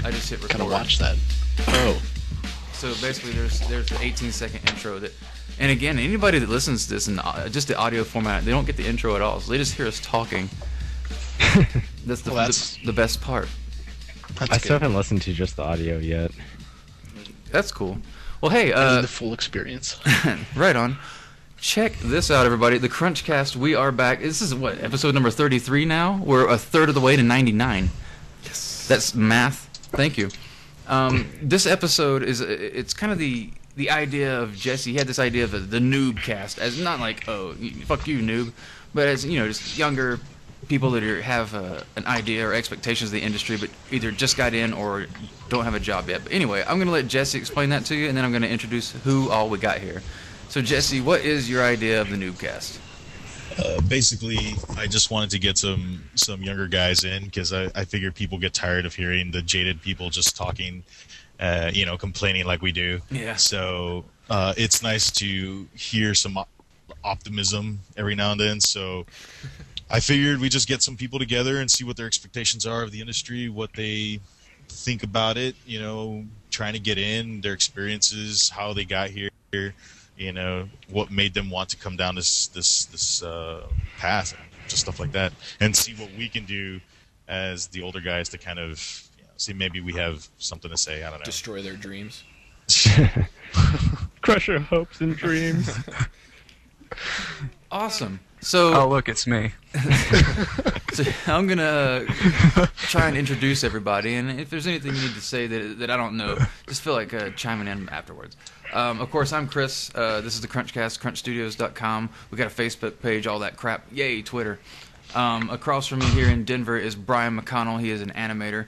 I just hit record. Gotta watch that. Oh. So basically, there's the 18-second intro that, and again, anybody that listens to this in just the audio format, they don't get the intro at all. So they just hear us talking. That's the best part. I still haven't listened to just the audio yet. That's cool. Well, hey, the full experience. Right on. Check this out, everybody. The CrunchCast, we are back. This is what, episode number 33 now? We're a third of the way to 99. Yes. That's math. Thank you. This episode it's kind of the idea of Jesse. He had this idea of the Noobcast, as not like, oh, fuck you, noob, but as, you know, just younger people that have an idea or expectations of the industry, but either just got in or don't have a job yet. But anyway, I'm going to let Jesse explain that to you, and then I'm going to introduce who all we got here. So, Jesse, what is your idea of the Noobcast? Basically, I just wanted to get some younger guys in because I figured people get tired of hearing the jaded people just talking, complaining like we do. Yeah. So it's nice to hear some optimism every now and then. So I figured we just get some people together and see what their expectations are of the industry, what they think about it, you know, trying to get in, their experiences, how they got here, you know, what made them want to come down this path, just stuff like that, and see what we can do as the older guys to kind of, see, maybe we have something to say. I don't know. Destroy their dreams. Crush your hopes and dreams. Awesome. So, oh, look, it's me. So I'm going to try and introduce everybody, and if there's anything you need to say that I don't know, just feel like chiming in afterwards. Of course, I'm Chris. This is the CrunchCast, crunchstudios.com. We got a Facebook page, all that crap. Yay, Twitter. Across from me here in Denver is Brian McConnell. He is an animator.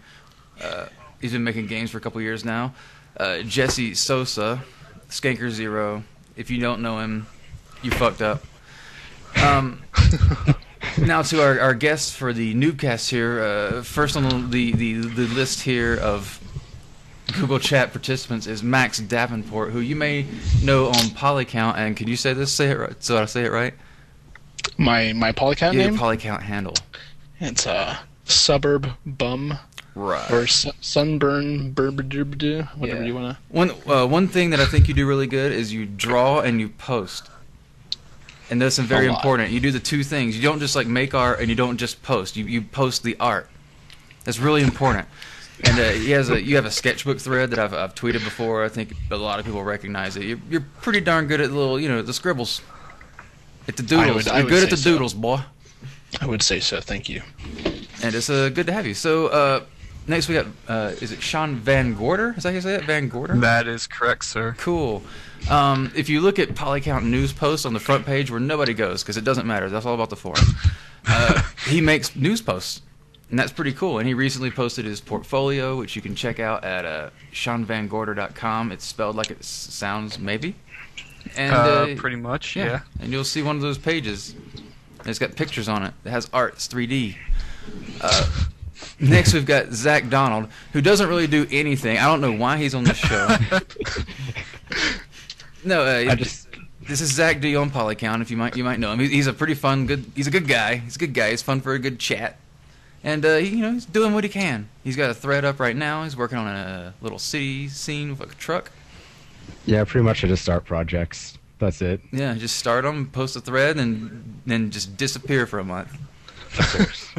He's been making games for a couple years now. Jesse Sosa, Skanker Zero. If you don't know him, you fucked up. Now to our guests for the Noobcast here. First on the list here of Google Chat participants is Max Davenport, who you may know on Polycount. And can you say this? Say it right. So I say it right. My Polycount name? Your Polycount handle. It's Suburb Bum. Right. Or Sunburn Burbadubadu, whatever you want to. One thing that I think you do really good is you draw and you post. And that's very important. You do the two things. You don't just like make art and you don't just post. You post the art. That's really important. And you have a sketchbook thread that I've tweeted before. I think a lot of people recognize it. You're pretty darn good at the scribbles. At the doodles. You're good at the doodles, boy. I would say so. Thank you. And it's good to have you. So next we got is it Sean VanGorder? Is that how you say it? VanGorder? That is correct, sir. Cool. If you look at Polycount news posts on the front page where nobody goes because it doesn't matter. That's all about the forum. He makes news posts. And that's pretty cool. And he recently posted his portfolio, which you can check out at SeanVanGorder.com. It's spelled like it sounds, maybe. And pretty much, yeah. And you'll see one of those pages. And it's got pictures on it. It has art. It's 3D. Next, we've got Zac Donald, who doesn't really do anything. I don't know why he's on this show. No, this is Zach D on Polycount. If you might know him. He's a pretty fun, he's a good guy. He's a good guy. He's fun for a good chat. And he's doing what he can. He's got a thread up right now. He's working on a little city scene with a truck. Yeah, pretty much I just start projects. That's it. Yeah, just start them, post a thread, and then just disappear for a month. Of course.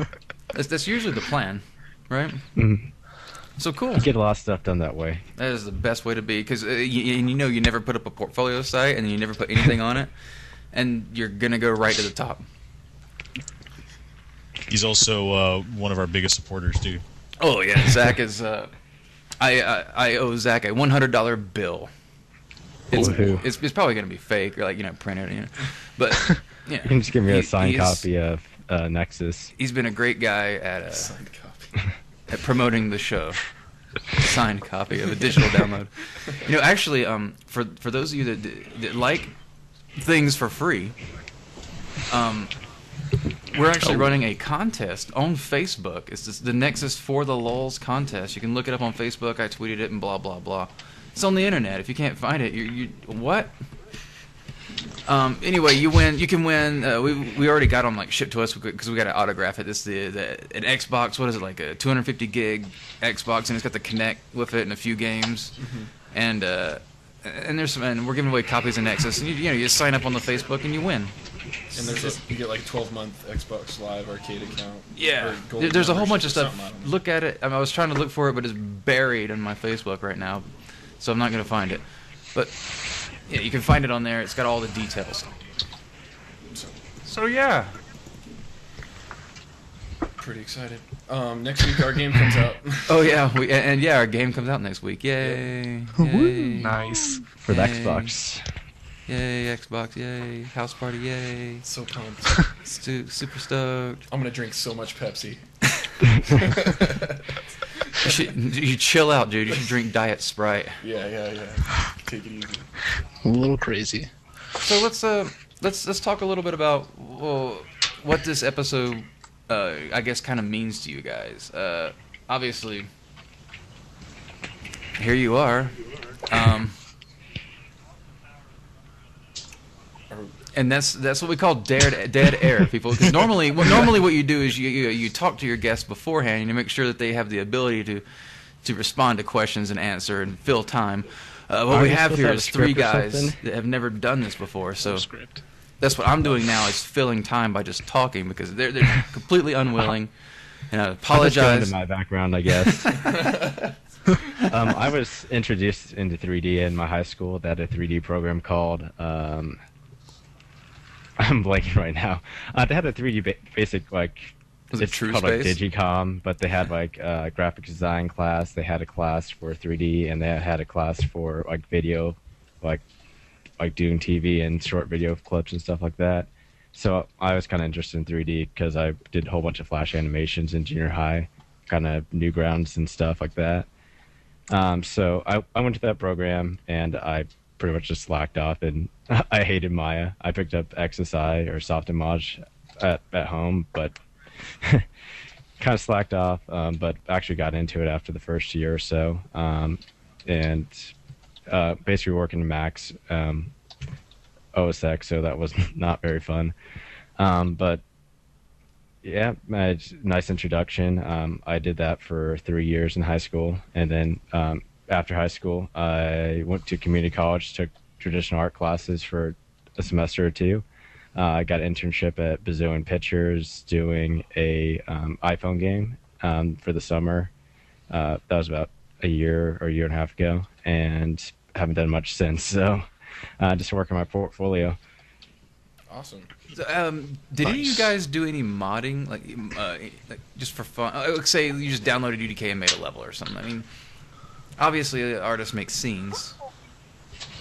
That's usually the plan, right? Mm-hmm. So cool. You get a lot of stuff done that way. That is the best way to be, because you never put up a portfolio site, and you never put anything on it, and you're gonna go right to the top. He's also one of our biggest supporters too. Oh yeah, Zach is. I owe Zach a $100 bill. It's probably gonna be fake or printed, but yeah. You can just give me a signed copy of Nexus. He's been a great guy at signed copy at promoting the show. Signed copy of a digital download. Actually, for those of you that like things for free, we're actually running a contest on Facebook. It's the Nexus for the Lulz contest. You can look it up on Facebook. I tweeted it and blah blah blah. It's on the internet. If you can't find it, you what? Anyway, you win. You can win. We already got them like shipped to us because we got to autograph it. It's an Xbox. What is it, like a 250 gig Xbox, and it's got the Kinect with it and a few games, and there's some. And we're giving away copies of Nexus. And you sign up on the Facebook and you win. And you get like a 12-month Xbox Live arcade account. Yeah, or gold there's a whole bunch of membership or stuff. something, I don't know. Look at it. I was trying to look for it, but it's buried in my Facebook right now, so I'm not going to find it. But yeah, you can find it on there. It's got all the details. So yeah. Pretty excited. Next week our game comes out. Oh yeah, our game comes out next week. Yay! Yay. Nice. For the Yay. Xbox. Yay, Xbox! Yay, house party! Yay! So pumped. Super stoked. I'm gonna drink so much Pepsi. You chill out, dude. You should drink Diet Sprite. Yeah. Take it easy. A little crazy. So let's talk a little bit about what this episode, I guess, kind of means to you guys. Obviously, here you are, and that's what we call dead air, people. Because normally what you do is you talk to your guests beforehand and you make sure that they have the ability to respond to questions and answer and fill time. What we have here is three guys that have never done this before, so Script. that's what I'm doing now, is filling time by just talking, because they're completely unwilling. And I I'll just apologize. go into my background, I guess. I was introduced into 3D in my high school. They had a 3D program called I'm blanking right now. They had a 3D basic, like, Was it it's True called Space? like Digicom, but they had like graphic design class. They had a class for 3D, and they had a class for like video, like doing TV and short video clips and stuff like that. So I was kind of interested in 3D because I did a whole bunch of Flash animations in junior high, kind of Newgrounds and stuff like that. So I went to that program, and I pretty much just slacked off, and I hated Maya. I picked up XSI or Softimage at home, but kind of slacked off, but actually got into it after the first year or so, and basically working Max OS X, so that was not very fun. But yeah, nice introduction. I did that for 3 years in high school, and then after high school, I went to community college, took traditional art classes for a semester or two. I got an internship at Bazillion Pictures doing a iPhone game for the summer. That was about a year or a year and a half ago, and haven't done much since. So just working my portfolio. Awesome. So, did any of you guys do any modding, like just for fun? Like, say you just downloaded UDK and made a level or something. I mean, obviously artists make scenes,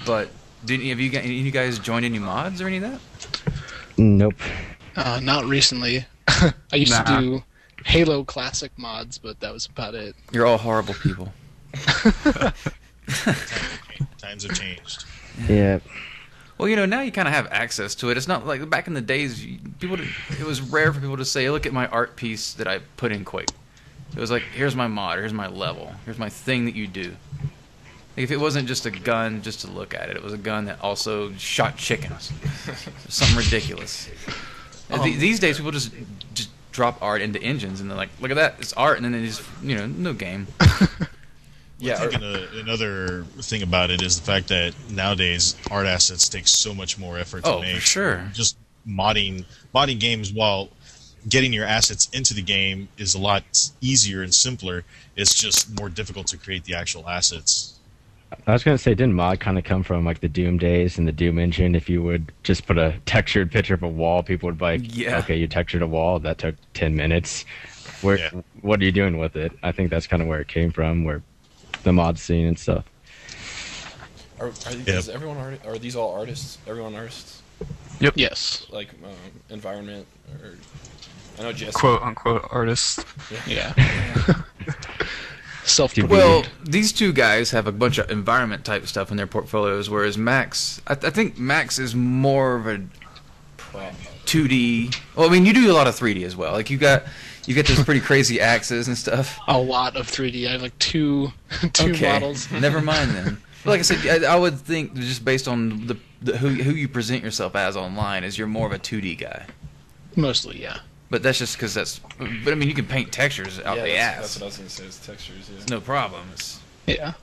but have you guys joined any mods or any of that? Nope. Not recently. I used to do Halo Classic mods, but that was about it. You're all horrible people. Times have changed. Yeah. Well, now you kind of have access to it. It's not like back in the days, it was rare for people to say, look at my art piece that I put in Quake. It was like, here's my mod, here's my level, here's my thing that you do. Like, if it wasn't just a gun just to look at it, it was a gun that also shot chickens. Something ridiculous. These days, people just drop art into engines, and they're like, look at that, it's art, and then they just, no game. Yeah. I think another thing about it is the fact that nowadays art assets take so much more effort to make. Oh, for sure. Just modding games while getting your assets into the game is a lot easier and simpler. It's just more difficult to create the actual assets. I was gonna say, didn't mod kind of come from like the Doom days and the Doom engine? If you would just put a textured picture of a wall, people would be like, Yeah. okay, you textured a wall, that took 10 minutes. Yeah. What are you doing with it? I think that's kind of where it came from, where the mod scene and stuff. Is everyone are these all artists? Everyone artists? Yep. Yes. Like environment, or I know Jesse. Quote unquote artist. Yeah. Self-produced. Well, these two guys have a bunch of environment type stuff in their portfolios, whereas Max, I think Max is more of a 2D. Well, I mean, you do a lot of 3D as well. Like you got those pretty crazy axes and stuff. A lot of 3D. I have like two Okay. models. Never mind then. But like I said, I would think just based on the who you present yourself as online is you're more of a 2D guy. Mostly, yeah. But that's just because that's. But I mean, you can paint textures out the ass. That's what I was gonna say. Is textures. Yeah. It's no problem. It's, Yeah.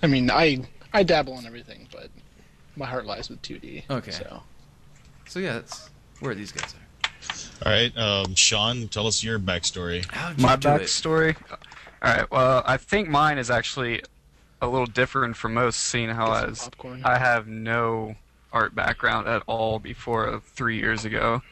I mean, I dabble in everything, but my heart lies with 2D. Okay. So yeah, that's where these guys are. All right, Sean, tell us your backstory. How'd you My do it? backstory. All right. Well, I think mine is actually a little different from most, seeing how Get some popcorn. I have no art background at all before 3 years ago.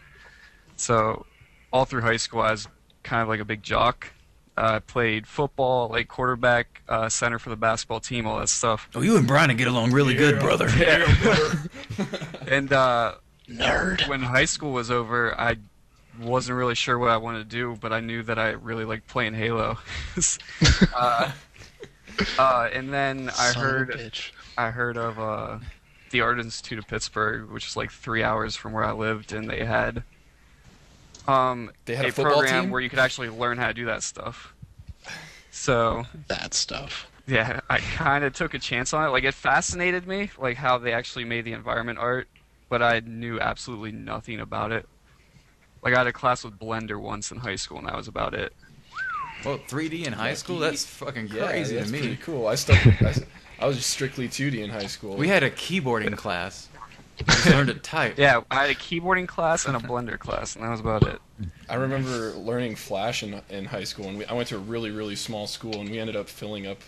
So all through high school, I was kind of like a big jock. I played football, like quarterback, center for the basketball team, all that stuff. Oh, you and Brian get along really good, brother. And Nerd. when high school was over, I wasn't really sure what I wanted to do, but I knew that I really liked playing Halo. And then I Son of a heard bitch. of the Art Institute of Pittsburgh, which is like 3 hours from where I lived, and they had They had a a football program team? where you could actually learn how to do that stuff. So That stuff. yeah, I kind of took a chance on it. Like, it fascinated me, like how they actually made the environment art, but I knew absolutely nothing about it. Like, I had a class with Blender once in high school, and that was about it. Well, 3D in high school? That's fucking Yeah, crazy that's to me. pretty cool. I was just strictly 2D in high school. We had a keyboarding class. We just learned to type. Yeah, I had a keyboarding class and a Blender class, and that was about it. I remember learning Flash in high school, and I went to a really, really small school, and we ended up filling up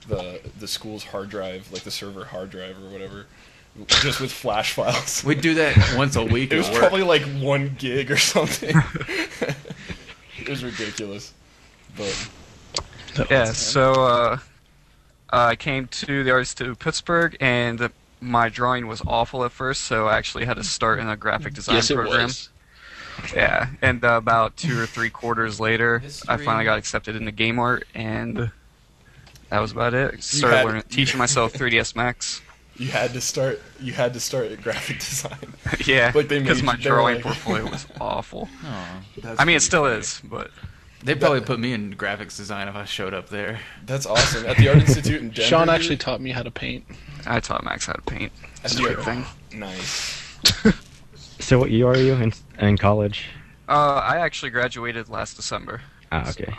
the school's hard drive, like the server hard drive or whatever, just with Flash files. We'd do that once a week It at was work. probably like 1 gig or something. It was ridiculous. But Yeah, so I came to the Art Institute of Pittsburgh, and my drawing was awful at first, so I actually had to start in a graphic design Yes, it program. was. Yeah, and about 2 or 3 quarters later, I History. finally got accepted into game art, and that was about it. Started had- learning, teaching myself 3ds Max. you had to start at graphic design. Yeah, Like, they made because my you- they were drawing like- portfolio was awful. Oh. I mean, it still is, but They'd probably put me in graphics design if I showed up there. That's awesome. At the Art Institute in Denver. Sean dude? actually taught me how to paint. I taught Max how to paint. At It's a the good thing. Nice. So what year are you in college? I actually graduated last December. Ah, okay.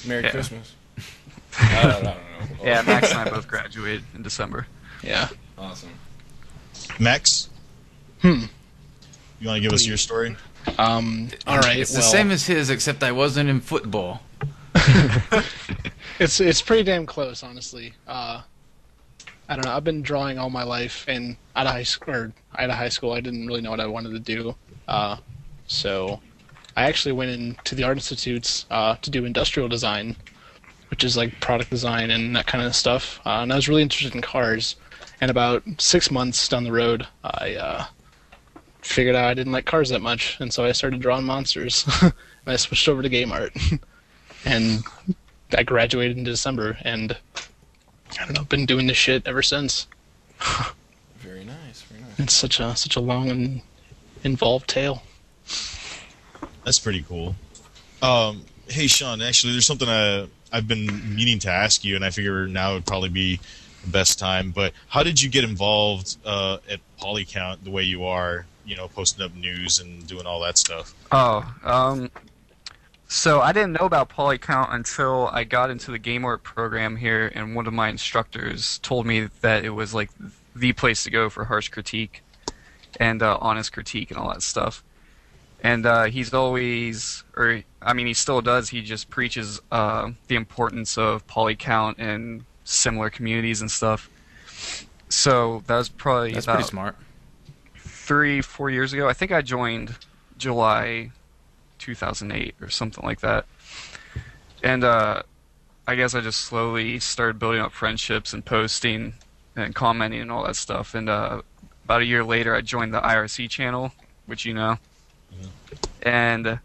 Merry Yeah. Christmas. I don't know. Yeah, Max and I both graduated in December. Yeah. Awesome. Max, Hmm. you want to give us your story? All right. It's well, the same as his, except I wasn't in football. It's pretty damn close, honestly. I don't know. I've been drawing all my life, and out of high school, I didn't really know what I wanted to do. So I actually went into the Art Institutes to do industrial design, which is like product design and that kind of stuff. And I was really interested in cars. And about 6 months down the road, I figured out I didn't like cars that much, and so I started drawing monsters. And I switched over to game art. And I graduated in December, and I don't know, been doing this shit ever since. Very nice. Very nice. It's such a long and involved tale. That's pretty cool. Hey, Sean, actually, there's something I've been meaning to ask you, and I figure now would probably be the best time. But how did you get involved at Polycount the way you are? You know, posting up news and doing all that stuff. So I didn't know about Polycount until I got into the game art program here, and one of my instructors told me that it was like the place to go for harsh critique and honest critique and all that stuff. And he's always, he still does. He just preaches the importance of Polycount and similar communities and stuff. So that was probably That's about pretty smart. 3-4 years ago. I think I joined July 2008 or something like that. And I guess I just slowly started building up friendships and posting and commenting and all that stuff. And about a year later, I joined the IRC channel, which you know. And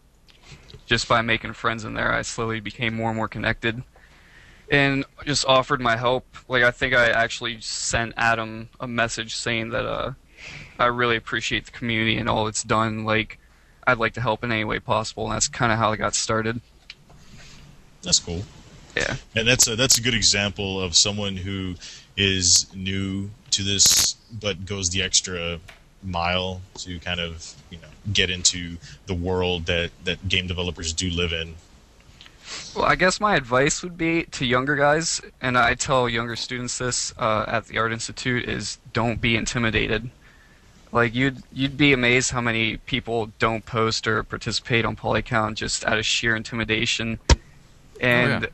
just by making friends in there, I slowly became more and more connected. And just offered my help. Like, I think I actually sent Adam a message saying that I really appreciate the community and all it's done. Like, I'd like to help in any way possible, and that's kind of how I got started. That's cool. Yeah. And that's a good example of someone who is new to this, but goes the extra mile to kind of get into the world that game developers do live in. Well, I guess my advice would be to younger guys, and I tell younger students this at the Art Institute, is don't be intimidated. Like, you'd be amazed how many people don't post or participate on Polycount just out of sheer intimidation, and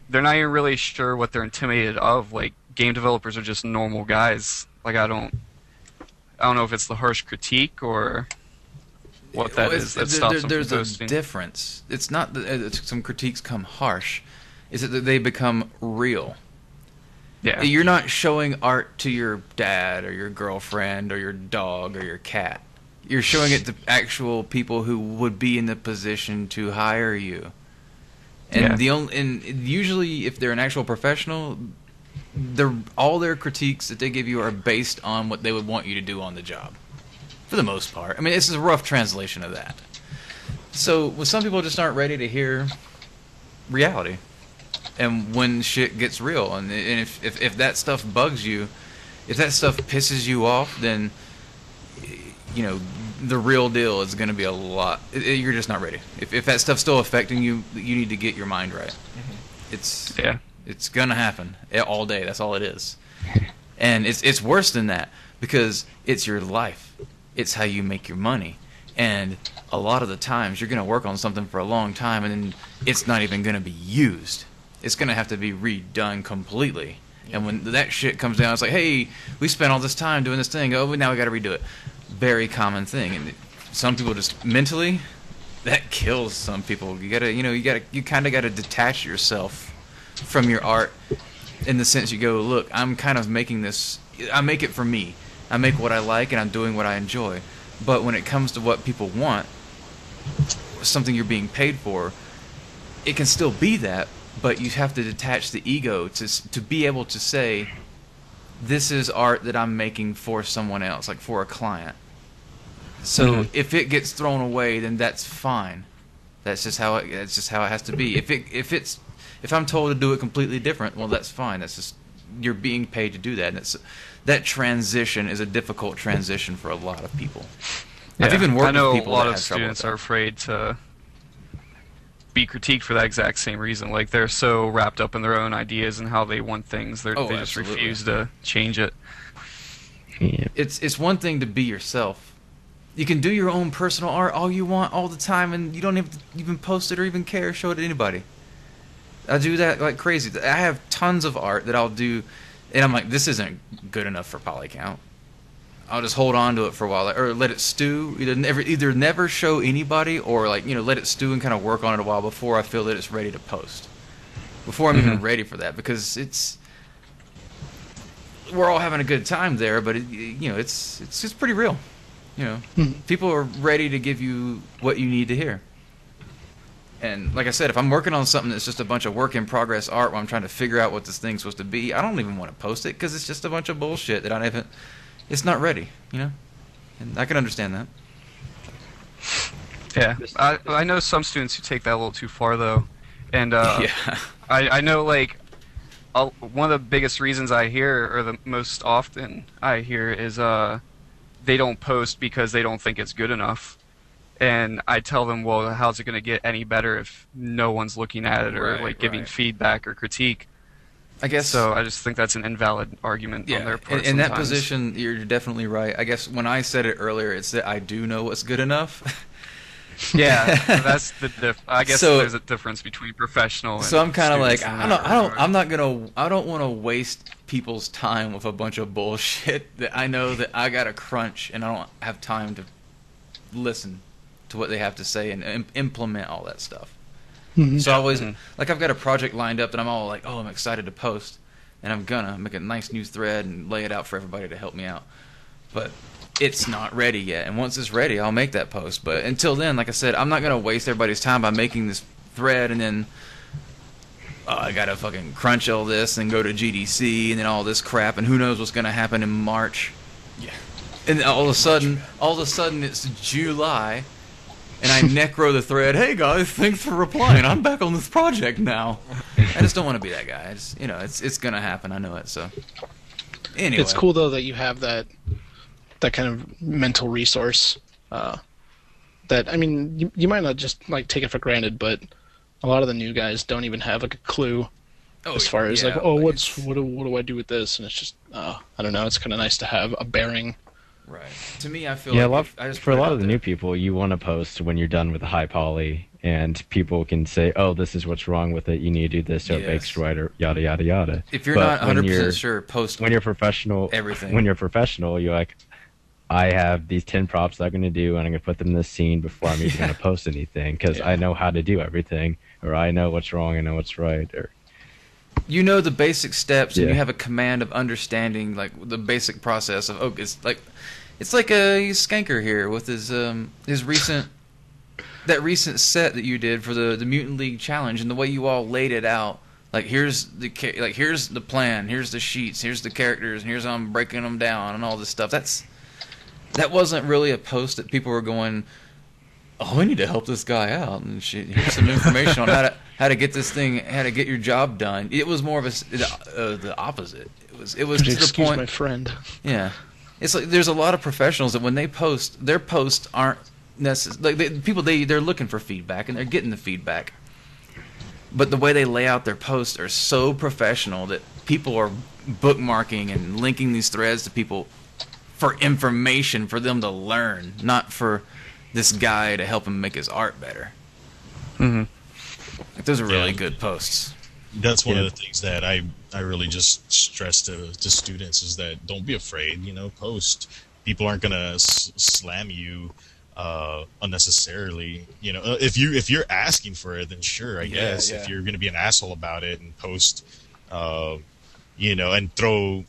they're not even really sure what they're intimidated of. Like, game developers are just normal guys. Like, I don't know if it's the harsh critique or what that is that stops them from posting. There's a difference. It's not that some critiques come harsh. It's that they become real. Yeah. You're not showing art to your dad or your girlfriend or your dog or your cat. You're showing it to actual people who would be in the position to hire you. And and usually, if they're an actual professional, all their critiques that they give you are based on what they would want you to do on the job, for the most part. I mean, this is a rough translation of that. So, some people just aren't ready to hear reality, and when shit gets real, and if that stuff bugs you, if that stuff pisses you off, then the real deal is going to be a lot. You're just not ready. If that stuff's still affecting you, you need to get your mind right. Mm-hmm. It's gonna happen all day. That's all it is. And it's worse than that, because it's your life. It's how you make your money. And a lot of the times you're gonna work on something for a long time, and then it's not even gonna be used. It's gonna have to be redone completely. And when that shit comes down, it's like, hey, we spent all this time doing this thing. Oh, now we gotta redo it. Very common thing. And some people just mentally, that kills some people. You kind of gotta detach yourself from your art, in the sense you go, look, I'm kind of making this, I make it for me. I make what I like, and I'm doing what I enjoy. But when it comes to what people want, something you're being paid for, it can still be that, but you have to detach the ego to be able to say, this is art that I'm making for someone else, like for a client. So if it gets thrown away, then that's fine. That's just how it has to be. If I'm told to do it completely different, well, that's fine. That's just, you're being paid to do that. And that transition is a difficult transition for a lot of people. Yeah. I've even worked with people. I know a lot that of have trouble with students that. are afraid to be critiqued for that exact same reason. Like, they're so wrapped up in their own ideas and how they want things, they just absolutely. refuse to change it. Yeah. It's one thing to be yourself. You can do your own personal art all you want all the time, and you don't have to even post it or even care, show it to anybody. I do that like crazy. I have tons of art that I'll do, and I'm like, this isn't good enough for Polycount. I'll just hold on to it for a while, or let it stew. Either never show anybody, or let it stew and kind of work on it a while before I feel that it's ready to post. Before I'm even ready for that, because we're all having a good time there, but it's just pretty real. People are ready to give you what you need to hear. And like I said, if I'm working on something that's just a bunch of work in progress art where I'm trying to figure out what this thing's supposed to be, I don't even want to post it, because it's just a bunch of bullshit that it's not ready, And I can understand that. Yeah, I know some students who take that a little too far, though. And I know, like, one of the biggest reasons I hear, or the most often I hear, is they don't post because they don't think it's good enough. And I tell them, well, how's it going to get any better if no one's looking at it or giving feedback or critique? I guess so. I just think that's an invalid argument on their part. In that position, you're definitely right. I guess when I said it earlier, it's that I do know what's good enough. Yeah, that's the I guess there's a difference between professional and so I'm kind of like, I don't want to waste people's time with a bunch of bullshit that I know that I got to crunch, and I don't have time to listen to what they have to say and implement all that stuff. So I always, like, I've got a project lined up that I'm all like, oh, I'm excited to post, and I'm gonna make a nice new thread and lay it out for everybody to help me out. But it's not ready yet, and once it's ready, I'll make that post. But until then, like I said, I'm not gonna waste everybody's time by making this thread and then I gotta fucking crunch all this and go to GDC and then all this crap, and who knows what's gonna happen in March. Yeah. And all of a sudden it's July. And I necro the thread. Hey guys, thanks for replying. I'm back on this project now. I just don't want to be that guy. I just, it's gonna happen. I know it. So Anyway. It's cool though that you have that kind of mental resource. That, I mean, you might not just like take it for granted, but a lot of the new guys don't even have like a clue as far as like, oh, what do I do with this? And it's just, I don't know. It's kind of nice to have a bearing. Right. To me, I feel for a lot of the new people, you want to post when you're done with the high poly, and people can say, "Oh, this is what's wrong with it. You need to do this so it makes right," or yada yada yada. If you're not 100% sure, post when you're professional. Everything. When you're professional, you're like, I have these 10 props that I'm going to do, and I'm going to put them in the scene before I'm even going to post anything, because I know how to do everything, or I know what's wrong, I know what's right, or... You know the basic steps, and you have a command of understanding, like, the basic process of, it's like a Skanker here with his recent... that recent set that you did for the Mutant League Challenge, and the way you all laid it out. Like, here's the plan, here's the sheets, here's the characters, and here's how I'm breaking them down, and all this stuff. That wasn't really a post that people were going, oh, we need to help this guy out, and here's some information on how to get this thing, how to get your job done. It was more of the opposite. It was to the point. My friend. Yeah, it's like there's a lot of professionals that when they post, their posts aren't necessarily like they're looking for feedback and they're getting the feedback, but the way they lay out their posts are so professional that people are bookmarking and linking these threads to people for information for them to learn, not for this guy to help him make his art better. Mm-hmm. Like, those are really good posts. That's one of the things that I really just stress to students is that don't be afraid, post. People aren't going to slam you unnecessarily. If you're asking for it, then sure, I guess. If you're going to be an asshole about it and post, and throw,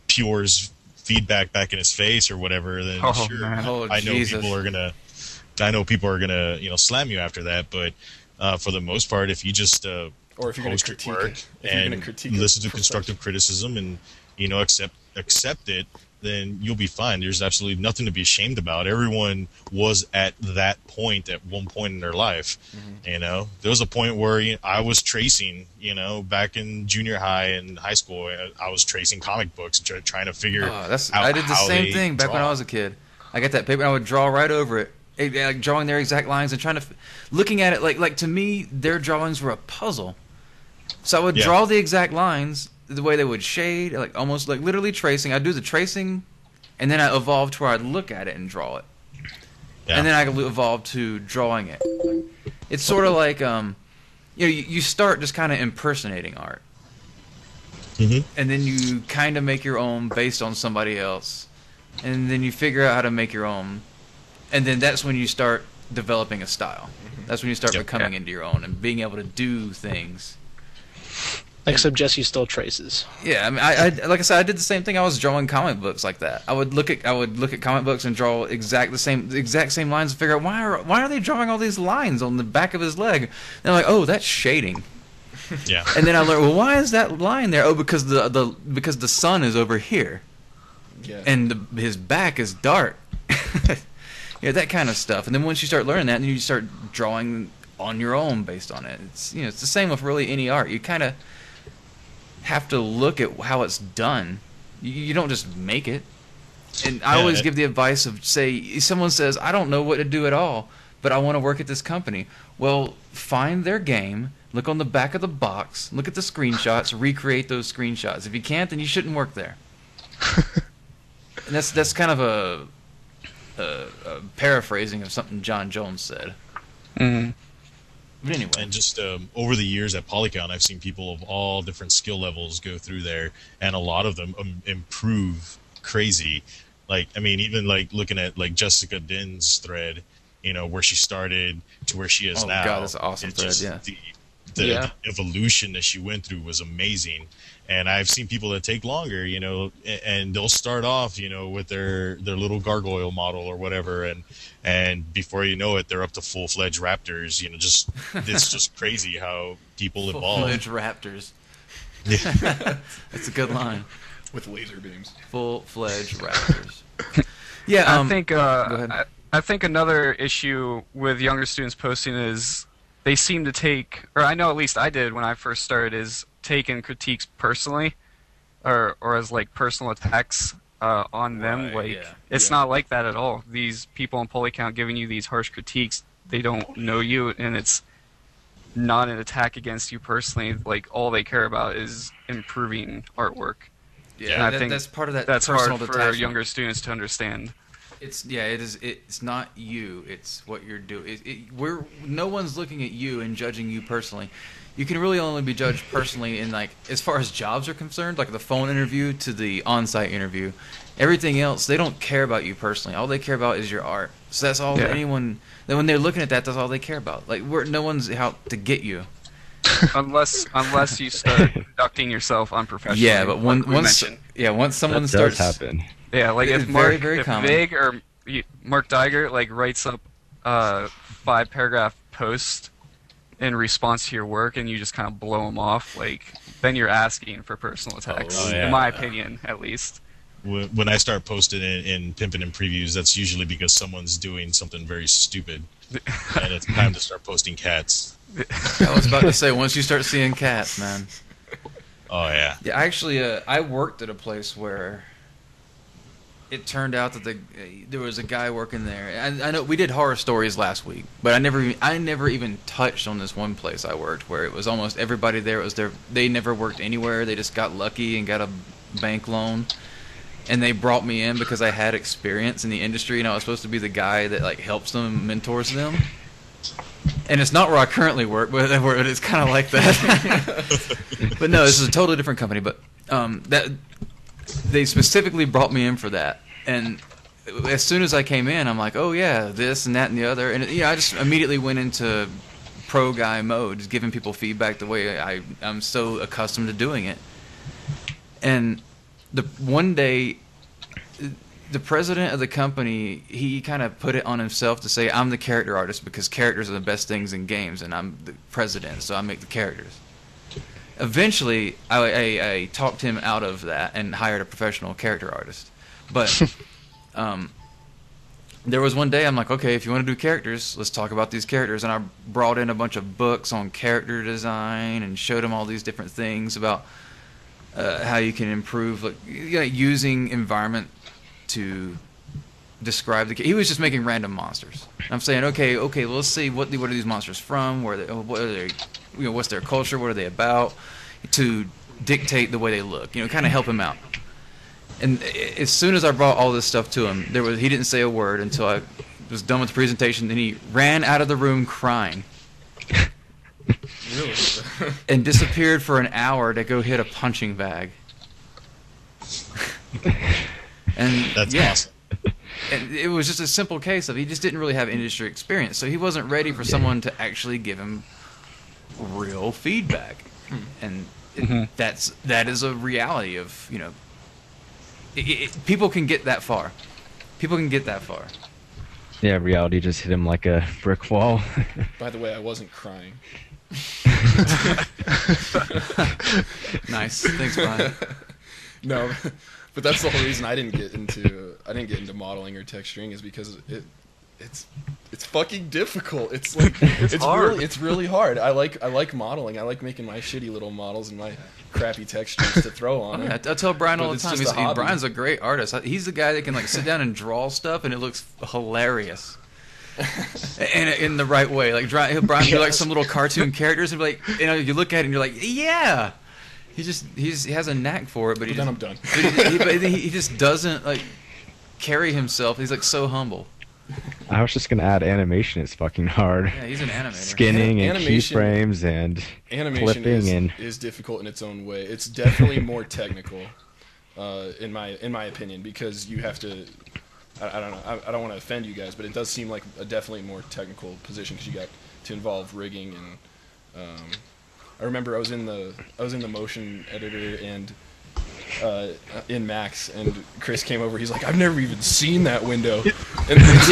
Pure's feedback back in his face or whatever, then sure. I know people are gonna slam you after that, but for the most part, if you just or if you're going to critique it, and listen to constructive criticism and accept it, then you'll be fine. There's absolutely nothing to be ashamed about. Everyone was at that point at one point in their life. Mm-hmm. There was a point where I was tracing, back in junior high and high school. I was tracing comic books, trying to figure out I did the same thing back when I was a kid. I got that paper and I would draw right over it, like drawing their exact lines and trying to looking at it like to me their drawings were a puzzle. So I would draw the exact lines, the way they would shade, like almost like literally tracing. I'd do the tracing, and then I evolved to where I'd look at it and draw it. Yeah. And then I evolved to drawing it. It's sort of like, you start just kind of impersonating art. Mm-hmm. And then you kind of make your own based on somebody else. And then you figure out how to make your own. And then that's when you start developing a style. That's when you start becoming into your own and being able to do things. Except Jesse still traces. Yeah, I mean, I like I said, I did the same thing. I was drawing comic books like that. I would look at comic books and draw the exact same lines and figure out why are they drawing all these lines on the back of his leg? And I'm like, oh, that's shading. Yeah. And then I learned, well, why is that line there? Oh, because the sun is over here. Yeah. And his back is dark. That kind of stuff. And then once you start learning that, then you start drawing on your own based on it. It's it's the same with really any art. You kind of have to look at how it's done. You don't just make it. And I always give the advice of, say, someone says, I don't know what to do at all, but I want to work at this company. Well, find their game, look on the back of the box, look at the screenshots, recreate those screenshots. If you can't, then you shouldn't work there. And that's kind of a paraphrasing of something John Jones said. Mm-hmm. But anyway. And just over the years at Polycon, I've seen people of all different skill levels go through there, and a lot of them improve crazy. Like, I mean, even like looking at like Jessica Din's thread, where she started to where she is now. Oh God, that's an awesome thread. Yeah. The evolution that she went through was amazing. And I've seen people that take longer, and they'll start off, with their little gargoyle model or whatever, and before you know it, they're up to full-fledged raptors. It's just crazy how people evolve. Full-fledged raptors. Yeah. That's a good line. With laser beams. Full-fledged raptors. Yeah, I think. Go ahead. I think another issue with younger students posting is they seem to take, or I know at least I did when I first started, is taking critiques personally, or as like personal attacks on them. Right, Like yeah. it's Yeah. not like that at all. These people on Pulley Count giving you these harsh critiques, they don't know you, and it's not an attack against you personally. Like all they care about is improving artwork. Yeah, And I that, think that's part of that That's personal hard for detachment. younger students to understand. It is. It's not you. It's what you're doing. No one's looking at you and judging you personally. You can really only be judged personally in like as far as jobs are concerned, like the phone interview to the on-site interview. Everything else, they don't care about you personally. All they care about is your art. So that's all Yeah. anyone. Then when they're looking at that, that's all they care about. Like no one's out to get you. unless you start conducting yourself unprofessionally. Yeah, but like we once mentioned. someone That starts does happen. Yeah, like It's if very, Mark, very if common. Vig or Mark Diger like writes up a 5-paragraph post in response to your work and you just kind of blow him off, like then you're asking for personal attacks. Oh, yeah. In my opinion, at least. When I start posting in Pimpin' and Previews, that's usually because someone's doing something very stupid. And it's time to start posting cats. I was about to say, once you start seeing cats, man. Oh, yeah. Yeah, actually, I worked at a place where it turned out that there was a guy working there. I know we did horror stories last week, but I never even touched on this one place I worked where it was almost everybody there was there. They never worked anywhere. They just got lucky and got a bank loan. And they brought me in because I had experience in the industry, and I was supposed to be the guy that like helps them, and mentors them. And it's not where I currently work, but it's kind of like that. But no, this is a totally different company. But that they specifically brought me in for that. And as soon as I came in, I'm like, oh yeah, this and that and the other. And I just immediately went into pro guy mode, just giving people feedback the way I'm so accustomed to doing it. And one day, the president of the company, he kind of put it on himself to say, I'm the character artist because characters are the best things in games, and I'm the president, so I make the characters. Eventually, I talked him out of that and hired a professional character artist. But there was one day I'm like, okay, if you want to do characters, let's talk about these characters. And I brought in a bunch of books on character design and showed him all these different things about how you can improve, like, using environment to describe the. He was just making random monsters. I'm saying, okay, well, let's see what are these monsters from? What are they? What's their culture? What are they about? To dictate the way they look, kind of help him out. And as soon as I brought all this stuff to him, he didn't say a word until I was done with the presentation. Then he ran out of the room crying. Really? And disappeared for an hour to go hit a punching bag. And That's yeah, awesome. and it was just a simple case of he just didn't really have industry experience, so he wasn't ready for someone to actually give him real feedback. And that is a reality of people can get that far. People can get that far. Yeah, reality just hit him like a brick wall. By the way, I wasn't crying. Nice, thanks, Brian. No, but that's the whole reason I didn't get into modeling or texturing is because it's fucking difficult. It's like it's hard. It's really hard. I like modeling. I like making my shitty little models and my crappy textures to throw on Yeah, it. I tell Brian all But the it's time. just a hobby. Brian's a great artist. He's the guy that can sit down and draw stuff, and it looks hilarious. And in the right way, like Brian do like some little cartoon characters, and be like, you look at it and you're like, yeah. He has a knack for it, but Then I'm done. he just doesn't carry himself. He's so humble. I was just gonna add animation is fucking hard. Yeah, he's an animator. Skinning and Animation- keyframes and Animation flipping is difficult in its own way. It's definitely more technical, in my opinion, because you have to. I don't know. I don't want to offend you guys, but it does seem like a definitely more technical position because you got to involve rigging and. I remember I was in the motion editor and in Max, and Chris came over. He's like, I've never even seen that window, and it's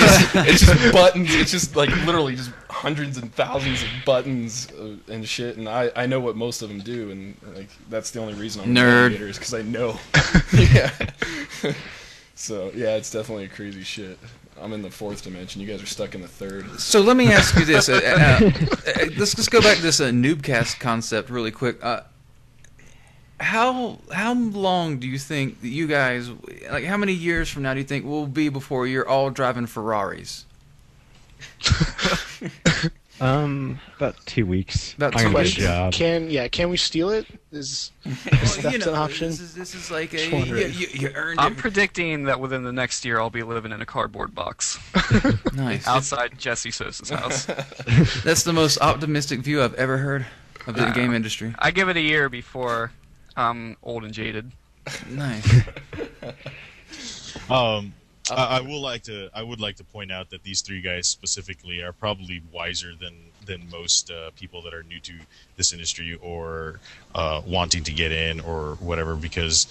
just buttons. It's just literally just hundreds and thousands of buttons and shit. And I know what most of them do, and that's the only reason I'm Nerd. an animator is because I know. Yeah. So yeah, it's definitely a crazy shit. I'm in the fourth dimension. You guys are stuck in the third. So let me ask you this. Let's go back to this Noobcast concept really quick. how long do you think that you guys, like, how many years from now do you think we'll be before you're all driving Ferraris? About 2 weeks. About I'm 2 gonna weeks. get a job. Can we steal it? Is Well, theft an option? This is like Just a wondering. you earned I'm it. predicting that within the next year I'll be living in a cardboard box Nice. outside Jesse Sosa's house. That's the most optimistic view I've ever heard of the game industry. I give it a year before I'm old and jaded. Nice. I would like to point out that these three guys specifically are probably wiser than most people that are new to this industry or wanting to get in or whatever, because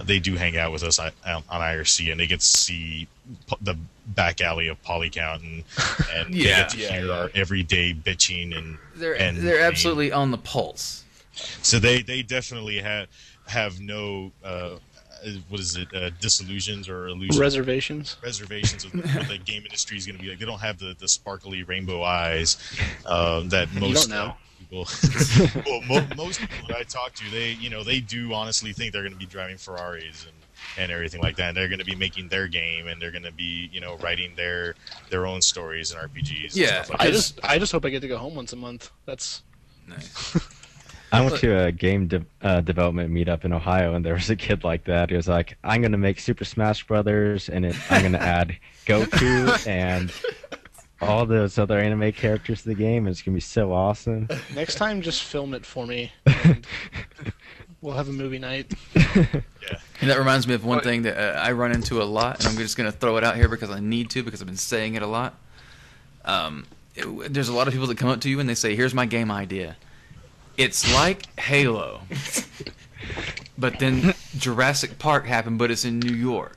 they do hang out with us on IRC and they get to see the back alley of Polycount and they get to hear our everyday bitching and They're absolutely on the pulse. So they definitely have no what is it, disillusions or illusions? Reservations Reservations of what the game industry is going to be like. They don't have the sparkly rainbow eyes that most people. Well, most people that I talk to, they do honestly think they're going to be driving Ferraris and everything like that. And they're going to be making their game and they're going to be writing their own stories and RPGs. Yeah, and stuff like that. I just hope I get to go home once a month. That's Nice. I went to a game development meetup in Ohio, and there was a kid like that. He was like, "I'm going to make Super Smash Brothers, and I'm going to add Goku and all those other anime characters to the game. And it's going to be so awesome." next time. Just film it for me. And we'll have a movie night. Yeah. And that reminds me of one thing that I run into a lot, and I'm just going to throw it out here because I need to, because I've been saying it a lot. There's a lot of people that come up to you and they say, "Here's my game idea. It's like Halo, but then Jurassic Park happened, but it's in New York."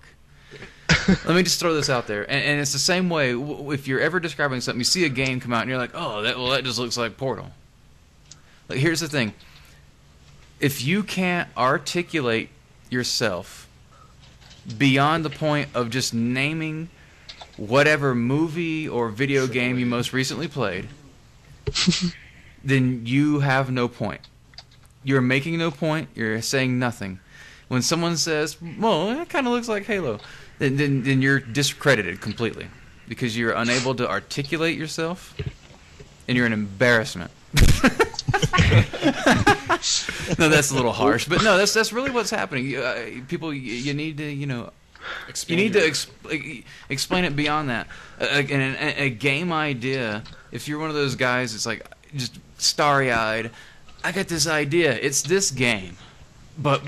Let me just throw this out there, and it's the same way. If you're ever describing something, you see a game come out, and you're like, "Oh, that just looks like Portal." Like, here's the thing: if you can't articulate yourself beyond the point of just naming whatever movie or video game you most recently played, then you have no point. You're making no point. You're saying nothing. When someone says, "Well, it kind of looks like Halo," then you're discredited completely because you're unable to articulate yourself, and you're an embarrassment. No, that's a little harsh, but no, that's really what's happening. People, you need to, explain it beyond that. A game idea. If you're one of those guys, it's like just starry-eyed. I got this idea. It's this game, but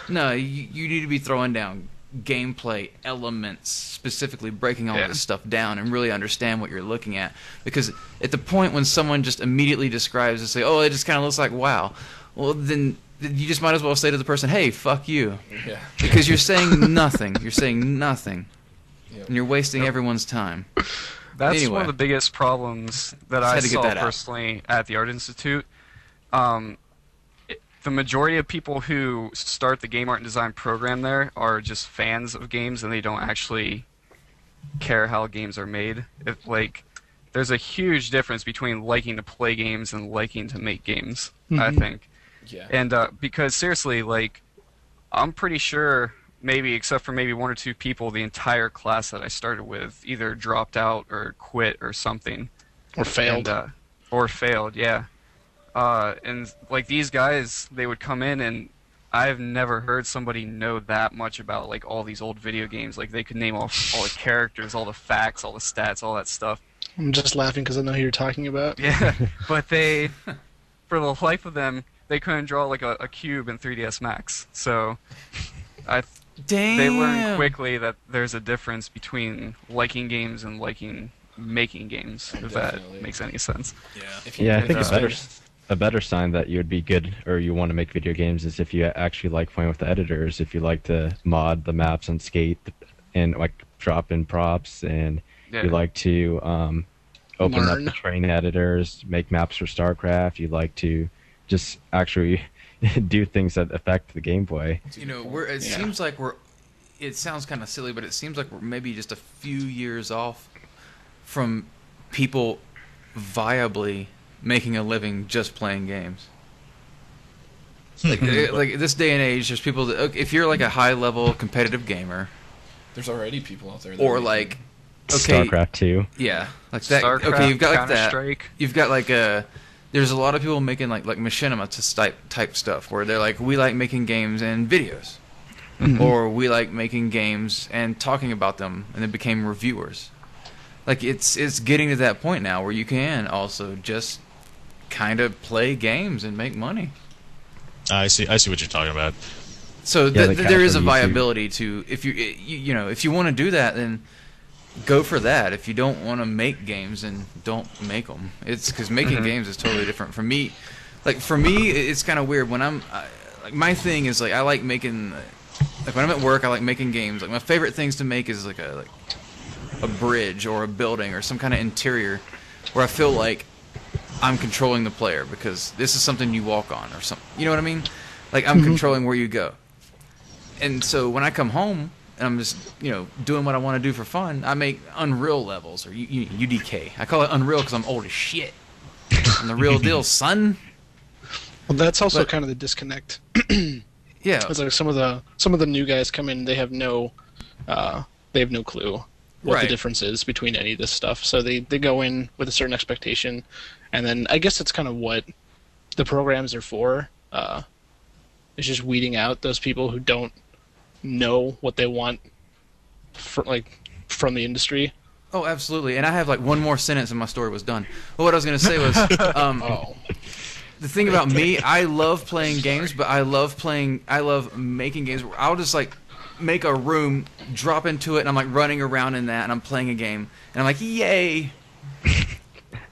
no, you need to be throwing down gameplay elements, specifically breaking all this stuff down and really understand what you're looking at. Because at the point when someone just immediately describes and say, "Oh, it just kind of looks like WoW," well, then you just might as well say to the person, "Hey, fuck you," because you're saying nothing. You're saying nothing, and you're wasting everyone's time. That's one of the biggest problems that I saw personally at the Art Institute. The majority of people who start the game art and design program there are just fans of games, and they don't actually care how games are made. There's a huge difference between liking to play games and liking to make games, I think. Yeah. And because seriously, I'm pretty sure, maybe except for maybe one or two people, the entire class that I started with either dropped out or quit or something. Or failed. And, yeah. And these guys, they would come in, and I've never heard somebody know that much about all these old video games. They could name all the characters, all the facts, all the stats, all that stuff. I'm just laughing because I know who you're talking about. Yeah, but they, for the life of them, they couldn't draw a cube in 3ds Max. So, they learned quickly that there's a difference between liking games and making games. If that makes any sense. Yeah, I think a better sign that you would be good or you want to make video games is if you actually like playing with the editors, if you like to mod the maps on Skate and drop in props, and you like to open up the terrain editors, make maps for StarCraft, you like to just actually do things that affect the gameplay. Seems like it sounds kind of silly, but it seems like we're maybe just a few years off from people viably making a living just playing games. like this day and age, there's people that if you're like a high level competitive gamer, There's already people out there. That or are like StarCraft 2. yeah, like that. StarCraft, Okay, you've got like that. Counter-Strike. You've got like there's a lot of people making like machinima type stuff where they're like, we like making games and videos, or we like making games and talking about them, and they became reviewers. Like it's getting to that point now where you can also just kind of play games and make money. I see what you're talking about. So like there is a casual YouTube. viability to if you know if you want to do that, then go for that. If you don't want to make games, then don't make them. It's because making games is totally different. For me, it's kind of weird when like my thing is like I like making like when I'm at work I like making games. Like my favorite things to make is like a bridge or a building or some kind of interior where I feel like I'm controlling the player because this is something you walk on or something. You know what I mean? Like I'm controlling where you go. And so when I come home and I'm just, doing what I want to do for fun, I make Unreal levels or UDK. I call it Unreal because I'm old as shit. I'm the real deal, son. Well, that's also kind of the disconnect. Yeah. It's like some of the new guys come in, they have no clue what the difference is between any of this stuff. So they go in with a certain expectation, and then I guess that's kind of what the programs are for. It's just weeding out those people who don't know what they want from the industry. Oh, absolutely. And I have like one more sentence and my story was done. Well, what I was going to say was, the thing about me, I love playing games, but I love making games where I'll just like make a room, drop into it, and I'm like running around in that, and I'm playing a game, and I'm like, yay!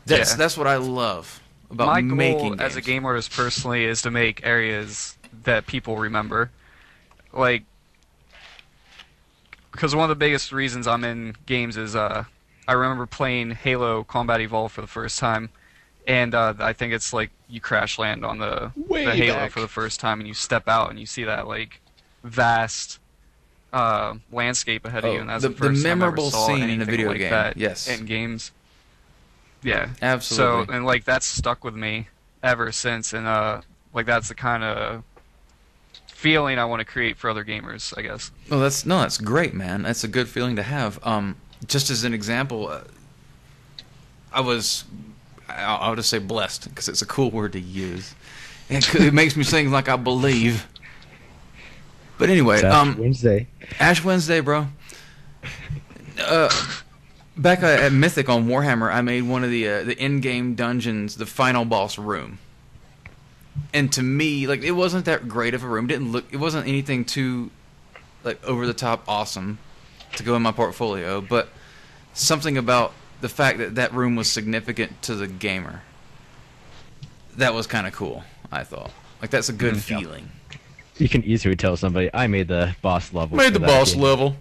That's what I love about My making goal games. as a game artist personally is to make areas that people remember. Like, because one of the biggest reasons I'm in games is I remember playing Halo Combat Evolved for the first time, and I think it's like you crash land on the Halo back. for the first time, and you step out and you see that like vast landscape ahead of you, and that's the the first memorable time I ever saw scene in a anything video like game. that Yes. in games. Yeah, Absolutely. So and like that's stuck with me ever since, and like that's the kind of feeling I want to create for other gamers, I guess. Well, that's great, man. That's a good feeling to have. Just as an example, I'll just say blessed because it's a cool word to use. It makes me sing like I believe. But anyway, It's Ash Wednesday. Ash Wednesday, bro. Back at Mythic on Warhammer, I made one of the in-game dungeons, the final boss room. And to me, like, it wasn't that great of a room. It wasn't anything too, like, over the top awesome to go in my portfolio. But something about the fact that that room was significant to the gamer, that was kind of cool. I thought, like, that's a good feeling. You can easily tell somebody, I made the boss level. Made for the that boss game." level.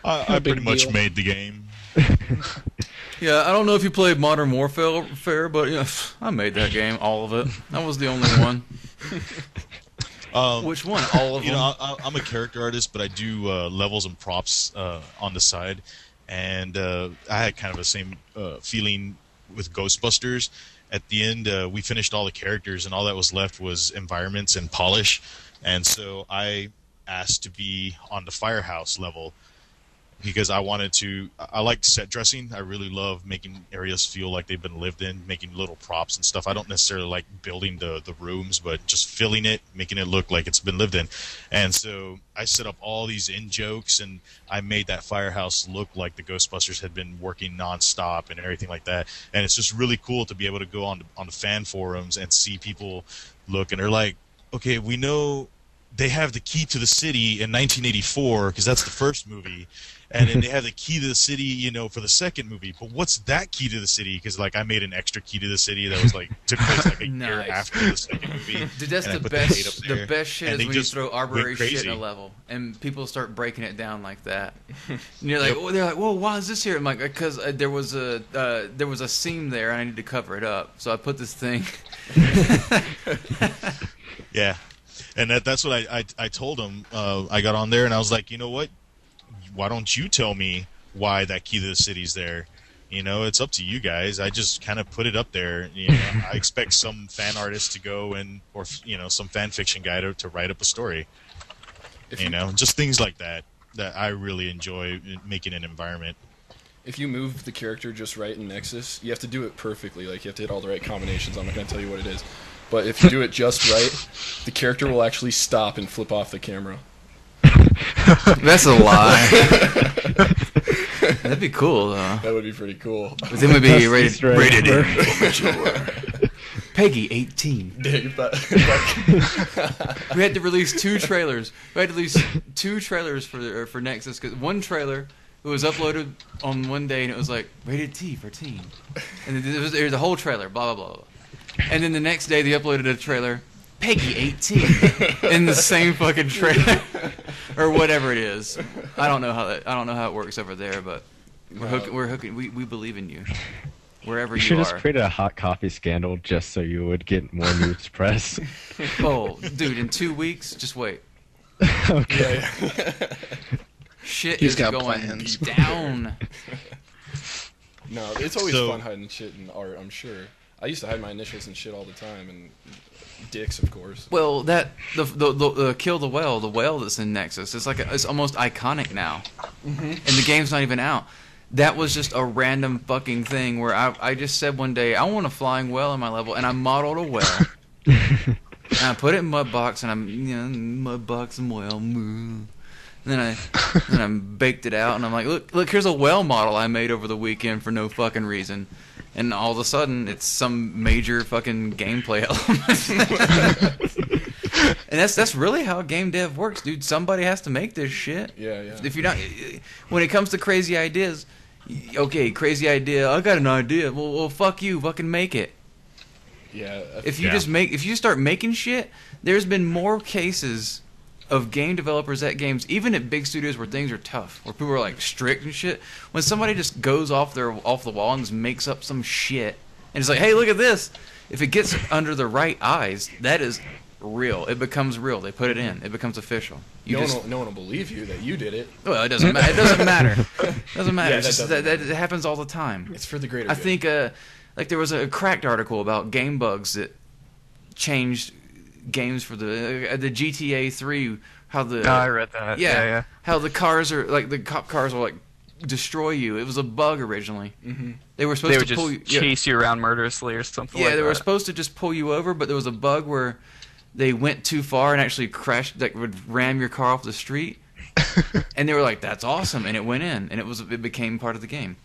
I big pretty much deal. made the game. Yeah, I don't know if you played Modern Warfare, but yeah, I made that game, all of it. I was the only one. Which one? All of them? I'm a character artist, but I do levels and props on the side, and I had kind of the same feeling with Ghostbusters. At the end, we finished all the characters, and all that was left was environments and polish, and so I asked to be on the firehouse level because I like set dressing. I really love making areas feel like they've been lived in, making little props and stuff. I don't necessarily like building the rooms, but just filling it, making it look like it's been lived in. And so I set up all these in-jokes, and I made that firehouse look like the Ghostbusters had been working nonstop and everything like that. And it's just really cool to be able to go on the fan forums and see people look, and they're like, okay, we know they have the key to the city in 1984 because that's the first movie, and then they have the key to the city, for the second movie. But what's that key to the city? Because like I made an extra key to the city that was like took place like a year Nice. after the second movie. Dude, that's and I the put date up best. there, The best shit and is they when you just throw arbitrary went shit crazy. in a level, and people start breaking it down like that. And you're like, they're like, "Well, why is this here?" I'm like, "Because there was a seam there, and I need to cover it up, so I put this thing." Yeah, and that's what I told him. I got on there and I was like, you know what? Why don't you tell me why that key to the city's there? You know, it's up to you guys. I just kind of put it up there. You know, I expect some fan artist to go and, or you know, some fan fiction guy to write up a story. You know, just things like that I really enjoy making an environment. If you move the character just right in Nexus, you have to do it perfectly. Like, you have to hit all the right combinations. I'm not going to tell you what it is. But if you do it just right, the character will actually stop and flip off the camera. That's a lie. That'd be cool, though. That would be pretty cool. But then we'd be rated M for mature. Peggy 18. Dave, We had to release 2 trailers. We had to release 2 trailers for Nexus, because one trailer, it was uploaded on one day, and it was like, rated T for teen. And there was a whole trailer, blah, blah, blah, blah. And then the next day, they uploaded a trailer, Peggy 18, in the same fucking trailer. Or whatever it is. I don't know how it works over there, but we're hooking. We believe in you. Wherever you should are. just create a hot coffee scandal just so you would get more news press. Oh, dude, in 2 weeks, just wait. Okay. Yeah. Shit He's is got going plans. down. No, it's always So- fun hiding shit in art, I'm sure. I used to hide my initials and shit all the time, and dicks, of course. Well, the kill the whale that's in Nexus, it's almost iconic now, and the game's not even out. That was just a random fucking thing where I just said one day I want a flying whale in my level, and I modeled a whale, and I put it in Mudbox, and Mudbox and whale, moo. And then I baked it out, and I'm like, look, here's a whale model I made over the weekend for no fucking reason. And all of a sudden, it's some major fucking gameplay element. And that's really how game dev works, dude. Somebody has to make this shit. Yeah. If you're not, when it comes to crazy ideas, okay, crazy idea. I got an idea. Well, fuck you. Fucking make it. Yeah. If you start making shit, there's been more cases of game developers at games, even at big studios where things are tough, where people are like strict and shit. When somebody just goes off the wall and just makes up some shit, and it's like, hey, look at this. If it gets under the right eyes, that is real. It becomes real. They put it in. It becomes official. No one will believe you that you did it. Well, it doesn't matter. It doesn't matter. It doesn't matter. Yeah, It's just that happens all the time. It's for the greater I good. think like there was a Cracked article about game bugs that changed games for the GTA 3. How the I read that. Yeah. how the cars are like the cop cars will like destroy you. It was a bug originally. Mm-hmm. They were supposed They would to pull you. just chase you around murderously or something like They that. were supposed to just pull you over, but there was a bug where they went too far and actually crashed, like would ram your car off the street. And they were like, "That's awesome," and it went in, and it became part of the game.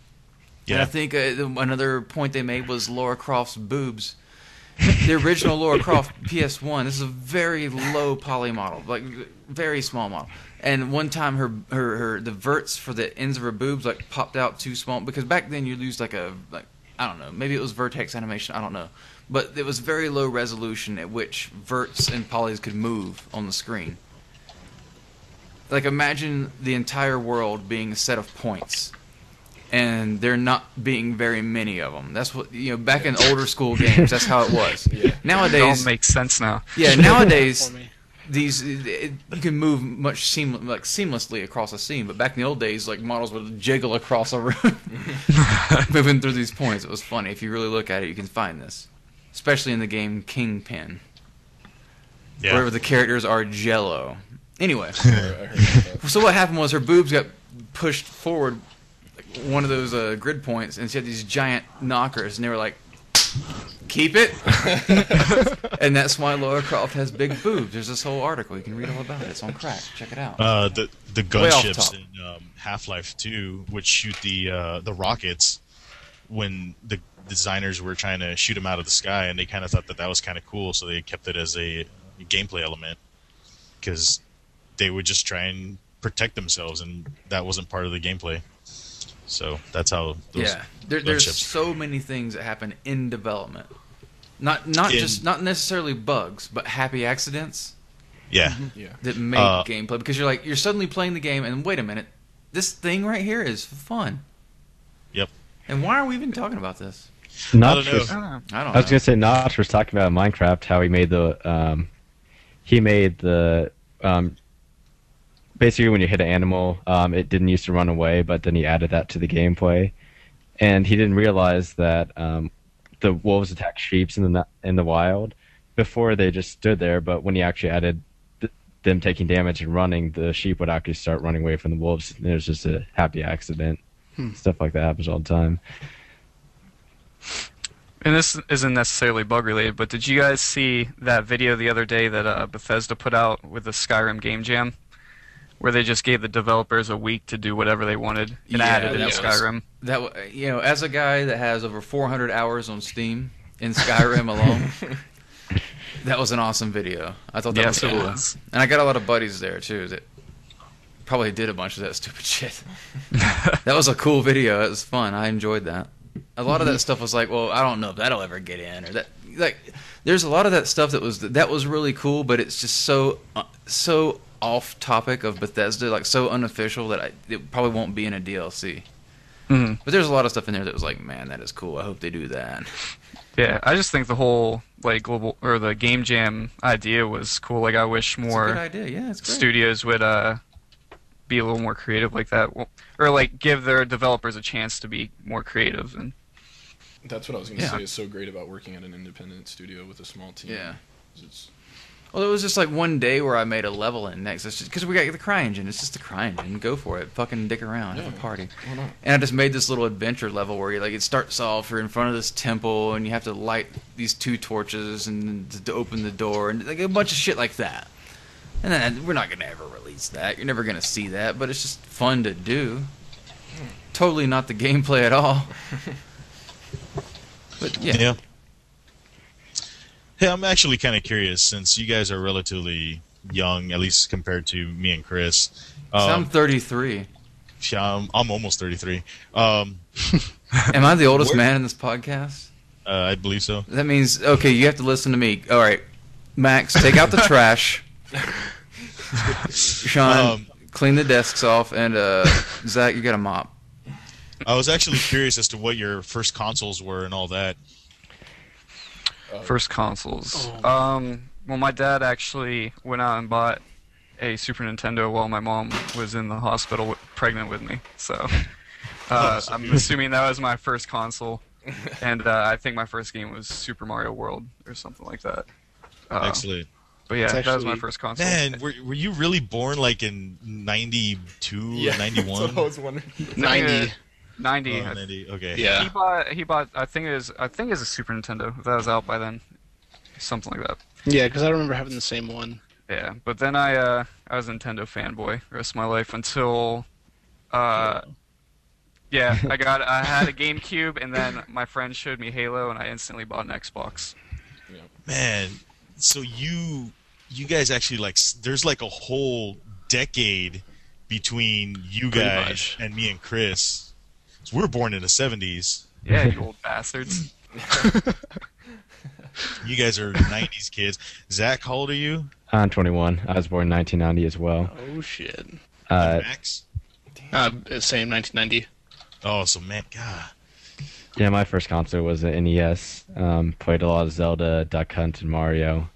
Yeah. And I think another point they made was Lara Croft's boobs. The original Lara Croft PS1. This is a very low poly model, like very small model. And one time her the verts for the ends of her boobs like popped out too small, because back then you lose like I don't know, maybe it was vertex animation, I don't know, but it was very low resolution at which verts and polys could move on the screen. Like imagine the entire world being a set of points. And there not being very many of them. That's what back in older school games. That's how it was. Yeah. It all Nowadays, makes sense now. yeah. Nowadays, For me. you can move much seamlessly across a scene. But back in the old days, like models would jiggle across a room, moving through these points. It was funny. If you really look at it, you can find this, especially in the game Kingpin, where the characters are Jello. Anyway, I heard about that. so what happened was her boobs got pushed forward one of those grid points, and she had these giant knockers, and they were like, keep it. And that's why Lara Croft has big boobs. There's this whole article. You can read all about it. It's on Crack. Check it out. The Way off gunships top. in Half-Life 2 would shoot the rockets when the designers were trying to shoot them out of the sky, and they kind of thought that was kind of cool, so they kept it as a gameplay element, because they would just try and protect themselves, and that wasn't part of the gameplay. So that's how those there's gunships. so many things that happen in development. Not necessarily bugs, but happy accidents Yeah. Yeah. that make gameplay, because you're suddenly playing the game and wait a minute, this thing right here is fun. Yep. And why are we even talking about this? Notch I don't know. was, I don't know. I was gonna say Notch was talking about Minecraft, how he made the basically when you hit an animal, it didn't used to run away, but then he added that to the gameplay, and he didn't realize that the wolves attack sheep in the wild. Before they just stood there, but when he actually added them taking damage and running, the sheep would actually start running away from the wolves. And it was just a happy accident. Stuff like that happens all the time. And this isn't necessarily bug related, but did you guys see that video the other day that Bethesda put out with the Skyrim game jam, where they just gave the developers a week to do whatever they wanted and added in Skyrim? As a guy that has over 400 hours on Steam in Skyrim alone, that was an awesome video. I thought that was cool. And I got a lot of buddies there too that probably did a bunch of that stupid shit. That was a cool video. It was fun. I enjoyed that. A lot of that stuff was like, well, I don't know if that'll ever get in, or that. Like, there's a lot of that stuff that was really cool, but it's just so off topic of Bethesda, like so unofficial that it probably won't be in a DLC. But there's a lot of stuff in there that was like, man, that is cool. I hope they do that. Yeah, I just think the whole global or the game jam idea was cool. Like, I wish more good idea. Yeah, it's great. Studios would be a little more creative like that, or like give their developers a chance to be more creative. And that's what I was going to say is so great about working at an independent studio with a small team. Yeah. Well, it was just like one day where I made a level in next. It's just because we got the CryEngine. It's just the CryEngine. Go for it. Fucking dick around. Have a party. Why not? And I just made this little adventure level where it starts off, you're in front of this temple, and you have to light these 2 torches and to open the door, and like a bunch of shit like that. And then we're not going to ever release that. You're never going to see that, but it's just fun to do. Totally not the gameplay at all. But yeah. Hey, I'm actually kind of curious, since you guys are relatively young, at least compared to me and Chris. So I'm 33. I'm almost 33. Am I the oldest man in this podcast? I believe so. That means, okay, you have to listen to me. All right, Max, take out the trash. Sean, clean the desks off, and Zach, you got a mop. I was actually curious as to what your first consoles were and all that. First consoles. Well, my dad actually went out and bought a Super Nintendo while my mom was in the hospital pregnant with me. So I'm assuming that was my first console. And I think my first game was Super Mario World or something like that. Excellent. But yeah, that was my first console. Man, were you really born like in 92 or 91? That's what I was wondering. 90. 90. Okay. Yeah. He bought. I think it was a Super Nintendo. That was out by then, something like that. Yeah, because I remember having the same one. Yeah, but then I was a Nintendo fanboy the rest of my life until, I had a GameCube, and then my friend showed me Halo, and I instantly bought an Xbox. Yeah. Man, so you guys actually there's like a whole decade between you guys and me and Chris. So we were born in the 70s. Yeah, you old bastards. You guys are 90s kids. Zach, how old are you? I'm 21. I was born in 1990 as well. Oh, shit. Max? Same, 1990. Oh, so man, God. Yeah, my first console was an NES. Played a lot of Zelda, Duck Hunt, and Mario.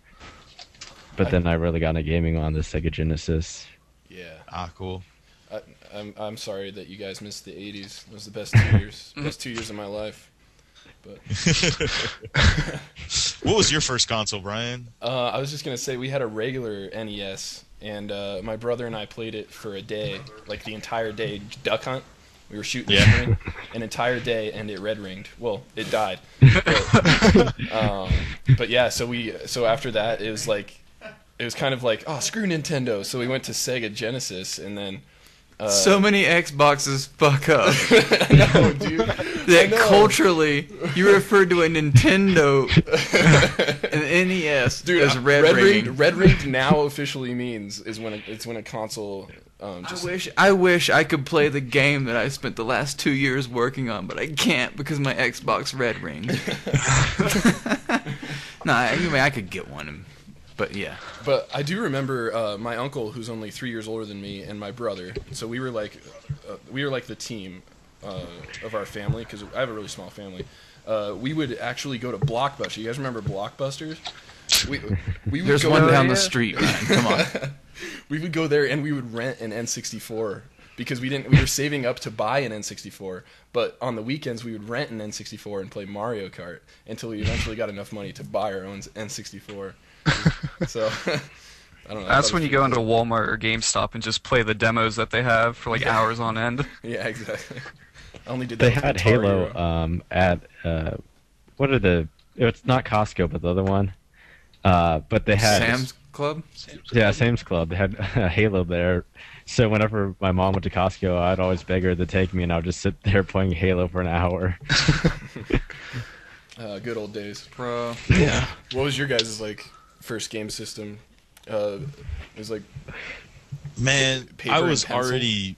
But then I really got into gaming on the Sega Genesis. Yeah. Ah, cool. I'm sorry that you guys missed the 80s. It was the best 2 years. Best 2 years of my life. But what was your first console, Brian? I was just gonna say we had a regular NES, and my brother and I played it for a day, like the entire day. Duck Hunt. We were shooting the string an entire day, and it red ringed. Well, it died. But yeah, so after that, it was kind of like, oh, screw Nintendo. So we went to Sega Genesis, and then. So many Xboxes fuck up. No, dude. That culturally, you referred to a Nintendo, an NES, dude, as red ringing. Red ringed now officially means is when a console. I wish I could play the game that I spent the last 2 years working on, but I can't because my Xbox red ringed. I could get one. But yeah. But I do remember my uncle, who's only 3 years older than me, and my brother. So we were like the team of our family, because I have a really small family. We would actually go to Blockbuster. You guys remember Blockbusters? We would There's go one there, down the street, man. Come on. We would go there and we would rent an N64 because we were saving up to buy an N64, but on the weekends we would rent an N64 and play Mario Kart until we eventually got enough money to buy our own N64. So I don't know. That's when you go into Walmart or GameStop and just play the demos that they have for like hours on end. Yeah, exactly. I only did that They with had Guitar Halo Hero. at it's not Costco, but the other one. But they had Sam's Club? Yeah, Sam's Club. They had Halo there. So whenever my mom went to Costco, I'd always beg her to take me, and I would just sit there playing Halo for an hour. Good old days. Bro. Yeah. What was your guys' like first game system? It was like Man, Paper I and was pencil? already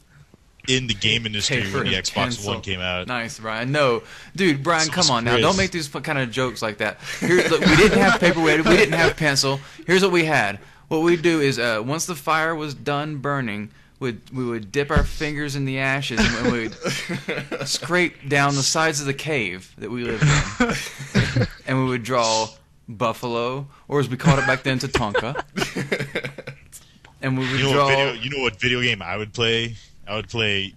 in the game industry Paper when the and Xbox pencil. One came out. Nice, Brian. No, dude, Brian, So come was on now. Chris. Don't make these kind of jokes like that. Here, look, we didn't have paper. We didn't have pencil. Here's what we had. What we do is, once the fire was done burning, we would dip our fingers in the ashes and we would scrape down the sides of the cave that we lived in, and we would draw buffalo, or as we called it back then, Tatonka. And we would draw. You know what video game I would play? I would play,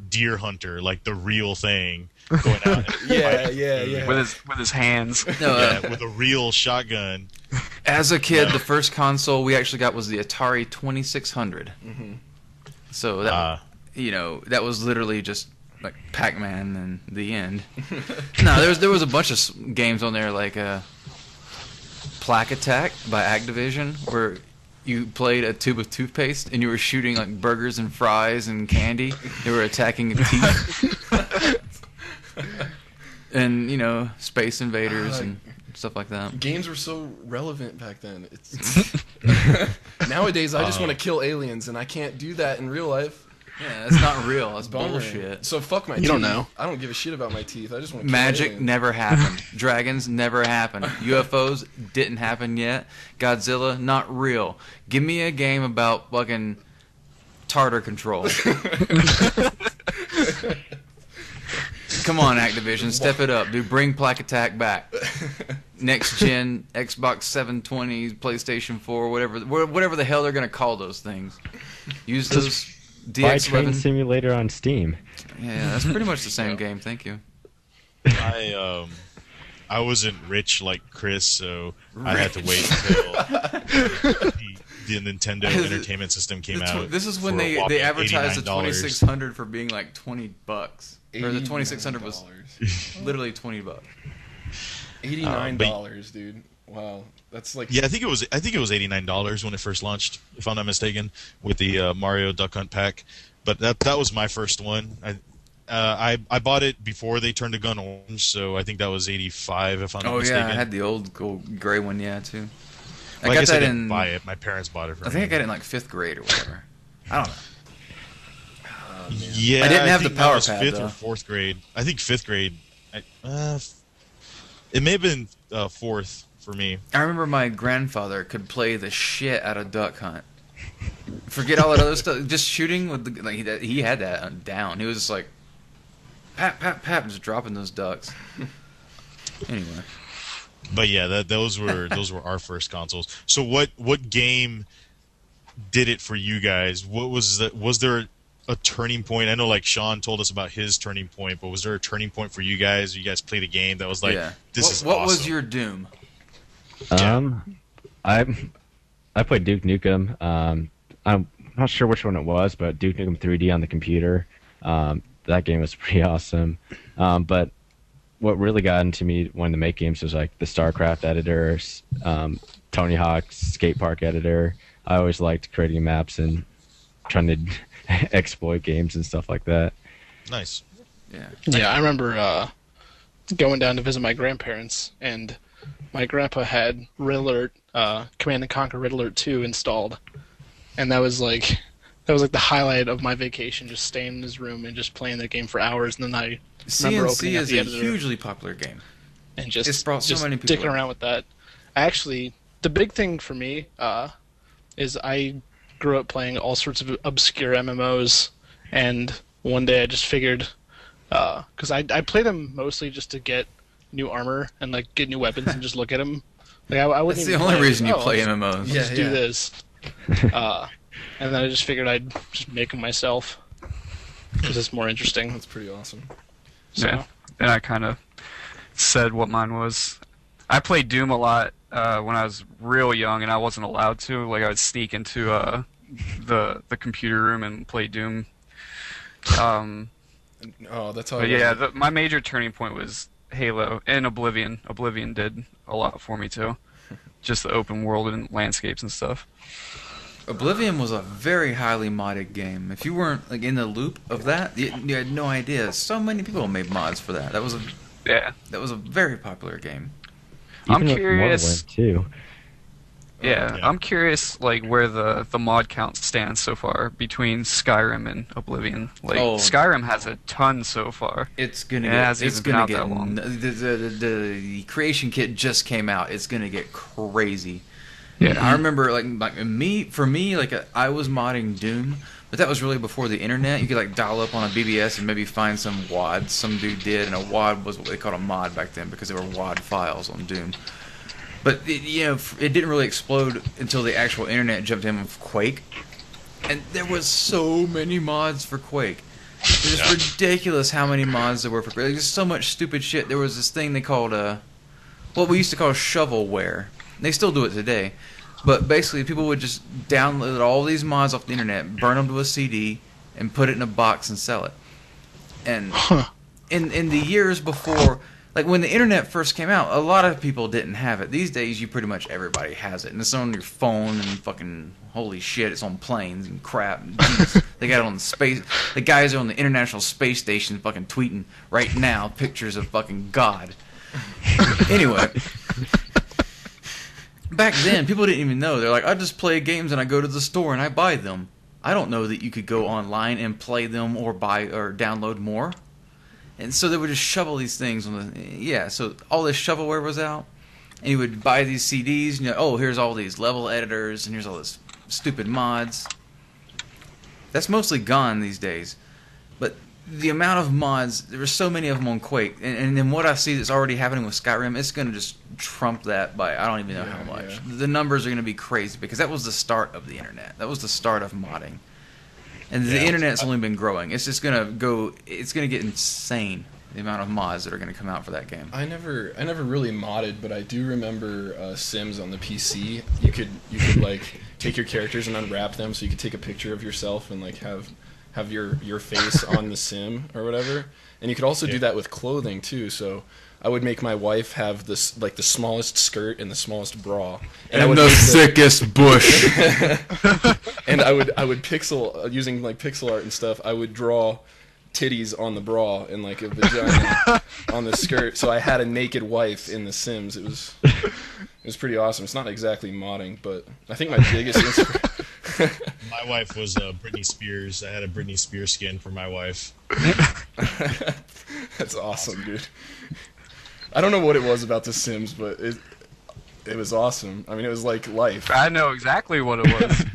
Deer Hunter, like the real thing, going out and fighting With his hands. No, with a real shotgun. as a kid, the first console we actually got was the Atari 2600. Mm-hmm. So that that was literally just like Pac-Man and the end. No, there was a bunch of games on there like Plaque Attack by Activision, where you played a tube of toothpaste and you were shooting like burgers and fries and candy. They were attacking teeth. And Space Invaders and stuff like that. games were so relevant back then. It's nowadays I just want to kill aliens and I can't do that in real life. Yeah, that's not real. That's Bummer. bullshit. So fuck my teeth. You don't know. I don't give a shit about my teeth. I just want to kill Magic aliens. never happened. Dragons never happened. UFOs didn't happen yet. Godzilla, not real. Give me a game about fucking tartar control. Come on, Activision, step it up, dude. Bring Plaque Attack back. Next gen, Xbox 720, PlayStation 4, whatever the hell they're gonna call those things. Use those Buy Train DX11. Simulator on Steam. Yeah, that's pretty much the same game. Thank you. I wasn't rich like Chris, so I had to wait until the Nintendo Entertainment System came out. This is when for a they whopping advertised the $89. 2600 for being like $20, or the 2600 was $89. literally $20. $89, dude. Wow, that's like Yeah, I think it was $89 when it first launched, if I'm not mistaken, with the Mario Duck Hunt pack. But that was my first one. I bought it before they turned the gun orange, so I think that was 85, if I'm not Oh mistaken. yeah, I had the old gray one, yeah, too. Well, I guess I didn't buy it. My parents bought it for I me. think I got it in like 5th grade or whatever. I don't know. Yeah, I didn't have think the power that was pad, 5th though. or 4th grade. I think 5th grade. It may have been 4th for me. I remember my grandfather could play the shit out of Duck Hunt. Forget all that other stuff. Just shooting with he had that down. He was just like, pap, pap, pap, just dropping those ducks. Anyway. But yeah, those were our first consoles. So what game did it for you guys? What was there a turning point? I know like Sean told us about his turning point, but was there a turning point for you guys? You guys played a game that was like, this is what awesome. was your Doom? I played Duke Nukem. I'm not sure which one it was, but Duke Nukem 3D on the computer. That game was pretty awesome. But what really got into me wanting to make games was like the StarCraft editor, Tony Hawk's skate park editor. I always liked creating maps and trying to exploit games and stuff like that. Nice. Yeah. Yeah, I remember going down to visit my grandparents, and my grandpa had Red Alert, Command and Conquer Red Alert 2 installed, and that was like the highlight of my vacation, just staying in his room and just playing that game for hours. And then I remember CNC opening up is the a editor hugely popular game. and just it's brought so just many people dicking in. around with that. Actually, the big thing for me is I grew up playing all sorts of obscure MMOs, and one day I just figured, because I played them mostly just to get new armor and like get new weapons and just look at them. Like I wouldn't. That's the even only play. reason you Oh, play I'll MMOs. just do this. And then I just figured I'd just make them myself. because it's more interesting. That's pretty awesome. So, Yeah, and I kind of said what mine was. I played Doom a lot when I was real young, and I wasn't allowed to. Like, I would sneak into the computer room and play Doom. Oh, that's how. But yeah, my major turning point was Halo and Oblivion. Oblivion did a lot for me too, just the open world and landscapes and stuff. Oblivion was a very highly modded game. If you weren't like in the loop of that, you had no idea. So many people made mods for that. That was a very popular game. I'm Even with curious. Morrowind, too. Yeah, Yeah. I'm curious, like where the mod count stands so far between Skyrim and Oblivion. Like Skyrim has a ton so far. It's gonna And it get. hasn't It's even been gonna out get. that long. The creation kit just came out. It's gonna get crazy. Yeah, I remember for me, I was modding Doom, but that was really before the internet. You could like dial up on a BBS and maybe find some WAD some dude did, and a WAD was what they called a mod back then because they were WAD files on Doom. But it didn't really explode until the actual internet jumped in with Quake, and there was so many mods for Quake. It's just ridiculous how many mods there were for Quake. There's so much stupid shit. There was this thing they called what we used to call shovelware. They still do it today, but basically people would just download all these mods off the internet, burn them to a CD, and put it in a box and sell it. And in the years before. Like, when the internet first came out, a lot of people didn't have it. These days, everybody has it. And it's on your phone and fucking, holy shit, it's on planes and crap. And geez, they got it on the space. The guys are on the International Space Station fucking tweeting right now pictures of fucking God. Anyway. Back then, people didn't even know. They're like, I just play games and I go to the store and I buy them. I don't know that you could go online and play them or buy or download more. And so they would just shovel these things so all this shovelware was out, and you would buy these CDs, and here's all these level editors, and here's all this stupid mods. That's mostly gone these days. But the amount of mods, there were so many of them on Quake, and then what I see that's already happening with Skyrim, it's going to just trump that by I don't even know how much. Yeah. The numbers are going to be crazy, because that was the start of the internet. That was the start of modding. And the internet's only been growing. It's just gonna go. It's gonna get insane. The amount of mods that are gonna come out for that game. I never really modded, but I do remember Sims on the PC. You could like take your characters and unwrap them, so you could take a picture of yourself and like have your face on the sim or whatever. And you could also do that with clothing too. So I would make my wife have this like the smallest skirt and the smallest bra, and the thickest bush. And I would using like pixel art and stuff. I would draw titties on the bra and like a vagina on the skirt. So I had a naked wife in The Sims. It was pretty awesome. It's not exactly modding, but I think my biggest inspiration. My wife was Britney Spears. I had a Britney Spears skin for my wife. That's awesome, dude. I don't know what it was about The Sims, but it was awesome. I mean, it was like life. I know exactly what it was.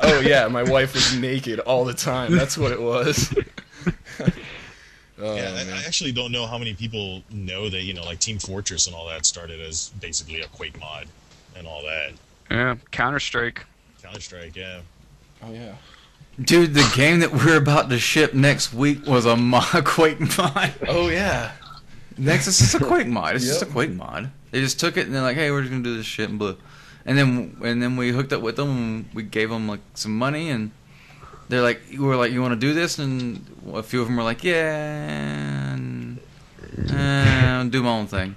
Oh yeah, my wife was naked all the time. That's what it was. I actually don't know how many people know that like Team Fortress and all that started as basically a Quake mod and all that. Yeah, Counter-Strike. Counter-Strike, yeah. Oh yeah. Dude, the game that we're about to ship next week was a Quake mod. Oh yeah. Nexus is a Quake mod. It's just a Yep. Quake mod. They just took it and they're like, "Hey, we're just gonna do this shit," and blue. And then we hooked up with them and we gave them like some money and they're like, "You want to do this?" And a few of them were like, "Yeah," and I'll do my own thing.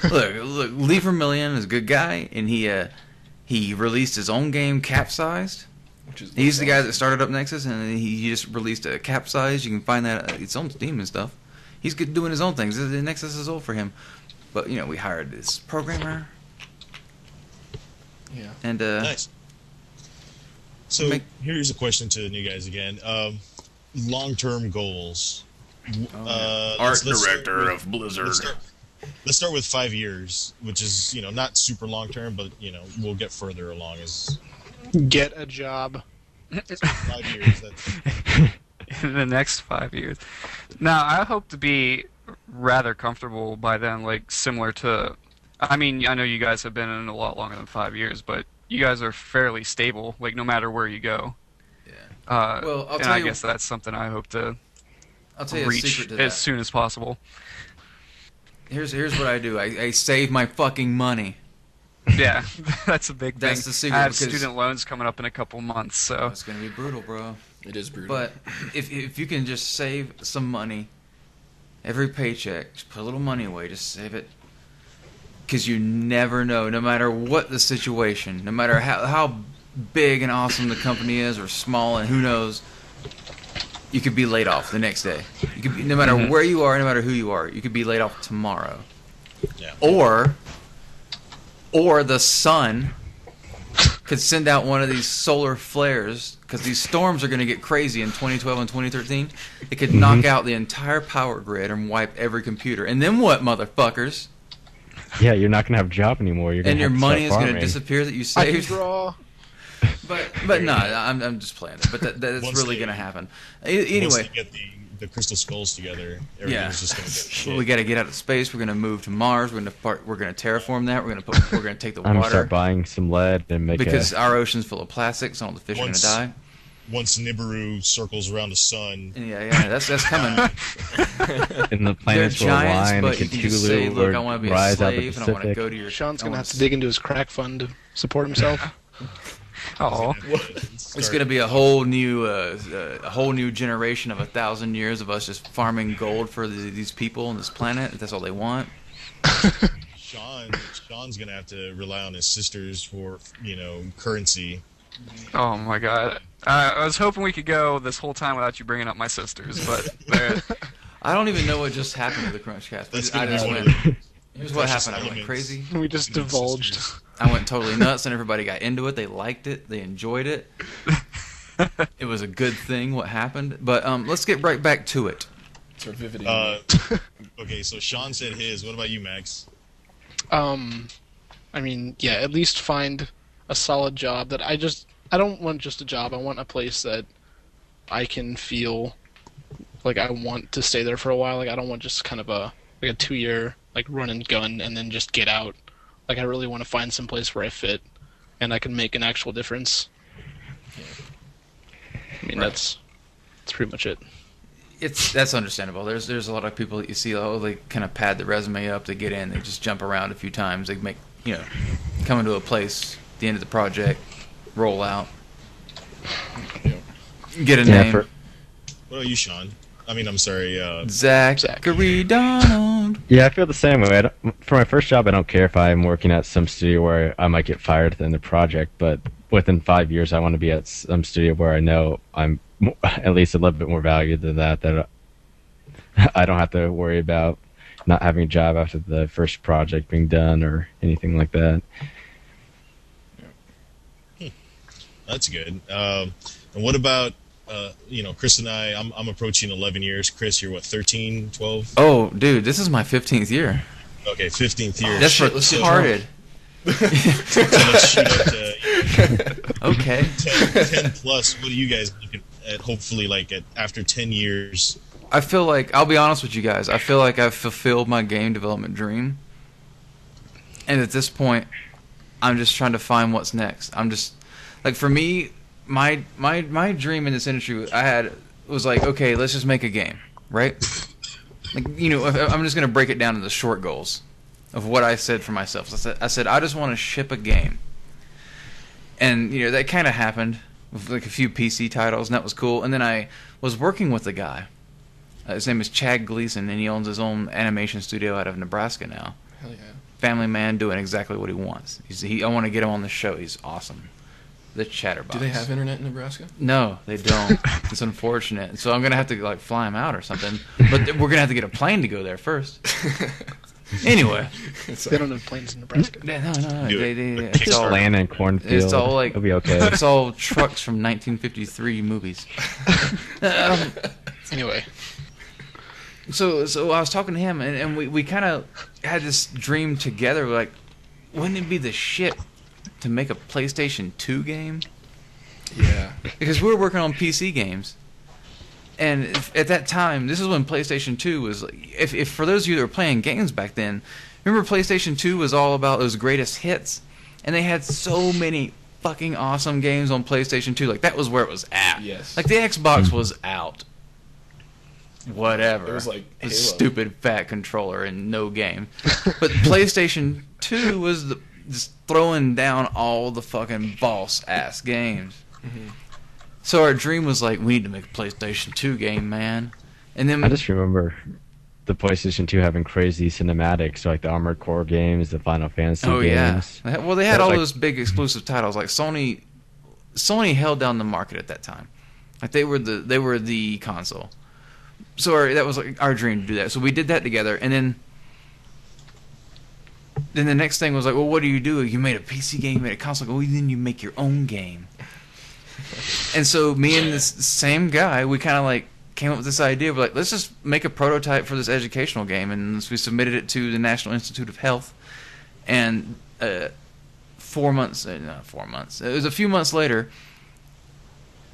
Look, Lee Vermillion is a good guy, and he released his own game, Capsized. He's the guy that started up Nexus, and he just released a Capsized. You can find that it's on Steam and stuff. He's good doing his own things. The Nexus is old for him, but we hired this programmer. Yeah. And Nice. So here's a question to you guys again. Long-term goals. Art director of Blizzard. Let's start with 5 years, which is not super long-term, but we'll get further along as Get a job. 5 years. That's... In the next 5 years. Now, I hope to be rather comfortable by then, like similar to. I mean, I know you guys have been in a lot longer than 5 years, but you guys are fairly stable, like no matter where you go. Yeah. Well, I'll and tell I you- guess that's something I hope to I'll tell you a reach secret to that. as soon as possible. Here's what I do. I save my fucking money. Yeah, that's a big thing. That's the secret, I have because- student loans coming up in a couple months, so It's gonna be brutal, bro. It is brutal. But if you can just save some money, every paycheck, just put a little money away, just save it. Because you never know, no matter what the situation, no matter how big and awesome the company is or small, and who knows, you could be laid off the next day. You could be, no matter where you are, no matter who you are, you could be laid off tomorrow. Yeah. Or the sun could send out one of these solar flares, because these storms are going to get crazy in 2012 and 2013. It could knock out the entire power grid and wipe every computer. And then what, motherfuckers? Yeah, you're not gonna have a job anymore. You're gonna And your have to money is start going to farming. disappear that you I can saved. draw. But no, I'm just playing it. But that's Once really they- going to happen. Once Anyway, they get the crystal skulls together, everything's just going to get shit. we got to get out of space. We're going to move to Mars. We're going to terraform that. We're going to take the I'm gonna water start buying some lead and make because our ocean's full of plastic, so all the fish are going to Once- die. Once Nibiru circles around the sun, Yeah, that's coming. and the They're planets will giants, align, but and you can just say, Cthulhu "Look, I will want to be a rise out of the slave, and I want to Pacific. go to your." Sean's I gonna wanna have to dig into his crack fund to support himself. oh, It's going to be a whole new generation of 1,000 years of us just farming gold for these people on this planet. That's all they want. Sean's going to have to rely on his sisters for, currency. oh my God! I was hoping we could go this whole time without you bringing up my sisters, but I don't even know what just happened to the CrunchCast. That's I going to just be one went. of the Here's what precious happened. I went elements. crazy. We just Human divulged. sisters. I went totally nuts, and everybody got into it. They liked it. They enjoyed it. It was a good thing what happened. But let's get right back to it. Servivity. Okay, so Sean said his. What about you, Max? I mean, yeah, at least find a solid job that I don't want just a job. I want a place that I can feel like I want to stay there for a while. Like I don't want just kind of a 2-year like run and gun and then just get out. Like I really want to find some place where I fit and I can make an actual difference. I mean, that's pretty much it. That's understandable. There's a lot of people that you see. Oh, they kind of pad the resume up to get in. They just jump around a few times. They make come into a place at the end of the project, roll out, get a name. What about you, Sean? I mean, I'm sorry. Zachary Donald. Yeah, I feel the same way. For my first job, I don't care if I'm working at some studio where I might get fired at the end of the project, but within 5 years, I want to be at some studio where I know I'm at least a little bit more valued than that I don't have to worry about not having a job after the first project being done or anything like that. That's good. And what about, Chris and I'm approaching 11 years. Chris, you're what, 13, 12? Oh, dude, this is my 15th year. Okay, 15th year. That's shit, let's get retarded. So let's shoot up to Okay. 10 plus. What are you guys looking at, hopefully, after 10 years? I feel like, I'll be honest with you guys, I feel like I've fulfilled my game development dream. And at this point, I'm just trying to find what's next. I'm just, like, for me, my dream in this industry was like, okay, let's just make a game, right? Like, I'm just going to break it down into short goals of what I said for myself. So I said, I just want to ship a game. And, that kind of happened with, like, a few PC titles, and that was cool. And then I was working with a guy. His name is Chad Gleason, and he owns his own animation studio out of Nebraska now. Hell yeah. Family man doing exactly what he wants. I want to get him on the show. He's awesome. The Chatterbox. Do they have internet in Nebraska? No, they don't. It's unfortunate. So I'm going to have to fly him out or something. But we're going to have to get a plane to go there first. Anyway. They don't have planes in Nebraska. No. Do it. It's Just all, land in cornfield. it's all like It'll be okay. It's all trucks from 1953 movies. Anyway, So I was talking to him, and we kind of had this dream together. Like, wouldn't it be the shit to make a PlayStation 2 game? Yeah. Because we were working on PC games. And at that time, this is when PlayStation 2 was... If for those of you that were playing games back then, remember PlayStation 2 was all about those greatest hits? And they had so many fucking awesome games on PlayStation 2. Like, that was where it was at. Yes. Like, the Xbox was out. Whatever. It was like a Halo. stupid fat controller and no game. But PlayStation 2 was just throwing down all the fucking boss-ass games. Mm-hmm. So our dream was like, we need to make a PlayStation 2 game, man. And then I just remember the PlayStation 2 having crazy cinematics, like the Armored Core games, the Final Fantasy games. Yeah. Well, they had But, all like, those big exclusive titles. Like Sony held down the market at that time. Like they were the console. So that was like our dream to do that. So we did that together, and then the next thing was like, well, what do? You made a PC game, you made a console. Well, then you make your own game. And so me and this same guy, we kind of like came up with this idea. We're like, let's just make a prototype for this educational game, and so we submitted it to the National Institute of Health. And 4 months, not 4 months. It was a few months later.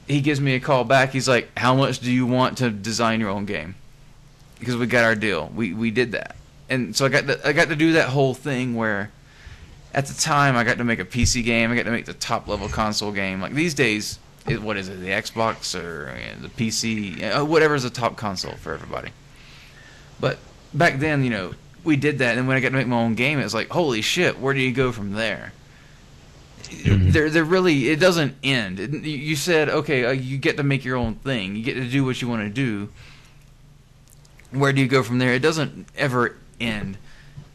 He gives me a call back. He's like, how much do you want to design your own game? Because we got our deal. We did that. And so I got to do that whole thing where at the time I got to make a PC game. I got to make the top level console game. Like these days, what is it, the Xbox or the PC, whatever's the top console for everybody. But back then, we did that. And when I got to make my own game, it was like, holy shit, where do you go from there? They're really, it doesn't end. You said, okay, you get to make your own thing. You get to do what you want to do. Where do you go from there? It doesn't ever end.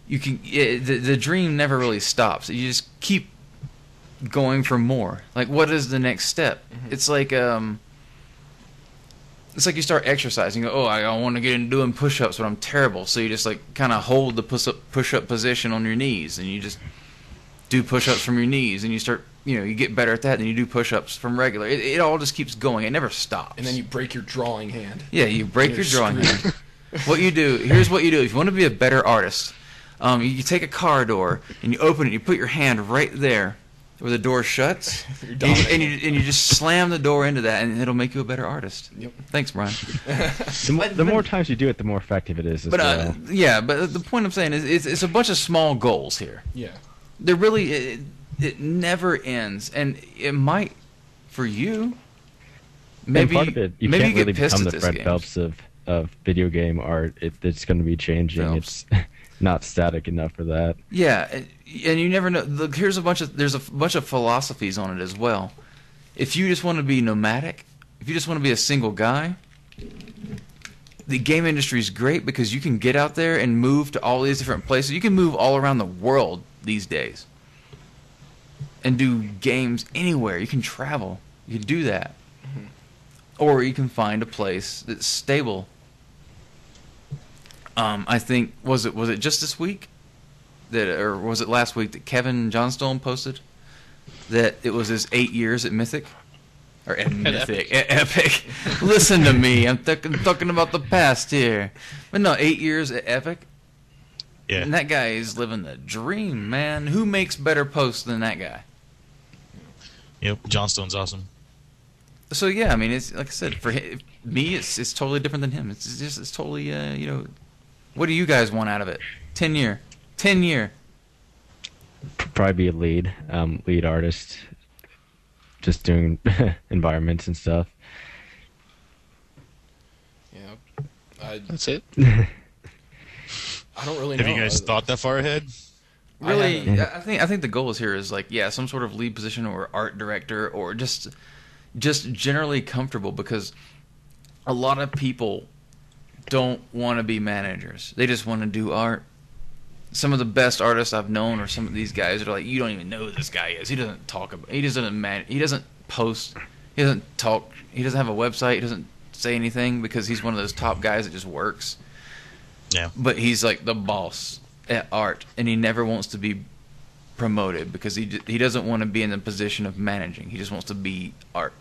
The dream never really stops. You just keep going for more. Like, what is the next step? Mm-hmm. It's like you start exercising. You go, I want to get into doing push-ups, but I'm terrible. So you just like kind of hold the push-up position on your knees, and you just do push-ups from your knees, and you start, you get better at that, then you do push-ups from regular. It all just keeps going. It never stops. And then you break your drawing hand. Yeah, you break your drawing hand. Here's what you do. If you want to be a better artist, you take a car door, and you open it, you put your hand right there where the door shuts, and you just slam the door into that, and it'll make you a better artist. Yep. Thanks, Brian. The more times you do it, the more effective it is as well. Yeah, but the point I'm saying is it's a bunch of small goals here. Yeah. They're really, it never ends, and it might for you. Maybe part of it, you maybe can't you really get pissed become at the this Fred game. Phelps of video game art. It's going to be changing. Phelps. It's not static enough for that. Yeah, and you never know. Look, there's a bunch of philosophies on it as well. If you just want to be nomadic, if you just want to be a single guy, the game industry is great because you can get out there and move to all these different places. You can move all around the world these days and do games anywhere. You can travel. You can do that. Mm-hmm. Or you can find a place that's stable. I think was it just this week or was it last week that Kevin Johnstone posted that it was his 8 years at Mythic or at Mythic, Epic. Listen to me, I'm talking about the past here. But no, 8 years at Epic. Yeah. And that guy is living the dream, man. Who makes better posts than that guy? Yep, Johnstone's awesome. So yeah, I mean, it's like I said, for me, it's totally different than him. It's totally What do you guys want out of it? 10 year. Probably be a lead artist, just doing environments and stuff. Yeah. That's it. I don't really know. Have you guys thought that far ahead? Really, I think the goal is here is like, yeah, some sort of lead position or art director or just generally comfortable, because a lot of people don't want to be managers. They just want to do art. Some of the best artists I've known are some of these guys that are like, you don't even know who this guy is. He doesn't talk about. He doesn't post. He doesn't talk. He doesn't have a website. He doesn't say anything because he's one of those top guys that just works. Yeah. But he's like the boss at art, and he never wants to be promoted because he doesn't want to be in the position of managing. He just wants to be art.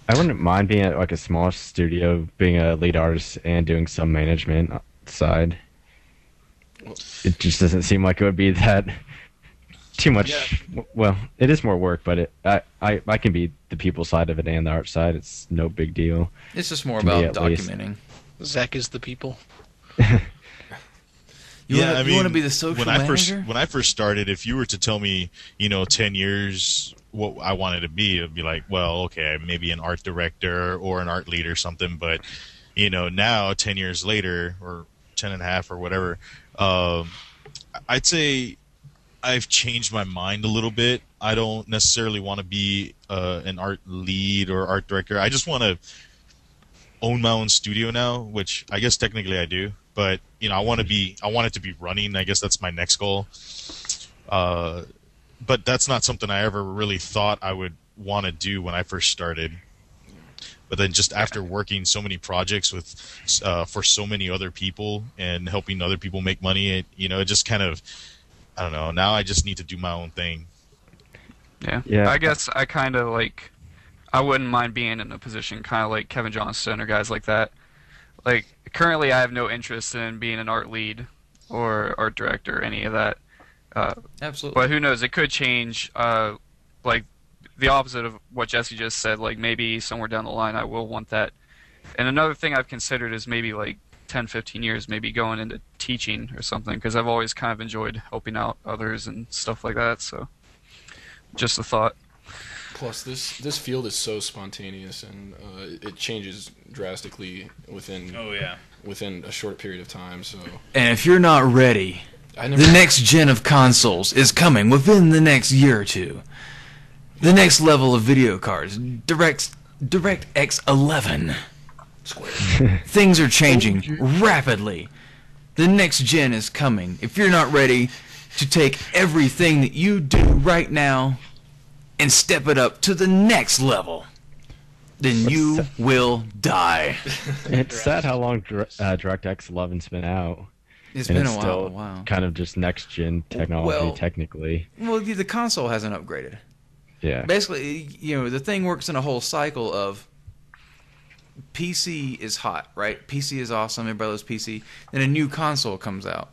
I wouldn't mind being at like a small studio, being a lead artist and doing some management side. It just doesn't seem like it would be that too much. Yeah. Well, it is more work, but I can be the people side of it and the art side. It's no big deal. It's just more about documenting. Zach is the people. You want to be the social manager? When I first started, if you were to tell me, 10 years what I wanted to be. It'd be like, well, okay, maybe an art director or an art lead or something. But now 10 years later, or 10 and a half or whatever, I'd say I've changed my mind a little bit. I don't necessarily want to be an art lead or art director. I just want to own my own studio now, which I guess technically I do. But I want it to be running. I guess that's my next goal. But that's not something I ever really thought I would want to do when I first started. But then just after working so many projects with for so many other people and helping other people make money, it just kind of, I don't know. Now I just need to do my own thing. Yeah. I guess I kind of like, I wouldn't mind being in a position kind of like Kevin Johnston or guys like that. Like, currently I have no interest in being an art lead or art director or any of that. Absolutely. But who knows? It could change. Like, the opposite of what Jesse just said. Like, maybe somewhere down the line I will want that. And another thing I've considered is maybe like 10, 15 years, maybe going into teaching or something, because I've always kind of enjoyed helping out others and stuff like that. So, just a thought. Plus, this field is so spontaneous, and it changes drastically within a short period of time. So, and if you're not ready, the next gen of consoles is coming within the next year or two. The next level of video cards, DirectX 11. Things are changing rapidly. The next gen is coming. If you're not ready to take everything that you do right now and step it up to the next level, then you will die. It's sad how long DirectX 11's been out. It's and been it's a still while. Wow. Kind of just next gen technology, technically. Well, the console hasn't upgraded. Yeah. Basically, the thing works in a whole cycle of PC is hot, right? PC is awesome. Everybody loves PC. Then a new console comes out.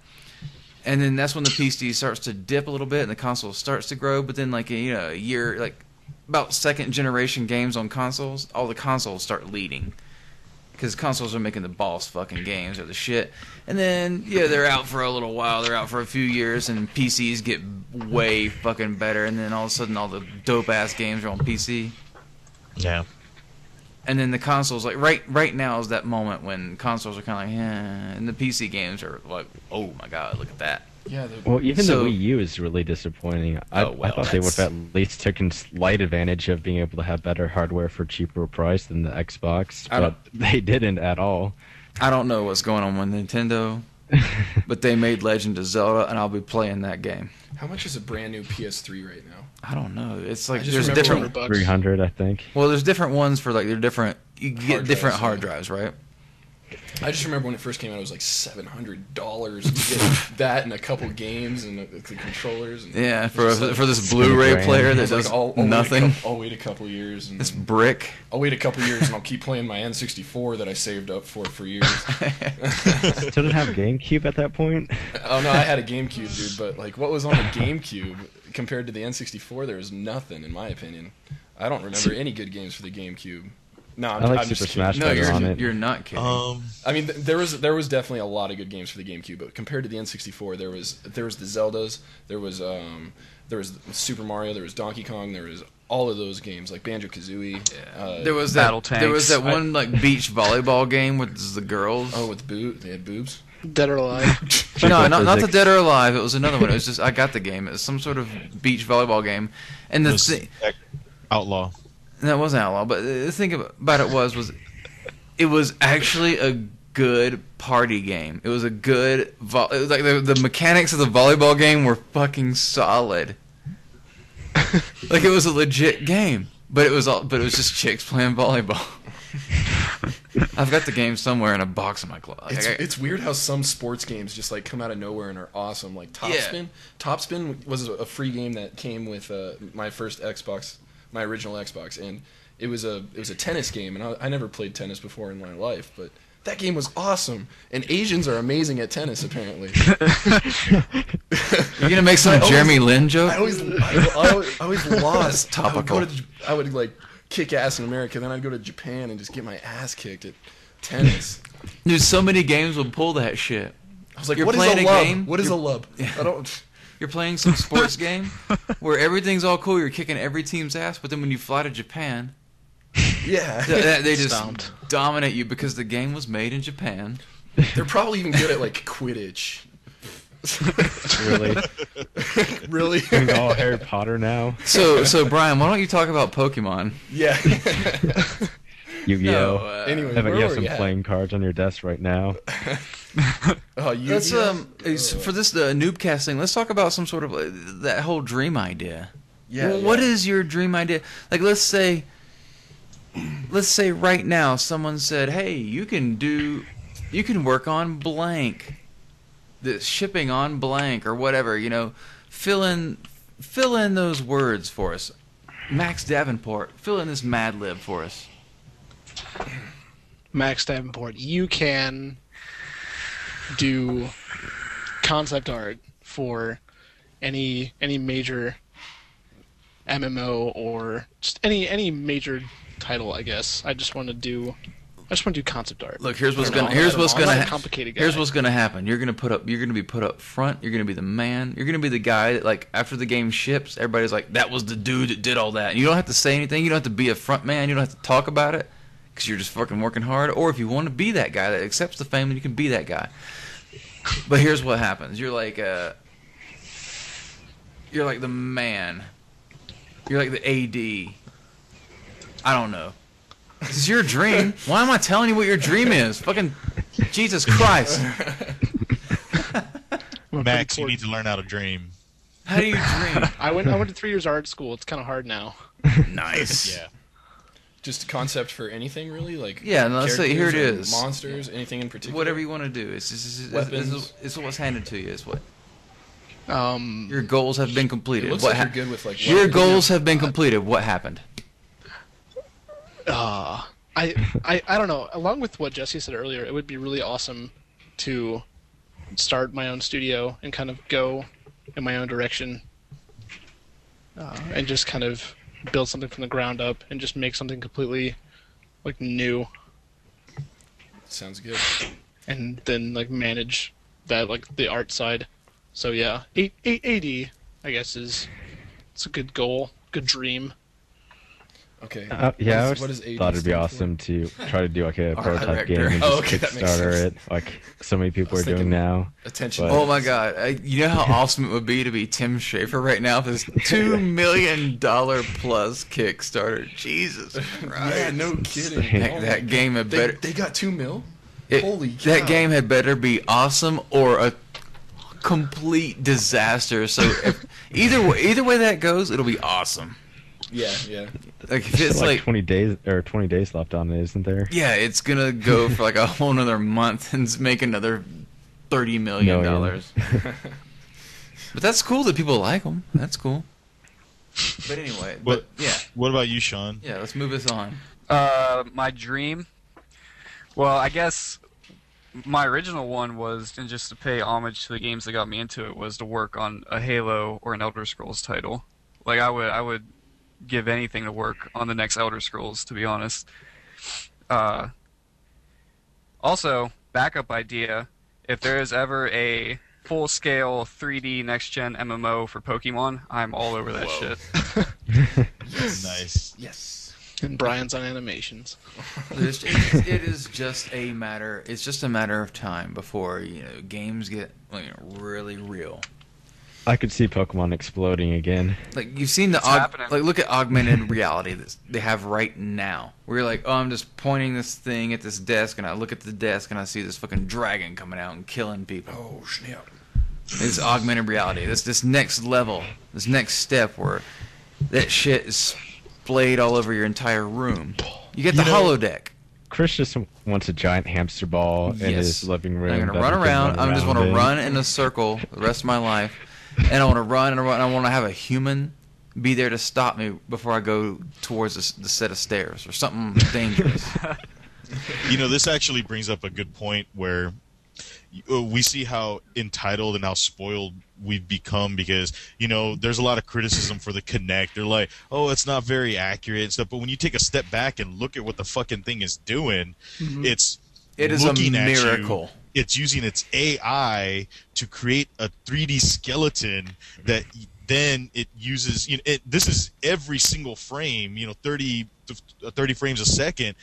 And then that's when the PC starts to dip a little bit and the console starts to grow. But then, like, a year, like, about second generation games on consoles, all the consoles start leading. Because consoles are making the boss fucking games or the shit. And then, they're out for a little while. They're out for a few years, and PCs get way fucking better. And then all of a sudden, all the dope-ass games are on PC. Yeah. And then the consoles, like, right now is that moment when consoles are kind of like, and the PC games are like, oh my god, look at that. Yeah. Well, even the Wii U is really disappointing. I thought they would have at least taken slight advantage of being able to have better hardware for cheaper price than the Xbox, but they didn't at all. I don't know what's going on with Nintendo, but they made Legend of Zelda, and I'll be playing that game. How much is a brand new PS3 right now? I don't know. It's like I just there's remember different. 300, I think. Well, there's different ones for like they're different. You get Hard different drives, hard yeah. drives, right? I just remember when it first came out, it was like $700. You get that and a couple games and the controllers. And Yeah, for it's just like- this Blu-ray $20 player that it's like, does I'll nothing. I'll wait a couple years. And This then brick. I'll wait a couple years and I'll keep playing my N64 that I saved up for years. Still didn't have GameCube at that point. Oh no, I had a GameCube, dude. But like, what was on the GameCube compared to the N64? There was nothing, in my opinion. I don't remember any good games for the GameCube. No, I like I'm just Super kidding. Smash No, Bros. on it. you're not kidding. I mean, there was definitely a lot of good games for the GameCube, but compared to the N64, there was the Zeldas, there was Super Mario, there was Donkey Kong, there was all of those games like Banjo-Kazooie. there was Battle that. There was Tanks. that one like beach volleyball game with the girls. Oh, with they had boobs. Dead or Alive. No, not the Physics. Dead or Alive. It was another one. It was just I got the game. It was some sort of beach volleyball game, and It the was Outlaw. that wasn't Outlaw. But the thing about it was it was actually a good party game. It was a good it was like the mechanics of the volleyball game were fucking solid. Like it was a legit game, but it was just chicks playing volleyball. I've got the game somewhere in a box in my closet. It's weird how some sports games just like come out of nowhere and are awesome. Like Topspin. Topspin was a free game that came with my first Xbox, my original Xbox, and it was a tennis game. And I never played tennis before in my life, but that game was awesome. And Asians are amazing at tennis, apparently. You're gonna make some Jeremy Lin joke? I always lost. Topical. I would like kick ass in America, then I'd go to Japan and just get my ass kicked at tennis. Dude, so many games will pull that shit. I was like, You're what is playing a a lub? game? What is a lub? I don't. You're playing some sports game where everything's all cool. You're kicking every team's ass, but then when you fly to Japan, Yeah. they just Stomped. dominate you because the game was made in Japan. They're probably even good at like Quidditch. Really? Really? Doing all Harry Potter now. So Brian, why don't you talk about Pokemon? Yeah. Yu-Gi-Oh. No, Anyway, I bet where you have were some we at? playing cards on your desk right now. Oh, let's for this Noobcast thing. Let's talk about some sort of that whole dream idea. Yeah. What is your dream idea? Like, let's say right now someone said, "Hey, you can work on blank, the shipping on blank or whatever. You know, fill in those words for us." Max Davenport, fill in this Mad Lib for us. Max Davenport, you can do concept art for any major MMO or just any major title, I guess. I just want to do concept art. Look, here's what's I don't gonna know, here's what's I'm gonna not a ha- complicated guy. here's what's gonna happen. You're gonna be put up front. You're gonna be the man. You're gonna be the guy that, like, after the game ships, everybody's like, "That was the dude that did all that." And you don't have to say anything. You don't have to be a front man. You don't have to talk about it because you're just fucking working hard. Or if you want to be that guy that accepts the fame, then you can be that guy. But here's what happens. You're like the man. You're like the AD. I don't know. This is your dream. Why am I telling you what your dream is? Fucking Jesus Christ. Max, you need to learn how to dream. How do you dream? I went to 3 years art school. It's kind of hard now. Nice. Yeah. Just a concept for anything, really? Like Yeah, no, let's say, here it characters or is. Monsters, anything in particular? Whatever you want to do. It's Weapons. it's what's handed to you. It's what Um, your goals have been completed. It looks What like you're good with like your weapons. goals have been completed. What happened? I don't know. Along with what Jesse said earlier, it would be really awesome to start my own studio and kind of go in my own direction, and just kind of build something from the ground up and just make something completely like new, Sounds good. and then like manage that, like the art side. So yeah, 880 I guess it's a good goal, good dream. Okay. Yeah, I what always is AD thought it'd be stand for? awesome to try to do like a Art prototype game director. and Oh, just okay, that makes Kickstarter sense. it, like so many people I are was doing thinking- now. Attention. But- Oh my God! You know how awesome it would be to be Tim Schafer right now for this $2 million plus Kickstarter. Jesus Christ! Yeah, no kidding. Heck, that game had better. They got $2 million? It- Holy That cow. game had better be awesome or a complete disaster. So either way that goes, it'll be awesome. Yeah, yeah. Like if it's like like 20 days left on it, isn't there? yeah, it's gonna go for like a whole another month and make another $30 million. But that's cool that people like them. That's cool. But anyway, What? yeah, What about you, Sean? yeah. Let's move this on. My dream. Well, I guess my original one was, and just to pay homage to the games that got me into it, was to work on a Halo or an Elder Scrolls title. Like I would give anything to work on the next Elder Scrolls, to be honest. Also, backup idea: if there is ever a full-scale 3D next-gen MMO for Pokemon, I'm all over that shit. Nice. Yes. And Brian's on animations. It is just a matter. It's just a matter of time before games get really real. I could see Pokemon exploding again. Like you've seen It's happening. like look at augmented reality that they have right now. Where you're like, oh, I'm just pointing this thing at this desk, and I look at the desk, and I see this fucking dragon coming out and killing people. Oh, snap. It's augmented reality. This next level, this next step where that shit is splayed all over your entire room. You get the holodeck. Chris just wants a giant hamster ball in Yes. his living room. I'm that gonna run he can around. I just want to in. run in a circle the rest of my life, and I want to run and run. I want to have a human be there to stop me before I go towards the set of stairs or something dangerous. This actually brings up a good point where we see how entitled and how spoiled we've become because, there's a lot of criticism for the Kinect. They're like, oh, it's not very accurate and stuff. But when you take a step back and look at what the fucking thing is doing, It is a looking at you- miracle. it's using its AI to create a 3D skeleton that then it uses. This is every single frame. 30 frames a second.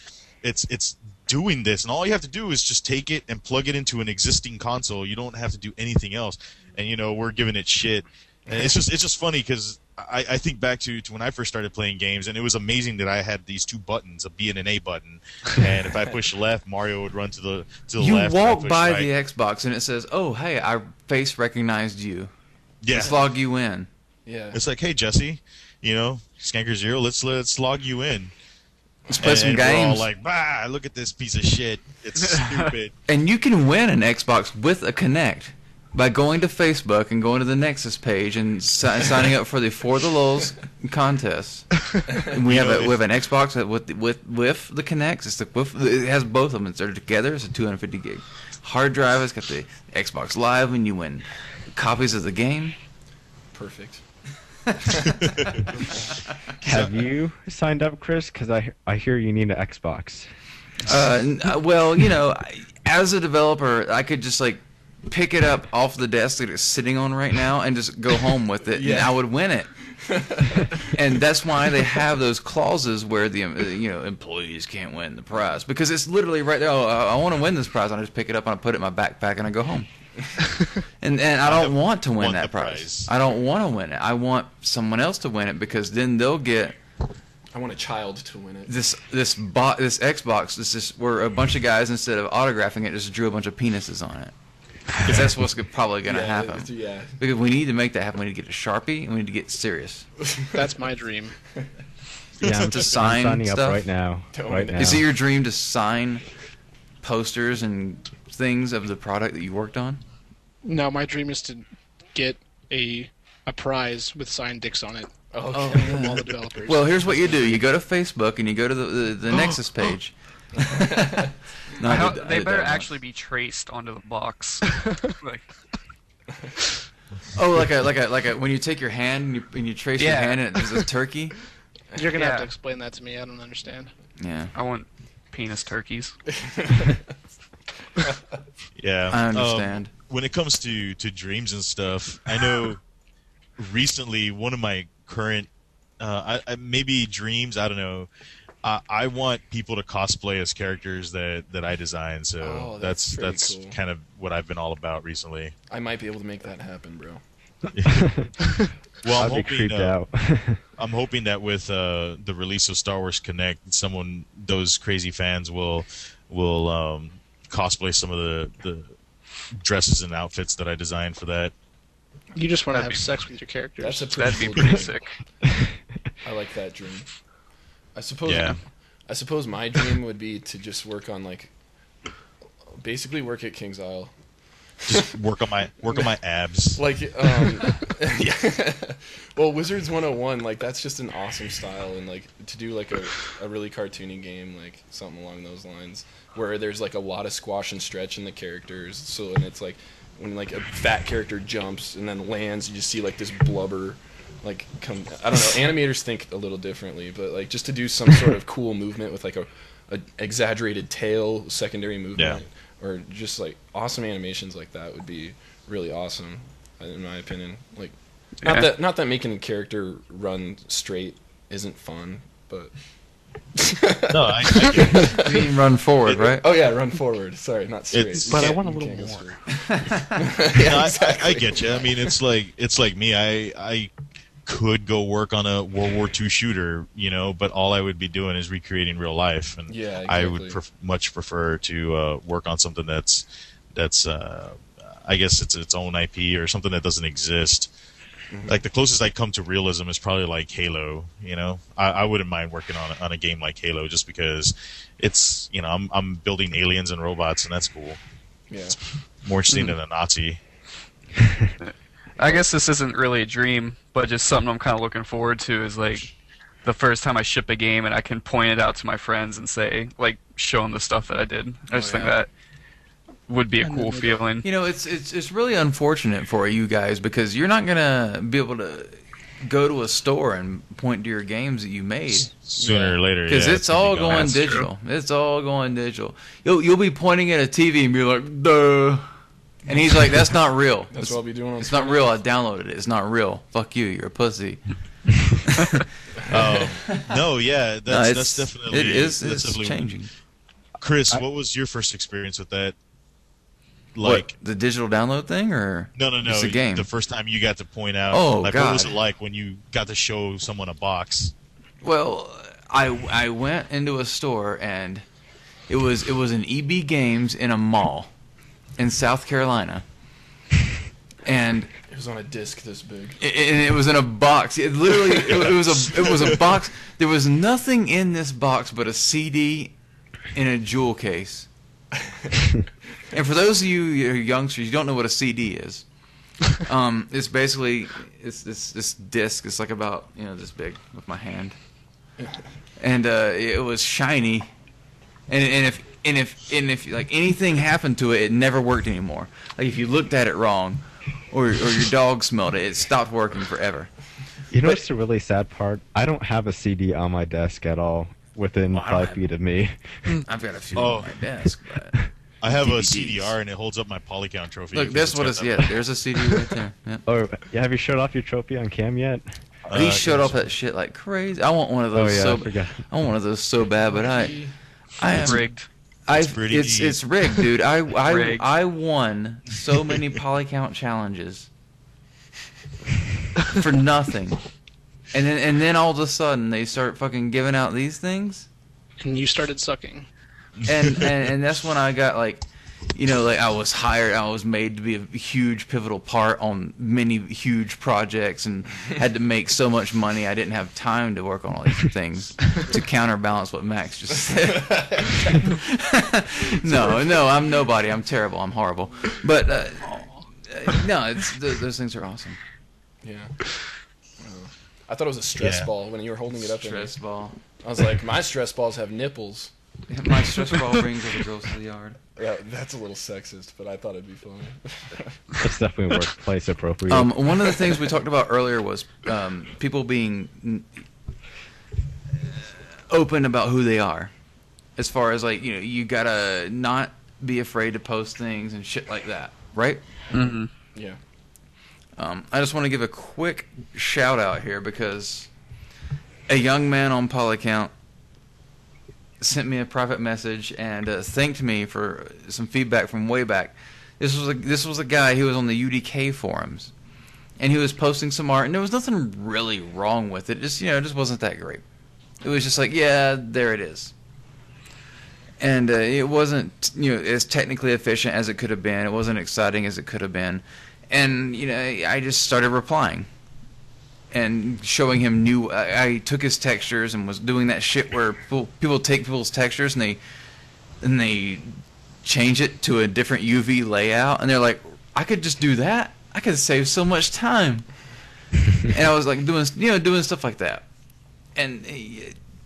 It's doing this, and all you have to do is just take it and plug it into an existing console. You don't have to do anything else. And we're giving it shit. And it's just funny because I think back to when I first started playing games, and it was amazing that I had these two buttons, a B and an A button, and if I push left, Mario would run to the left. You walk and I push by right. the Xbox and it says, "Oh, hey, I face recognized you. Yeah, Let's log you in." Yeah. it's like, hey Jesse, Skanker Zero, let's log you in. Let's play some and games. We're all like, bah, look at this piece of shit. It's stupid. And you can win an Xbox with a Kinect by going to Facebook and going to the Nexus page and signing up for the For the Lulz contest. And we have an Xbox with the Kinect. It has both of them. They're together. It's a 250 gig hard drive. It's got the Xbox Live, and you win copies of the game. Perfect. Have you signed up, Chris? Because I hear you need an Xbox. Well, as a developer, I could just pick it up off the desk that it's sitting on right now and just go home with it, and I would win it. And that's why they have those clauses where the employees can't win the prize, because it's literally right there. Oh, I want to win this prize. I just pick it up and I put it in my backpack and I go home. and I don't want to win that prize. I don't want to win it. I want someone else to win it, because then they'll get. I want a child to win it. This Xbox. This is where a bunch of guys, instead of autographing it, just drew a bunch of penises on it. Because that's what's probably going to happen. Yeah. Because we need to make that happen. We need to get a Sharpie, and we need to get serious. That's my dream. Yeah, I'm To just sign signing stuff? up right now. Right now. Is it your dream to sign posters and things of the product that you worked on? No, my dream is to get a prize with signed dicks on it Oh, from all the developers. Well, here's what you do. You go to Facebook, and you go to the Nexus page. No, I did They that better once. actually be traced onto the box. Oh, like a when you take your hand and you trace your hand and it's a turkey. You're going to have Yeah. to explain that to me. I don't understand. Yeah, I want penis turkeys. Yeah, I understand. When it comes to dreams and stuff, I know recently one of my current maybe dreams, I don't know. I want people to cosplay as characters that I design, so that's cool. kind of what I've been all about recently. I might be able to make that happen, bro. Well, I'd be creeped out. I'm hoping that with the release of Star Wars Connect, those crazy fans will cosplay some of the dresses and outfits that I designed for that. You just want to have sex with your characters. That's a pretty That'd be cool pretty dream. sick. I like that dream. I suppose. Yeah. I suppose my dream would be to just work on basically work at King's Isle. Just work on my abs. Yeah. Well, Wizards 101, that's just an awesome style, and to do a really cartoony game, something along those lines, where there's a lot of squash and stretch in the characters. So, and it's when a fat character jumps and then lands, you just see this blubber come. I don't know. Animators think a little differently, but just to do some sort of cool movement with a exaggerated tail, secondary movement. Yeah. Or just awesome animations like that would be really awesome, in my opinion. Not that making a character run straight isn't fun, but No, I get it. You mean run forward, right? oh yeah, run forward. Sorry, not straight. It's- You But I can't- want a you little can't go more. straight. No, Yeah, exactly. I get you. I mean, it's like me. I could go work on a World War II shooter, but all I would be doing is recreating real life, and Yeah, I would exactly. much prefer to work on something that's I guess it's its own IP or something that doesn't exist. Mm-hmm. The closest I come to realism is probably Halo. I wouldn't mind working on a game like Halo just because it's I'm building aliens and robots, and that's cool. Yeah. More interesting than a Nazi. I guess this isn't really a dream, but just something I'm kind of looking forward to is the first time I ship a game and I can point it out to my friends and say, show them the stuff that I did. I just think that would be a cool feeling. It's really unfortunate for you guys, because you're not gonna be able to go to a store and point to your games that you made. Sooner or later, Because it's all going That's digital. It's all going digital. You'll be pointing at a TV and be like, duh. And he's like, that's not real. That's what I'll be doing on It's not real. I downloaded it. It's not real. Fuck you. You're a pussy. No, yeah, that's definitely It's definitely changing. Chris, what was your first experience with that? What, the digital download thing, or no, it's a game? the first time you got to point out. Oh, like, God. what was it like when you got to show someone a box? Well, I went into a store and it was an EB Games in a mall in South Carolina, and It was on a disc this big. it was in a box. It literally it was a box. There was nothing in this box but a CD in a jewel case. And for those of you youngsters, you don't know what a CD is. It's basically it's this disc. It's like about this big with my hand, and it was shiny, and if like anything happened to it, it never worked anymore. Like if you looked at it wrong, or your dog smelled it, it stopped working forever. You know what's the really sad part? I don't have a CD on my desk at all within Well, I don't 5 feet of me. I've got a few on my desk, but I have a DVDs. CDR and it holds up my polycount trophy. look, because that's what got it's. that- Yeah, there's a CD right there. Yep. Oh, yeah, have you showed off your trophy on cam yet? He showed yes. off that shit like crazy. I want one of Oh those yeah, I so. forgot. I want one of those so bad, but I am Rigged. pretty deep. it's rigged, dude. Rigged. I won so many polycount challenges for nothing, and then all of a sudden they start fucking giving out these things, And you started sucking. and that's when I got like I was hired, I was made to be a huge pivotal part on many huge projects, and had to make so much money I didn't have time to work on all these things to counterbalance what Max just said. No, I'm nobody. I'm terrible. I'm horrible. But no, those things are awesome. Yeah. I thought it was a stress Yeah. ball when you were holding it up. at me. Stress ball. I was like, my stress balls have nipples. My stress ball brings other girls to the yard. Yeah, that's a little sexist, but I thought it'd be funny. That's definitely workplace appropriate. One of the things we talked about earlier was people being open about who they are. As far as like, you gotta not be afraid to post things and shit like that, right? Mm-hmm. Yeah. I just want to give a quick shout out here because a young man on Polycount sent me a private message and thanked me for some feedback from way back. This was a guy who was on the UDK forums, and he was posting some art, and there was nothing really wrong with it. Just it just wasn't that great. It was just like, yeah, there it is. And it wasn't as technically efficient as it could have been. It wasn't exciting as it could have been. And I just started replying and showing him new. I took his textures and was doing that shit where people take people's textures and they change it to a different UV layout, and they're like, I could just do that. I could save so much time. And I was like doing stuff like that, and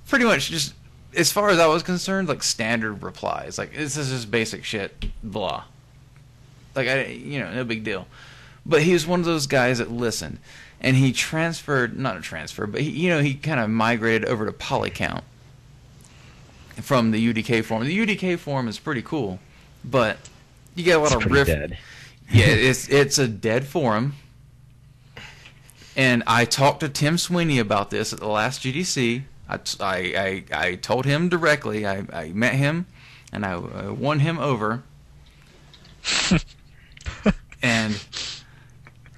pretty much just as far as I was concerned, like standard replies, like this is just basic shit, blah. Like no big deal. But he was one of those guys that listened, and he but he kind of migrated over to Polycount from the UDK forum. The UDK forum is pretty cool, but you get a lot of pretty dead. Yeah, it's a dead forum. And I talked to Tim Sweeney about this at the last GDC. I told him directly. I met him, and I won him over. And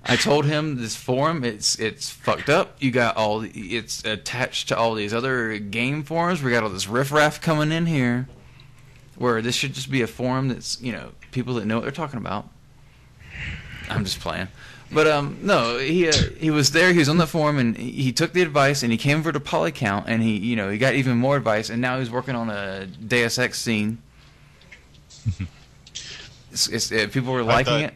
I told him this forum, it's fucked up. You got it's attached to all these other game forums. We got all this riffraff coming in here, where this should just be a forum that's people that know what they're talking about. I'm just playing, but no, he was there. He was on the forum, and he took the advice, and he came over to Polycount, and he got even more advice, and now he's working on a Deus Ex scene. People were liking it.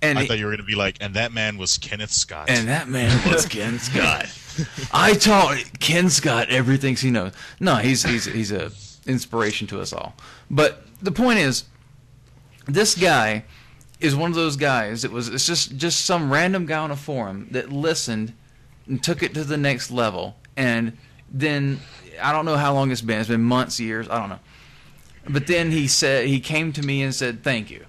And I thought you were going to be like, and that man was Kenneth Scott. And that man was Ken Scott. I taught Ken Scott everything he knows. No, he's a inspiration to us all. But the point is, this guy is one of those guys it's just some random guy on a forum that listened and took it to the next level. And then I don't know how long it's been. It's been months, years. I don't know. But then he came to me and said, "Thank you."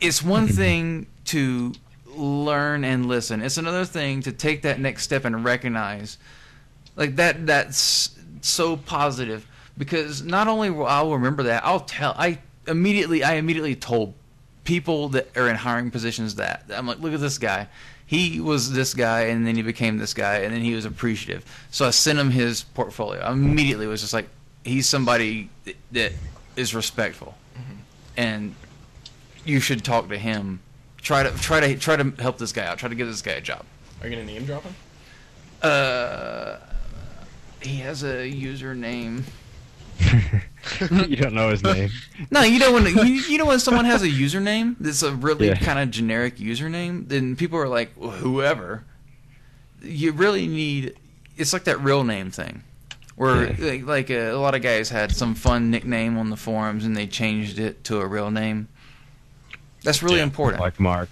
It's one thing to learn and listen. It's another thing to take that next step and recognize, like that's so positive. Because not only will I remember that, I immediately told people that are in hiring positions that I'm like, look at this guy. He was this guy, and then he became this guy, and then he was appreciative. So I sent him his portfolio. I immediately was just like, he's somebody that is respectful, and you should talk to him. Try to help this guy out. Try to give this guy a job. Are you gonna name drop him? He has a username. You don't know his name. No, you know when someone has a username that's a really kind of generic username, then people are like, well, whoever. You really need. It's like that real name thing, where like a lot of guys had some fun nickname on the forums and they changed it to a real name. That's really important. Like Mark.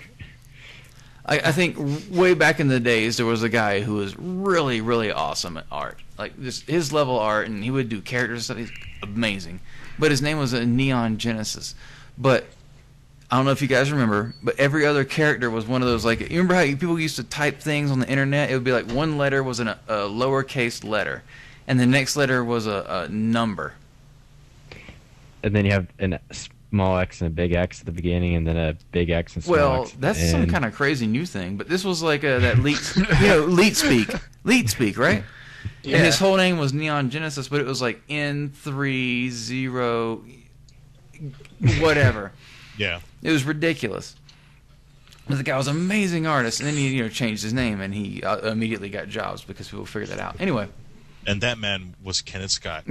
I think way back in the days there was a guy who was really, really awesome at art. Like his level art, and he would do characters and stuff. He's amazing. But his name was a Neon Genesis. But I don't know if you guys remember, but every other character was one of those, like, you remember how people used to type things on the internet? It would be like one letter was a lowercase letter, and the next letter was a number. And then you have a small x and a big X at the beginning, and then a big X and small X. Well, that's some kind of crazy new thing, but this was like that leet speak, right? Yeah. And his whole name was Neon Genesis, but it was like N30 whatever. Yeah. It was ridiculous. But the guy was an amazing artist, and then he changed his name, and he immediately got jobs because people figured that out. Anyway. And that man was Kenneth Scott.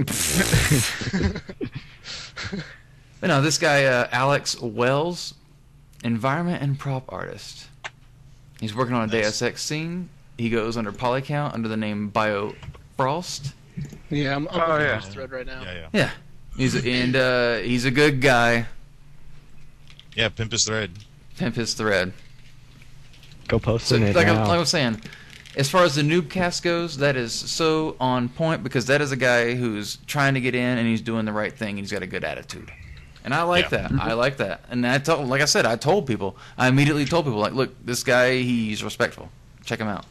But no, this guy, Alex Wells, environment and prop artist. He's working on a Deus Ex scene. He goes under Polycount under the name BioFrost. Yeah, I'm on his thread right now. Yeah. He's a good guy. Yeah, pimp his thread. Pimp his thread. Go post So, it like now. I was saying, as far as the Noobcast goes, that is so on point because that is a guy who's trying to get in and he's doing the right thing and he's got a good attitude. And I like that. I like that. And I told people. I immediately told people, like, look, this guy, he's respectful. Check him out.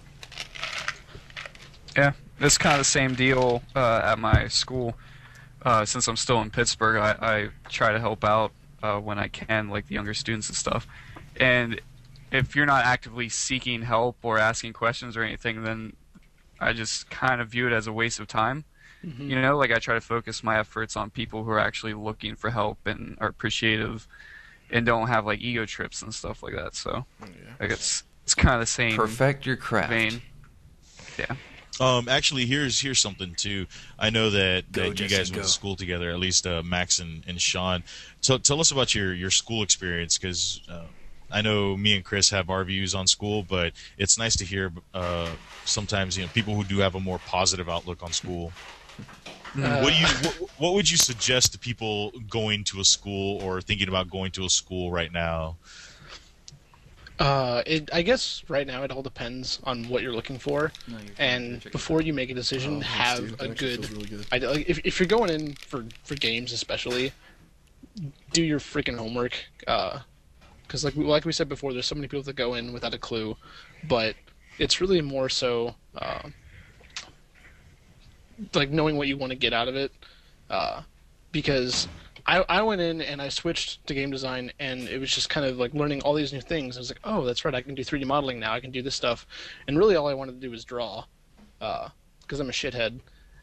Yeah, it's kind of the same deal at my school. Since I'm still in Pittsburgh, I try to help out when I can, like the younger students and stuff. And if you're not actively seeking help or asking questions or anything, then I just kind of view it as a waste of time. Mm-hmm. You know, like I try to focus my efforts on people who are actually looking for help and are appreciative and don't have like ego trips and stuff like that. So, like it's kind of the same. Perfect your craft. Vein. Yeah. Actually, here's something too. I know that you guys went to go. school together, at least Max and Sean. So tell us about your school experience, because I know me and Chris have our views on school, but it's nice to hear sometimes people who do have a more positive outlook on school. What would you suggest to people going to a school or thinking about going to a school right now? I guess right now it all depends on what you're looking for, and before you make a decision, have a good. Really good. If you're going in for games, especially, do your freaking homework. Because like we said before, there's so many people that go in without a clue, but it's really more so like knowing what you want to get out of it. Because I went in and I switched to game design, and it was just kind of like learning all these new things. I was like, oh, that's right, I can do 3D modeling now. I can do this stuff, and really all I wanted to do was draw, because I'm a shithead.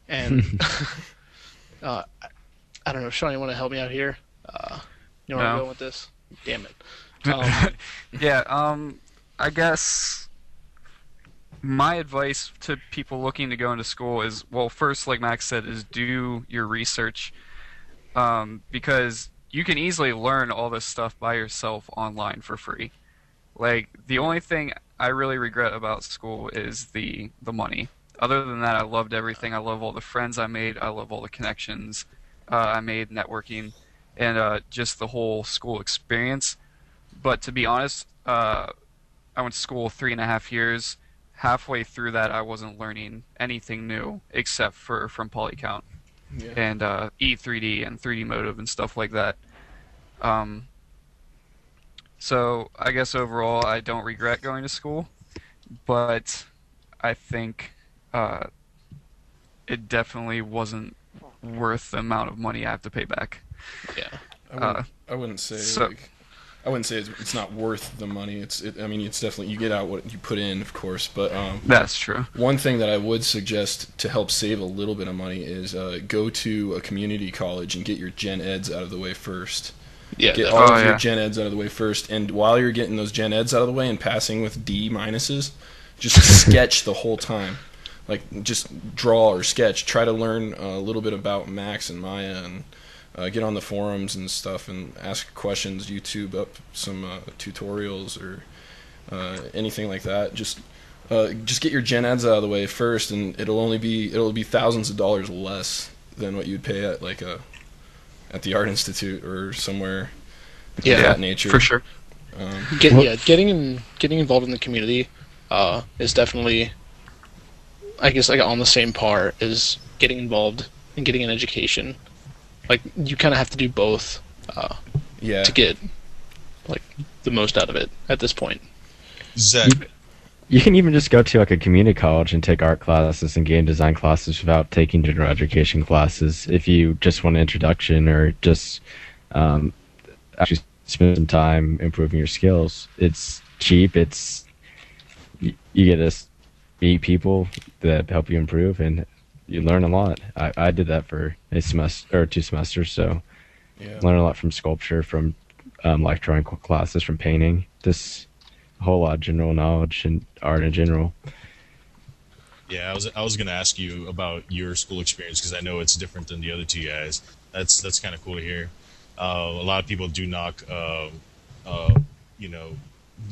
And I don't know, Sean, you want to help me out here? You want to go with this? Damn it. I guess my advice to people looking to go into school is, well, first, like Max said, is do your research, because you can easily learn all this stuff by yourself online for free. Like, the only thing I really regret about school is the money. Other than that, I loved everything. I love all the friends I made. I love all the connections I made, networking, and just the whole school experience. But to be honest, I went to school 3.5 years. halfway through that, I wasn't learning anything new except for from polycount and E3D and 3D motive and stuff like that. So I guess overall, I don't regret going to school, but I think it definitely wasn't worth the amount of money I have to pay back. Yeah. I wouldn't say so- I wouldn't say it's not worth the money. I mean, it's definitely, you get out what you put in, of course. But That's true. one thing that I would suggest to help save a little bit of money is go to a community college and get your gen eds out of the way first. Yeah. Get all of your gen eds out of the way first, and while you're getting those gen eds out of the way and passing with D minuses, just sketch the whole time. Like, just draw or sketch. Try to learn a little bit about Max and Maya, and get on the forums and stuff and ask questions, YouTube up some tutorials or anything like that. Just get your gen eds out of the way first, and it'll be thousands of dollars less than what you'd pay at at the Art Institute or somewhere of that nature. For sure. Getting involved in the community is definitely, I guess, like on the same par as getting involved and getting an education. Like, you kind of have to do both to get like the most out of it at this point. Zach, You can even just go to like a community college and take art classes and game design classes without taking general education classes if you just want an introduction or just actually spend some time improving your skills. It's cheap. You get to meet people that help you improve, and you learn a lot. I did that for a semester or 2 semesters, so learn a lot from sculpture, from life drawing classes, from painting. Just a whole lot of general knowledge and art in general. yeah, I was going to ask you about your school experience because I know it's different than the other two guys. That's kind of cool to hear. A lot of people do knock,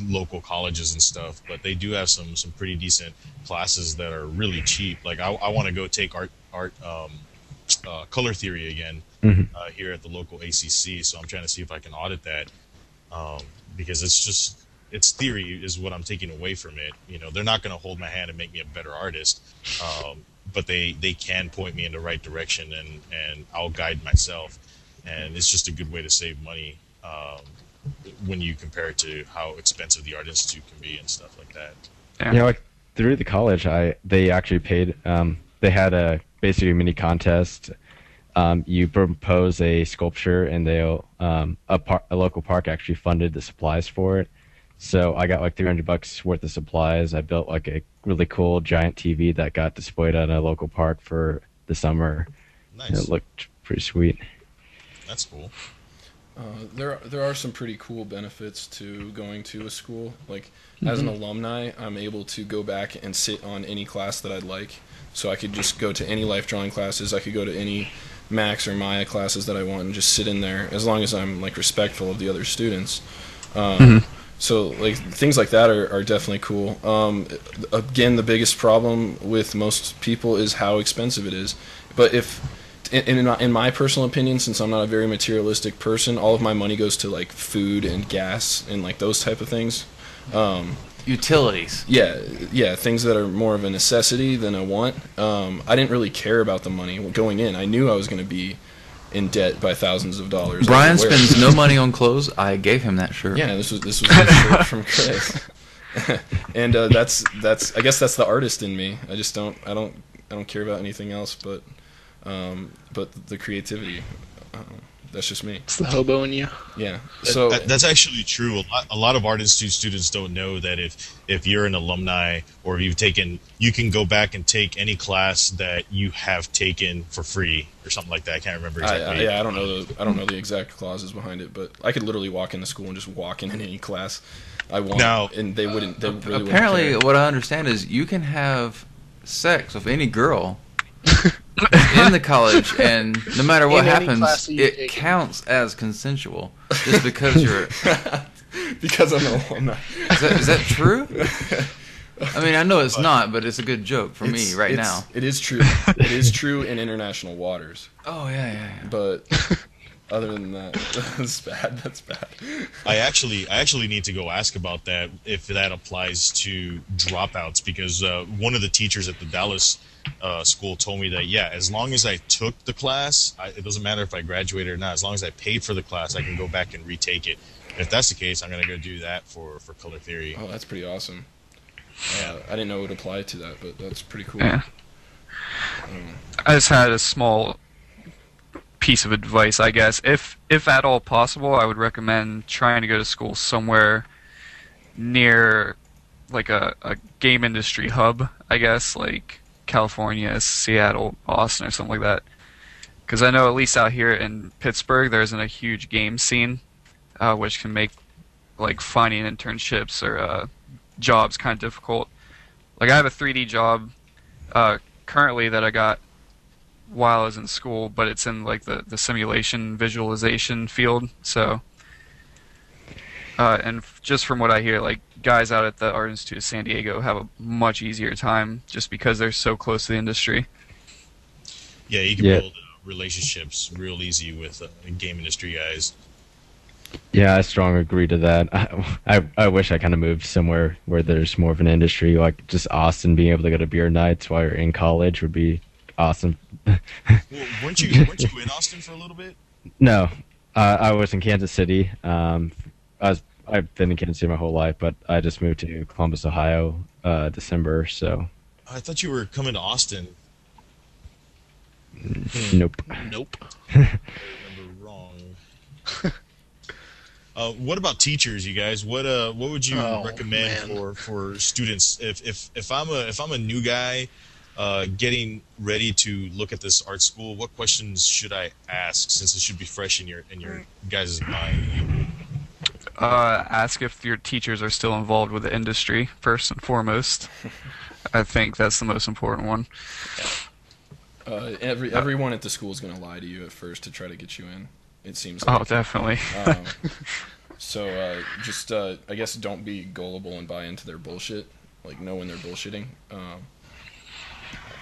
local colleges and stuff, but they do have some pretty decent classes that are really cheap. Like I want to go take art color theory again here at the local ACC, so I'm trying to see if I can audit that because it's theory is what I'm taking away from it. You know, they're not going to hold my hand and make me a better artist, but they can point me in the right direction, and I'll guide myself, and it's just a good way to save money when you compare it to how expensive the Art Institute can be and stuff like that. Yeah. Like through the college, they actually paid. They had a basically mini contest. You propose a sculpture, and a local park actually funded the supplies for it. So I got like $300 worth of supplies. I built like a really cool giant TV that got displayed at a local park for the summer. Nice. And it looked pretty sweet. That's cool. There are some pretty cool benefits to going to a school. Like, as an alumni, I'm able to go back and sit on any class that I'd like. So I could just go to any life drawing classes. I could go to any Max or Maya classes that I want and just sit in there, as long as I'm like respectful of the other students. So like things like that are definitely cool. Again, the biggest problem with most people is how expensive it is. But in my personal opinion, since I'm not a very materialistic person, all of my money goes to like food and gas and like those type of things. Utilities. Yeah, things that are more of a necessity than a want. I didn't really care about the money going in. I knew I was going to be in debt by thousands of dollars. Brian spends no money on clothes. I gave him that shirt. Yeah, this was a shirt from Chris. And that's I guess that's the artist in me. I just don't care about anything else but the creativity. That's just me. It's the hobo in you. Yeah. So That's actually true. A lot of Art Institute students don't know that if you're an alumni or you can go back and take any class that you have taken for free or something like that. I can't remember exactly. I don't know the exact clauses behind it, but I could literally walk into school and just walk in any class I want, Now, and they really wouldn't Apparently, care. what I understand is you can have sex with any girl in the college, and no matter what In any happens, class that you it take. counts as consensual just because you're. Because I'm an alumni. Is that true? I mean, I know it's not, but it's a good joke for me right now. It is true. It is true in international waters. Oh yeah. But Other than that, that's bad. That's bad. I actually need to go ask about that, if that applies to dropouts, because one of the teachers at the Dallas school told me that, yeah, as long as I took the class, it doesn't matter if I graduated or not. As long as I paid for the class, I can go back and retake it. If that's the case, I'm going to go do that for color theory. Oh, that's pretty awesome. I didn't know it would apply to that, but that's pretty cool. Yeah. I just had a small piece of advice, I guess. If at all possible, I would recommend trying to go to school somewhere near like a game industry hub, I guess, like California, Seattle, Austin, or something like that. Because I know at least out here in Pittsburgh, there isn't a huge game scene, which can make like finding internships or jobs kind of difficult. Like I have a 3D job currently that I got while I was in school, but it's in like the simulation visualization field. So, and just from what I hear, like guys out at the Art Institute of San Diego have a much easier time just because they're so close to the industry. Yeah, you can build relationships real easy with game industry guys. Yeah, I strongly agree to that. I wish I kind of moved somewhere where there's more of an industry, like just Austin. Being able to go to beer nights while you're in college would be awesome. Well, weren't you in Austin for a little bit? No, I was in Kansas City. I've been in Kansas City my whole life, but I just moved to Columbus, Ohio, December. So I thought you were coming to Austin. nope. Nope. I remember wrong. What about teachers, you guys? What would you recommend for students if I'm a new guy getting ready to look at this art school? What questions should I ask, since it should be fresh in your guys' mind? Ask if your teachers are still involved with the industry first and foremost. I think that's the most important one. Everyone at the school is going to lie to you at first to try to get you in. It seems Oh, like. definitely. So just I guess don't be gullible and buy into their bullshit. Like, know when they're bullshitting.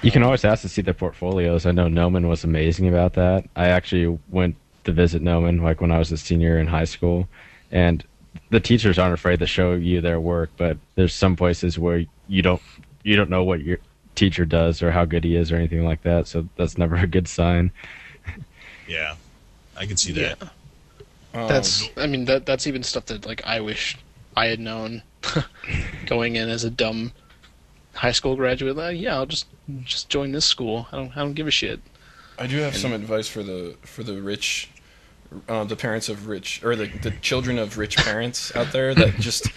You can always ask to see their portfolios. I know Noman was amazing about that. I actually went to visit Noman like when I was a senior in high school, and the teachers aren't afraid to show you their work. But there's some places where you don't know what your teacher does or how good he is or anything like that. So that's never a good sign. Yeah, I can see that. That's even stuff that like I wish I had known going in as a dumb high school graduate. Like, yeah, I'll just join this school. I don't give a shit. I do have some advice for the rich, the parents of rich, or the children of rich parents out there that just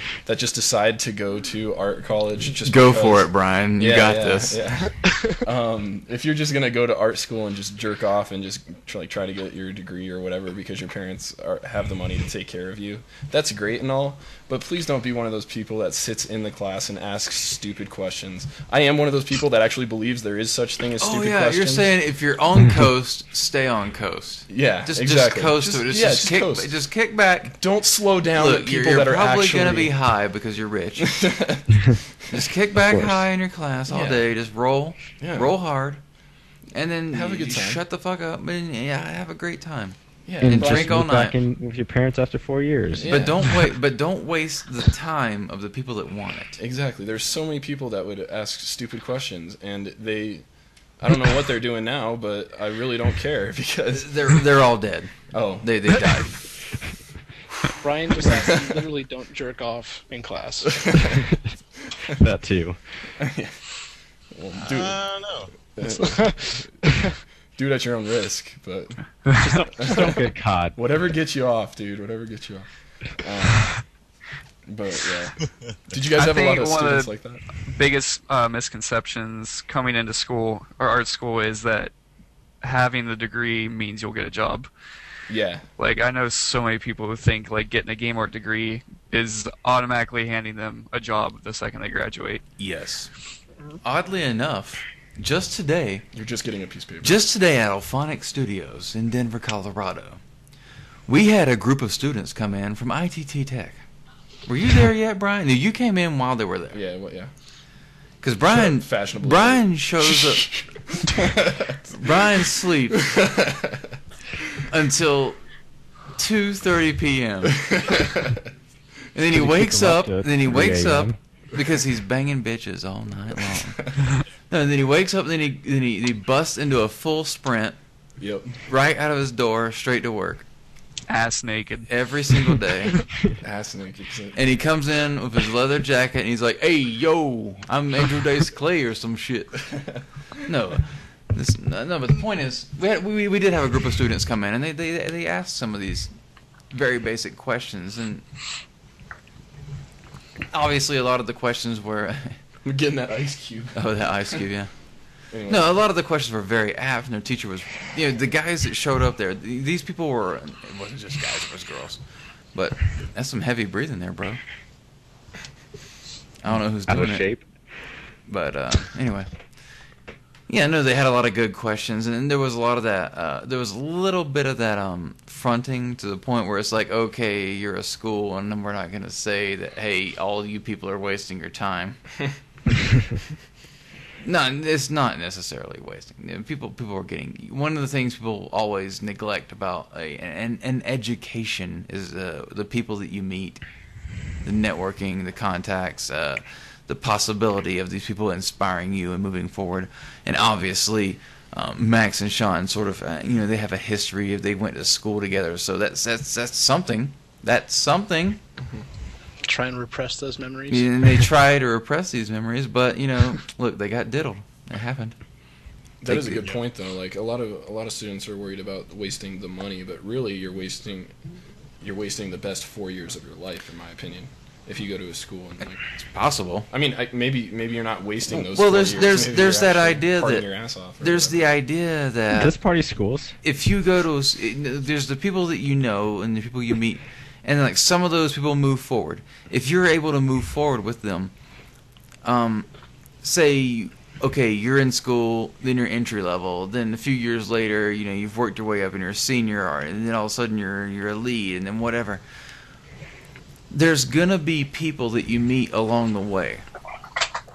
decide to go to art college. Just go because, for it, Brian. You got this. Yeah. If you're just gonna go to art school and just jerk off and just try to get your degree or whatever because your parents have the money to take care of you, that's great and all. But please don't be one of those people that sits in the class and asks stupid questions. I am one of those people that actually believes there is such thing as stupid questions. You're saying if you're on coast, stay on coast. Yeah, just exactly. Just coast to it. Just kick back. Don't slow down. Look, people you're that are probably actually going to be high because you're rich. Just kick back high in your class all day. Just roll hard, and then have a good time. Shut the fuck up and have a great time. Yeah, and drink all night. Back in with your parents after 4 years. Yeah. But don't waste the time of the people that want it. Exactly. There's so many people that would ask stupid questions, and I don't know what they're doing now, but I really don't care because they're all dead. Oh, they died. Brian just asked you literally don't jerk off in class. That too. Well, No. do it at your own risk, but just don't get caught. Whatever gets you off, dude. Whatever gets you off. But yeah, did you guys have a lot of students like that? Biggest misconceptions coming into school or art school is that having the degree means you'll get a job. Yeah. Like, I know so many people who think like getting a game art degree is automatically handing them a job the second they graduate. Yes. Oddly enough, just today... You're just getting a piece of paper. Just today at Alphonic Studios in Denver, Colorado, we had a group of students come in from ITT Tech. Were you there yet, Brian? No, you came in while they were there. Yeah, well, yeah. Because Brian shows up... Brian sleeps until 2:30 p.m. And then he Keep wakes him up. to Then he 3 wakes up a.m. because he's banging bitches all night long. No, and then he wakes up. And then he busts into a full sprint Yep. right out of his door, straight to work Ass naked. every single day. Ass naked. And he comes in with his leather jacket, and he's like, "Hey, yo, I'm Angel Dice Clay or some shit." No, but the point is, we did have a group of students come in, and they asked some of these very basic questions, and obviously a lot of the questions were, We're getting that ice cube. oh, that ice cube, yeah. Anyway. No, a lot of the questions were very apt, and their teacher was, the guys that showed up there, these people were, it wasn't just guys, it was girls. But that's some heavy breathing there, bro. I don't know who's Out doing of it. shape. But anyway. Yeah, no, they had a lot of good questions, and there was a lot of that, there was a little bit of that fronting to the point where it's like, okay, you're a school, and then we're not going to say that, hey, all you people are wasting your time. No, it's not necessarily wasting. People are getting. One of the things people always neglect about an education is the people that you meet, the networking, the contacts, the possibility of these people inspiring you and moving forward. And obviously, Max and Sean sort of, they have a history of they went to school together, so that's something. That's something. Try and repress those memories. And they try to repress these memories, but look, they got diddled. It happened. That is a good point, though. Like a lot of students are worried about wasting the money, but really you're wasting the best 4 years of your life, in my opinion. If you go to a school and like, It's possible. I mean, maybe you're not wasting those. Well, 4 there's years. Maybe there's you're that actually idea partying that your ass off or there's whatever. the idea that Let's party schools. if you go to there's the people that you know and the people you meet, and like some of those people move forward. If you're able to move forward with them, say, okay, you're in school, then you're entry level, then a few years later, you've worked your way up and you're a senior, and then all of a sudden you're a lead, and then whatever. There's gonna be people that you meet along the way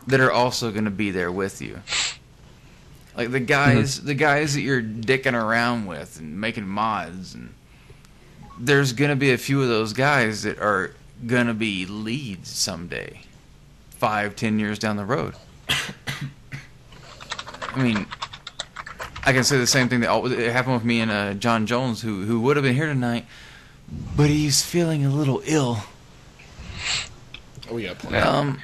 that are also gonna be there with you. Like the guys that you're dicking around with and making mods, and there's gonna be a few of those guys that are gonna be leads someday, 5-10 years down the road. I mean, I can say the same thing that happened with me and John Jones, who would have been here tonight, but he's feeling a little ill. Oh, we got plenty.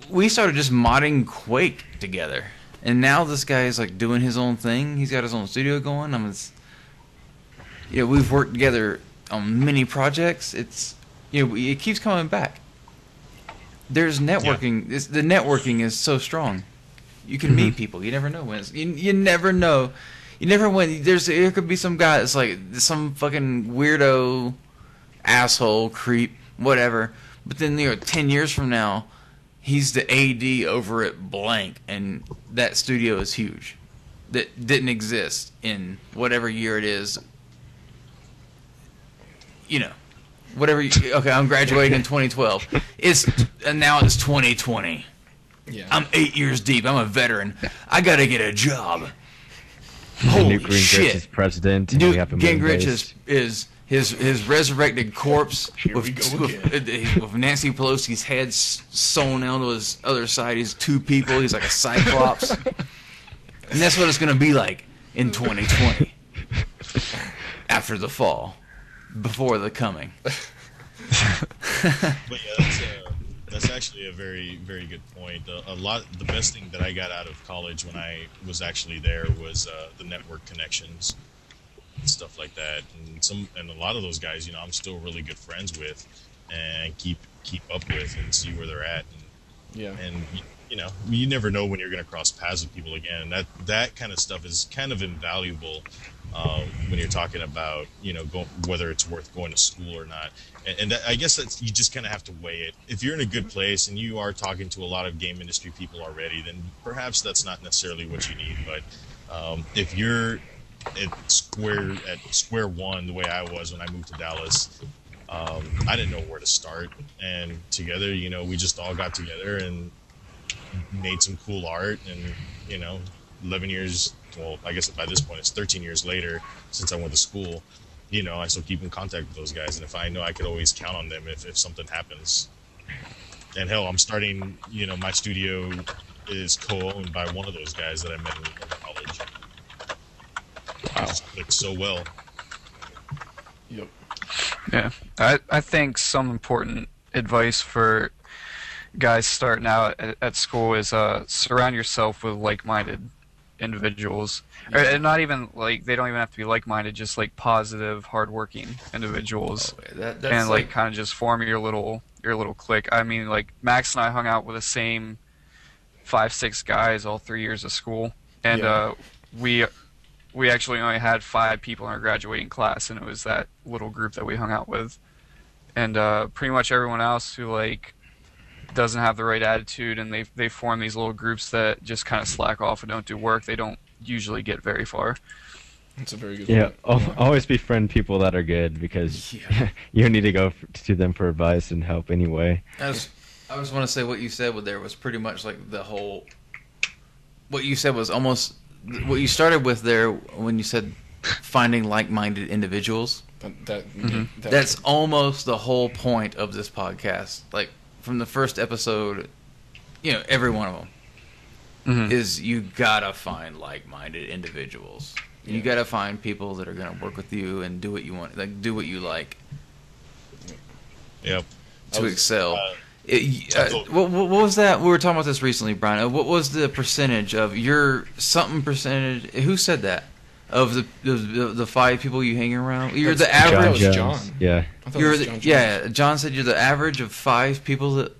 We started just modding Quake together, and now this guy is like doing his own thing. He's got his own studio going. We've worked together on many projects. It's it keeps coming back. There's networking. Yeah. The networking is so strong. You can meet people. You never know when. You never know. You never when. There could be some guy that's like some fucking weirdo, asshole, creep, whatever. But then 10 years from now, he's the AD over at blank, and that studio is huge. That didn't exist in whatever year it is. Whatever. Okay, I'm graduating in 2012. And now it's 2020. Yeah. I'm 8 years deep. I'm a veteran. I gotta get a job. Holy Holy Gingrich shit! is president. and Newt we have a Gingrich moon-based- is his resurrected corpse Here we go with Nancy Pelosi's head sewn onto his other side. He's two people. He's like a cyclops, and that's what it's gonna be like in 2020 after the fall, before the coming. But yeah, that's actually a very, very good point. The best thing that I got out of college when I was actually there was the network connections and stuff like that. And a lot of those guys, I'm still really good friends with and keep up with and see where they're at. Yeah. And you never know when you're going to cross paths with people again. That kind of stuff is kind of invaluable when you're talking about whether it's worth going to school or not. And I guess that's, you just kind of have to weigh it. If you're in a good place and you are talking to a lot of game industry people already, then perhaps that's not necessarily what you need. But if you're at square one, the way I was when I moved to Dallas, I didn't know where to start. And together, we just all got together and made some cool art. And 11 years, well, I guess by this point it's 13 years later since I went to school. I still keep in contact with those guys, and if I know I could always count on them if something happens. And hell, I'm starting, my studio is co-owned by one of those guys that I met in college. Wow. It just clicked so well. Yep. Yeah, I think some important advice for guys starting out at school is surround yourself with like-minded individuals. And not even like they don't even have to be like-minded, just like positive, hardworking individuals, That's and like kind of just form your little clique. I mean, like Max and I hung out with the same 5-6 guys all 3 years of school, and we actually only had 5 people in our graduating class, and it was that little group that we hung out with, and pretty much everyone else who like doesn't have the right attitude, and they form these little groups that just kind of slack off and don't do work. They don't usually get very far. That's a very good point. Always befriend people that are good, because you need to go to them for advice and help anyway. I just want to say what you said there was pretty much like the whole. What you said was almost what you started with there when you said finding like-minded individuals. That's almost the whole point of this podcast. Like from the first episode, every one of them is you gotta find like-minded individuals. Yeah. You gotta find people that are gonna work with you and do what you want, like do what you like. Yep. To excel. What was that? We were talking about this recently, Brian. What was the percentage of your percentage? Who said that? Of the 5 people you hang around? You're the average. John. Yeah. John said you're the average of 5 people that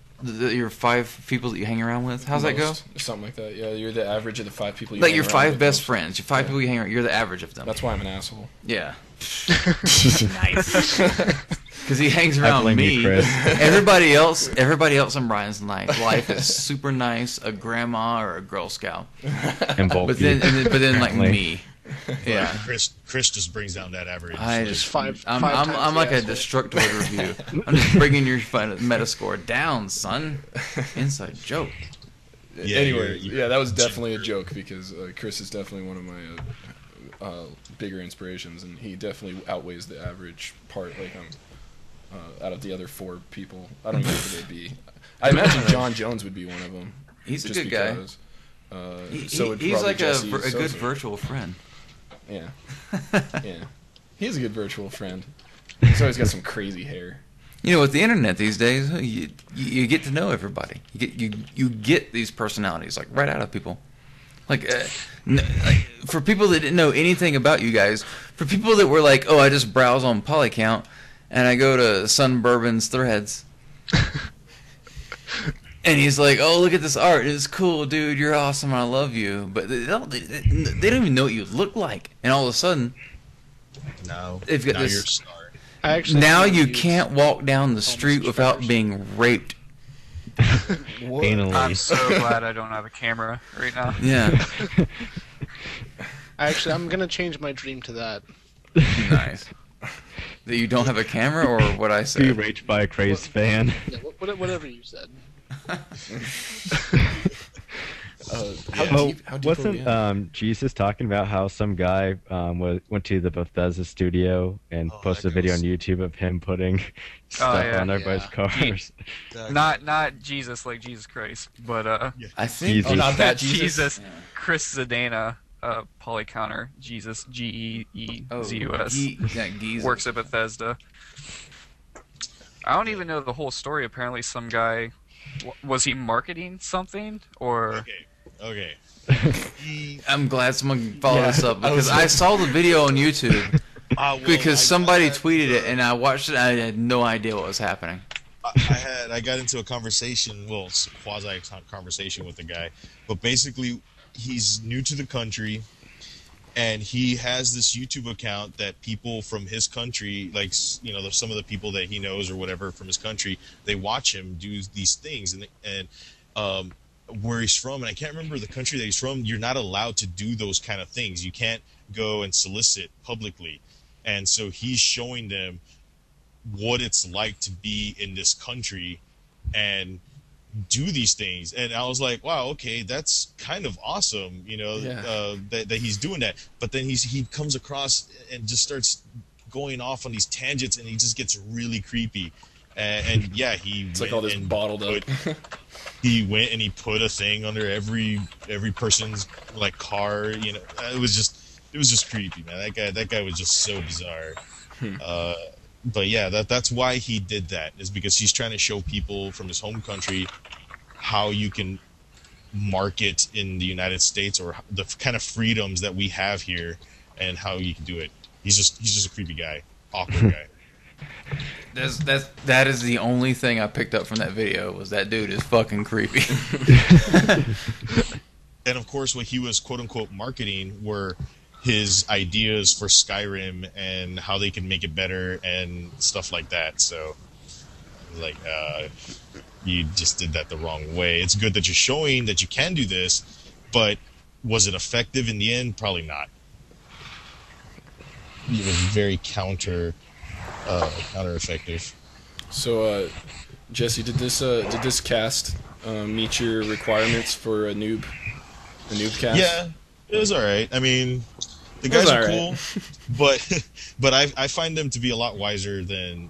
you're 5 people that you hang around with. How's that go? Something like that. Yeah, you're the average of the 5 people you like hang your around 5 with. best friends. Your 5 people you hang around. You're the average of them. That's why I'm an asshole. Yeah. Nice. Because he hangs around me. You, Chris. Everybody else in Brian's life is super nice, a grandma or a Girl Scout. And bulky. But then like me. Yeah. Chris just brings down that average. I'm like a Destructoid review. I'm just bringing your Metascore down, son. Inside joke. Yeah, anyway, that was definitely a joke, because Chris is definitely one of my bigger inspirations, and he definitely outweighs the average part. Like out of the other 4 people, I don't know who they'd be. I imagine John Jones would be one of them. He's a good guy. He's like a good virtual friend. Yeah. Yeah. He's a good virtual friend. He's always got some crazy hair. With the internet these days, you get to know everybody. You get these personalities like right out of people. Like for people that didn't know anything about you guys, for people that were like, I just browse on Polycount and I go to Sun Bourbon's threads. And he's like, look at this art. It's cool, dude. You're awesome. I love you. But they don't even know what you look like. And all of a sudden, they've got this. You're a star. Now you can't walk down the street without being raped. Anally. I'm so glad I don't have a camera right now. Yeah. I'm going to change my dream to that. Nice. That you don't have a camera, or what I said? Be raped by a crazed fan. Yeah, whatever you said. How deep wasn't Jesus talking about how some guy went to the Bethesda studio and posted a video on YouTube of him putting stuff on everybody's cars? Not Jesus like Jesus Christ, but I think Jesus. not that Jesus. Chris Zadana, Polycounter, Jesus, Geezus, works at Bethesda. I don't even know the whole story. Apparently, some guy was he marketing something or? Okay. I'm glad someone followed us up, because I saw the video on YouTube because somebody tweeted it and I watched it. And I had no idea what was happening. I got into a conversation, quasi conversation with the guy, but basically he's new to the country. And he has this YouTube account that people from his country, like, there's some of the people that he knows or whatever from his country, they watch him do these things. And where he's from, and I can't remember the country that he's from, you're not allowed to do those kind of things. You can't go and solicit publicly. And so he's showing them what it's like to be in this country and do these things. And I was like, wow, okay, that's kind of awesome, that he's doing that. But then he comes across and just starts going off on these tangents, and he just gets really creepy. And yeah, It's like all this bottled up. He went and he put a thing under every person's like car. You know, it was just creepy, man. That guy was just so bizarre. But yeah, that's why he did that, is because he's trying to show people from his home country how you can market in the United States, or the kind of freedoms that we have here, and how you can do it. He's just a creepy guy, awkward guy. That is the only thing I picked up from that video, was that dude is fucking creepy. And of course, what he was quote unquote marketing were his ideas for Skyrim and how they can make it better and stuff like that. So, like, you just did that the wrong way. It's good that you're showing that you can do this, but was it effective in the end? Probably not. It was very counter effective. So, Jesse, did this cast meet your requirements for a Noobcast? Yeah, it was all right. I mean, the guys are cool, but I find them to be a lot wiser than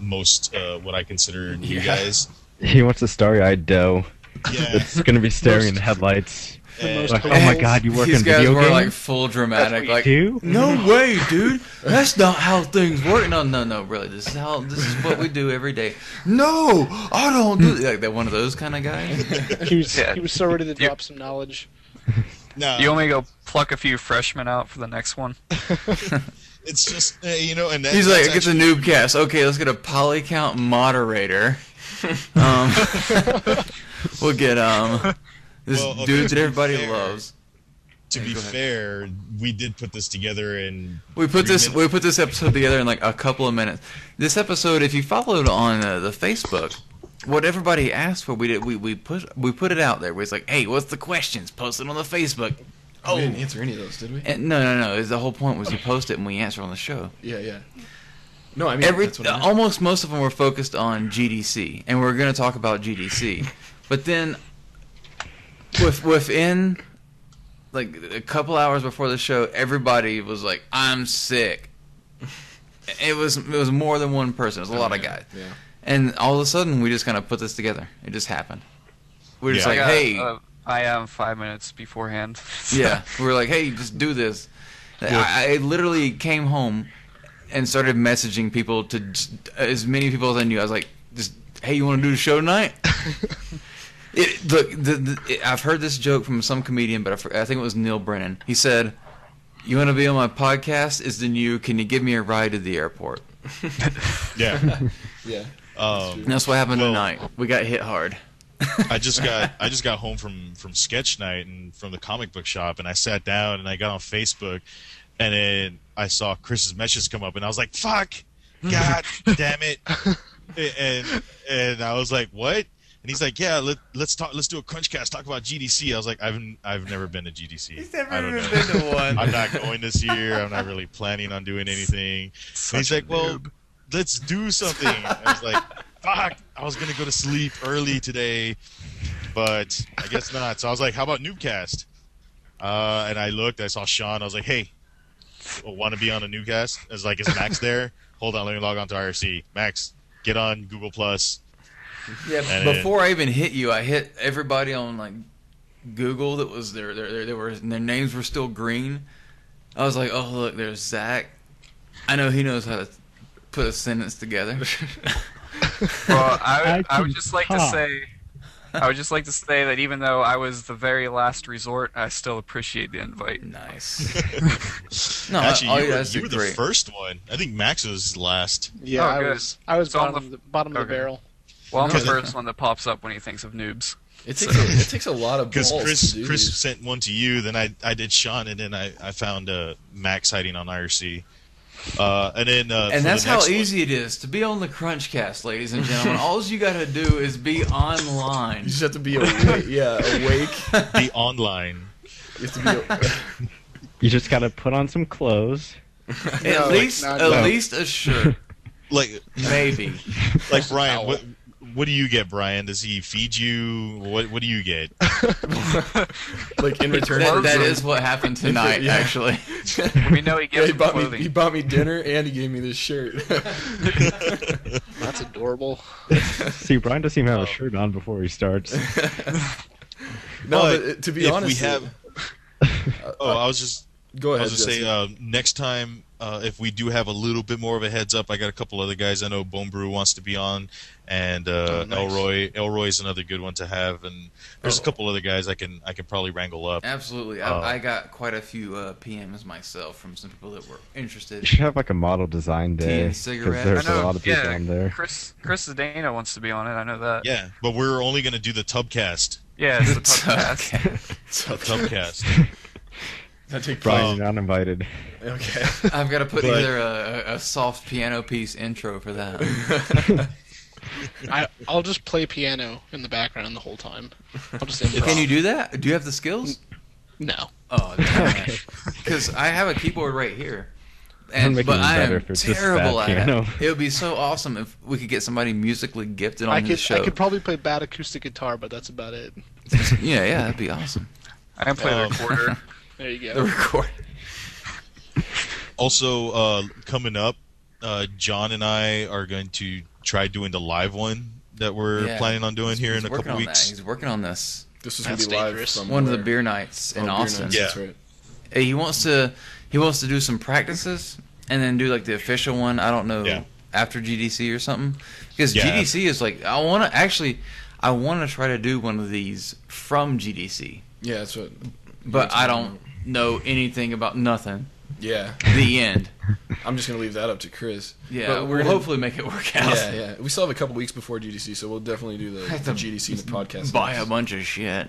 most what I consider new guys. He wants a starry-eyed doe. Yeah, It's gonna be staring in the headlights. Like, oh my god, you work These in guys video were games? like full dramatic, like, do? no way, dude. That's not how things work. No, really. This is what we do every day. No, I don't do like that. One of those kind of guys. He was so ready to drop some knowledge. no, You only go pluck a few freshmen out for the next one. it's just you know, and He's like, get the Noobcast. Okay, let's get a polycount moderator. We'll get this dude that everybody loves. To be fair, we did put this together in. We put this episode together in like a couple of minutes. This episode, if you followed on the Facebook, what everybody asked for, we did. We put it out there. It's like, hey, what's the questions? Post it on the Facebook. Oh, we didn't answer any of those, did we? And, no. The whole point was you post it and we answer on the show. Yeah. No, I mean that's what I meant. Almost most of them were focused on GDC, and we're going to talk about GDC. But then, within like a couple hours before the show, everybody was like, "I'm sick." It was more than one person. It was a lot of guys. Yeah. And all of a sudden, we just kind of put this together. It just happened. We're just Yeah. like, I "Hey." I am 5 minutes beforehand. Yeah, we were like, "Hey, just do this." I literally came home and started messaging people, to as many people as I knew. I was like, "Just hey, you want to do the show tonight?" I've heard this joke from some comedian, but I think it was Neil Brennan. He said, "You want to be on my podcast? Is the new? Can you give me a ride to the airport?" Yeah. Yeah. And that's what happened tonight. We got hit hard. I just got home from sketch night and from the comic book shop, and I sat down and I got on Facebook, and then I saw Chris's message come up, and I was like, "Fuck, God damn it!" And I was like, "What?" And he's like, "Yeah, let's do a CrunchCast, talk about GDC." I was like, "I've never been to GDC. He's never I don't even know. been to one. I'm not going this year. I'm not really planning on doing anything." And he's like, "Well, let's do something." I was like, "Fuck, I was gonna go to sleep early today, but I guess not." So I was like, "How about Noobcast?" And I looked, I saw Sean. I was like, "Hey, want to be on a Noobcast?" I was like, "Is Max there?" Hold on, let me log on to IRC. Max, get on Google Plus. Yeah, And before I even hit you, I hit everybody on like Google that was their names were still green. I was like, "Oh look, there's Zach. I know he knows how to put a sentence together." Well, I would just like to say, that even though I was the very last resort, I still appreciate the invite. Nice. No, Actually, all you guys were did the great. first one. I think Max was last. Yeah, Oh, good. I was So I'm bottom of the okay. barrel. Well, I'm the Because- first one that pops up when he thinks of noobs. It takes a lot of Because balls Chris to do Chris these. sent one to you, then I did Sean, and then I found Max hiding on IRC. And then for And that's the how next easy it is to be on the CrunchCast, ladies and gentlemen. All you got to do is be online. You just have to be awake. one, the online. You have to be. You just gotta put on some clothes. At least a shirt, Like maybe. Brian, what do you get, Brian? Does he feed you? What do you get? Like in return, That is what happened tonight, Yeah. actually. We know he Yeah, gives he him bought clothing. me. He bought me dinner and he gave me this shirt. That's adorable. See, Brian doesn't even have a shirt on before he starts. No, But but to be if honest, we have, I was just go ahead. just Jesse. say next time if we do have a little bit more of a heads up, I got a couple other guys I know. Bone Brew wants to be on, and nice. Elroy's another good one to have, and there's a couple other guys I can probably wrangle up. Absolutely. I got quite a few PMs myself from some people that were You interested. should have like a model design Tea day and because cigarettes. there's I know, a lot of people yeah, on there. Chris Zdana wants to be on it. I know that. Yeah, but we're only going to do the Tubcast. Yeah, it's the podcast. The Tubcast. I take Brian, you're not invited. Okay. I've got to put But- together a soft piano piece intro for that. I'll just play piano in the background the whole time. I'll just improv. Can you do that? Do you have the skills? No. Oh, because I have a keyboard right here. It'll make But it I better am if it's just terrible bad at piano. it. It would be so awesome if we could get somebody musically gifted on I this could show. probably play bad acoustic guitar, but that's about it. Yeah, that'd be awesome. I can play the recorder. There you The go. record. Also, coming up, John and I are going to try doing the live one that we're Yeah. planning on doing here He's in a working couple on weeks. that. He's working on this. This is That's gonna be live dangerous. from One of the where? beer nights in Oh, beer Austin. nights, Yeah. That's right. Hey, he wants to do some practices and then do like the official one. I don't know, Yeah. after GDC or something. Because Yeah. GDC is like I want to try to do one of these from GDC, Yeah, that's what. but I don't know anything about nothing. Yeah, The end. I'm just gonna leave that up to Chris. Yeah, But we'll gonna- hopefully make it work out. Yeah. We still have a couple weeks before GDC, so we'll definitely do the Have to GDC and the podcast. Buy a next. bunch of shit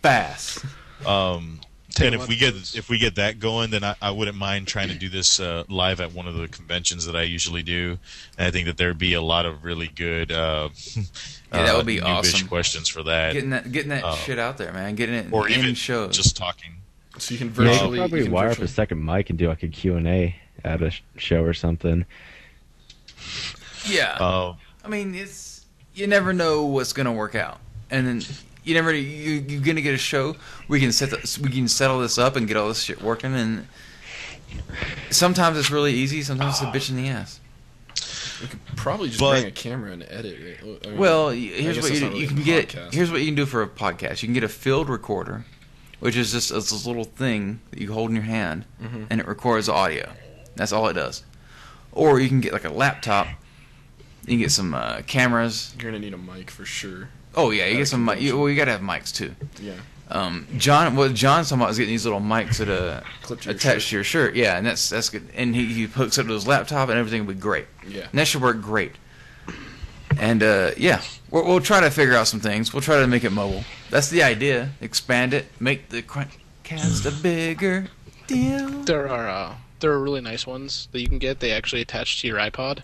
fast. And Take if one we of get those. that going, then I wouldn't mind trying to do this live at one of the conventions that I usually do. And I think that there'd be a lot of really good that would be noobish awesome. questions for that. Getting that shit out there, man. Getting it or in even shows. just talking. So you can Yeah, you virtually. could probably you can wire up virtually- a second mic and do like a Q&A at a show or something. Yeah. I mean, you never know what's gonna work out, and then you're gonna get a show. We can settle this up and get all this shit working, and sometimes it's really easy. Sometimes it's a bitch in the ass. We could probably just But- bring a camera and edit. Right? I mean, Well, I here's guess what that's you not do. You really can a get. podcast. Here's what you can do for a podcast. You can get a field recorder, which is just this little thing that you hold in your hand, Mm-hmm. and it records audio. That's all it does. Or you can get like a laptop. You can get some cameras. You're gonna need a mic for sure. Oh yeah, you At get a some. convention. You gotta have mics too. Yeah. What John's talking about is getting these little mics that Clip to your attach shirt. to your shirt. Yeah, and that's good. And he hooks up to his laptop, and everything will be great. Yeah. And that should work great. And yeah, we'll try to figure out some things. We'll try to make it mobile. That's the idea. Expand it. Make the CrunchCast a bigger deal. There are really nice ones that you can get. They actually attach to your iPod.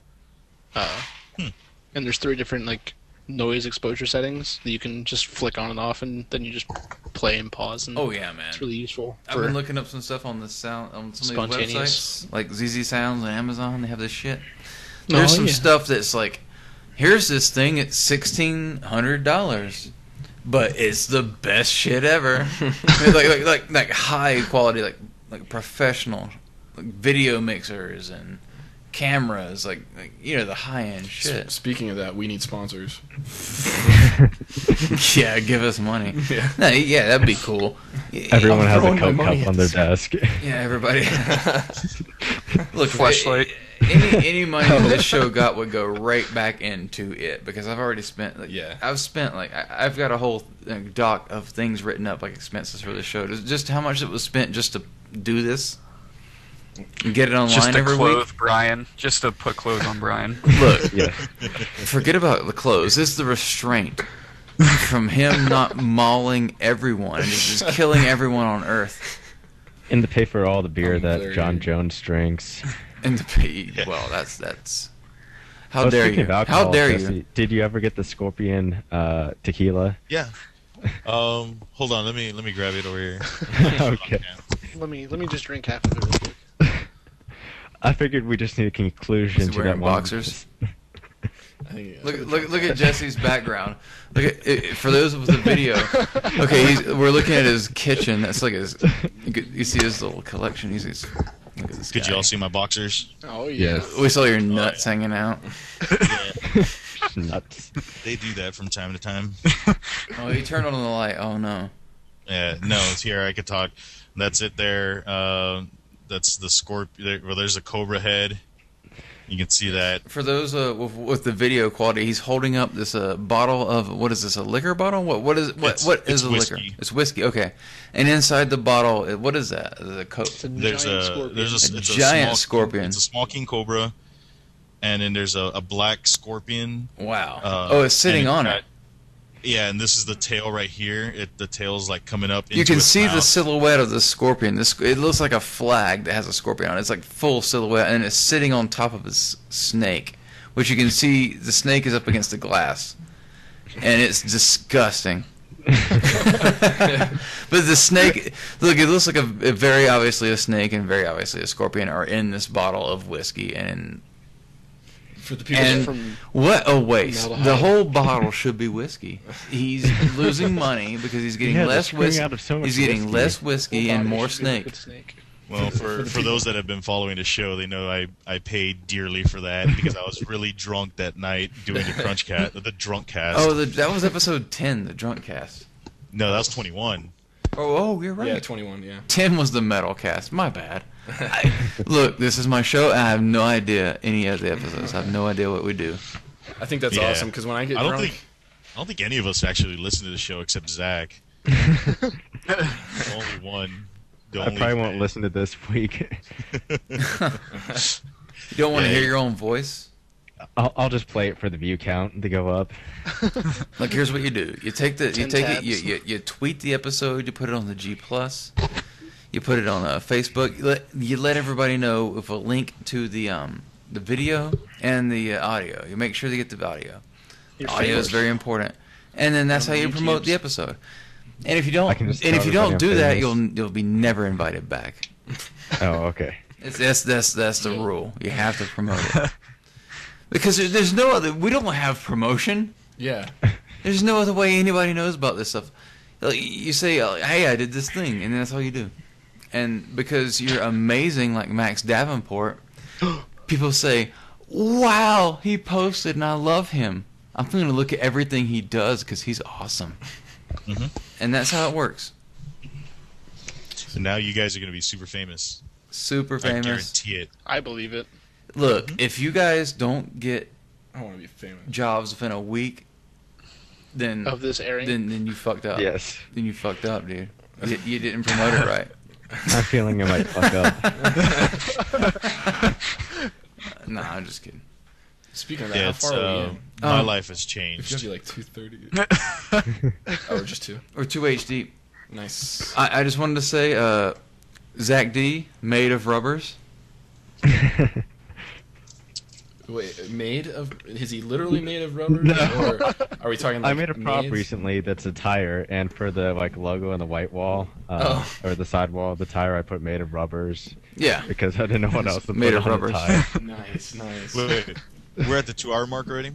And there's 3 different like noise exposure settings that you can just flick on and off, and then you just play and pause. And Oh yeah, man. it's really useful. I've been looking up some stuff on some of these Spontaneous. websites, like ZZ Sounds and Amazon. They have this shit. There's Oh, some yeah. stuff that's like, here's this thing at $1,600, but it's the best shit ever. like high quality, like professional, like video mixers and cameras, like the high end shit. Speaking of that, we need sponsors. Yeah, give us money. Yeah. No, yeah, that'd be cool. Everyone I'm has a throwing my Coke money cup at on their this. desk. Yeah, everybody. Look, Fleshlight. Any money this show got would go right back into it because I've already spent. Yeah. I've spent I've got a whole doc of things written up like expenses for this show. Just how much it was spent just to do this, and get it online Just to every clothe week. Brian. Just to put clothes on Brian. Look, Yeah. forget about the clothes. This is the restraint from him not mauling everyone and just killing everyone on Earth. And to pay for all the beer I'm that very- John Jones drinks. And the pay. Well, that's. How Oh, dare speaking you? of alcohol, How dare Jesse, you? Did you ever get the Scorpion tequila? Yeah. Hold on. Let me grab it over here. Okay. Let me just drink half of it real quick. I figured we just need a conclusion Is he to wearing that one. boxers? Look at Jesse's background. Look at for those with the video. Okay, we're looking at his kitchen. That's like his. You see his little collection. Look at this Could guy. you all see my boxers? Oh yeah. Yes. We saw your nuts hanging out. Yeah. Nuts. They do that from time to time. Oh, he turned on the light. Oh no. Yeah, no, it's here. I could talk. That's it there. That's the scorpion. Well, there's a cobra head. You can see that. For those with the video quality, he's holding up this bottle of what is this? A liquor bottle? What is It's a whiskey. liquor? It's whiskey. Okay, and inside the bottle, what is that? The It's a There's giant a scorpion. there's A it's giant small, scorpion. It's a small king cobra, and then there's a black scorpion. Wow. It's sitting and on got- it. Yeah, and this is the tail right here. The tail's like coming up. You into can its see the mouth. silhouette of the scorpion. It looks like a flag that has a scorpion on it. It's like full silhouette, and it's sitting on top of his snake, which you can see the snake is up against the glass, and it's disgusting. But the snake, look, it looks like a very obviously a snake and very obviously a scorpion are in this bottle of whiskey, and For the people And from what a waste! Formaldehyde. The whole bottle should be whiskey. He's losing money because he's getting Yeah, less they're screwing whiskey. out of so much He's getting whiskey. less whiskey and more should be a snake. liquid snake. Well, for those that have been following the show, they know I paid dearly for that because I was really drunk that night doing the CrunchCast, the drunk cast. Oh, that was episode 10, the drunk cast. No, that was 21. Oh, you're right. Yeah, 21. Yeah. 10 was the metal cast. My bad. Look, this is my show. I have no idea any of the episodes. I have no idea what we do. I think that's Yeah. awesome because when I get I don't drunk, think any of us actually listen to the show except Zach. Only one. The I only probably won't fan. listen to this week. You don't want to Yeah. hear your own voice? I'll just play it for the view count to go up. Look, here's what you do. You take 10 it, tabs. you tweet the episode, you put it on the G+, you put it on Facebook, you let everybody know with a link to the video and the audio. You make sure they get the audio. Your Audio is favorite. very important. And then that's how you promote YouTubes. the episode. And if you don't I can just and tell if you don't everybody do I'm that, famous. you'll be never invited back. Oh, okay. That's the rule. You have to promote it. Because there's no other. We don't have promotion. yeah, There's no other way anybody knows about this stuff. Like, you say, "Hey, I did this thing," and that's all you do. And because you're amazing, like Max Davenport, people say, "Wow, he posted, and I love him. I'm going to look at everything he does because he's awesome." Mhm. And that's how it works. So now you guys are going to be super famous. Super I famous. guarantee it. I believe it. Look, if you guys don't get I want to be famous. jobs within a week, then Of this airing. then you fucked up. Yes. Then you fucked up, dude. You didn't promote it right. I'm feeling I might fuck up. Nah, I'm just kidding. Speaking of that, Yeah, how it's, far are we in? my Um, life has It's changed. gonna be like 2:30. Oh, or just 2. Or 2H deep. Nice. I just wanted to say, Zach D, made of rubbers. Wait, made of? Is he literally made of rubber? No. Or are we talking? Like, I made a prop maids? recently that's a tire, and for the logo on the white wall, or the side wall of the tire, I put made of rubbers Yeah. because I didn't know what else to Made put of on rubbers. the tire. Nice, nice. Wait, we're at the 2-hour mark already.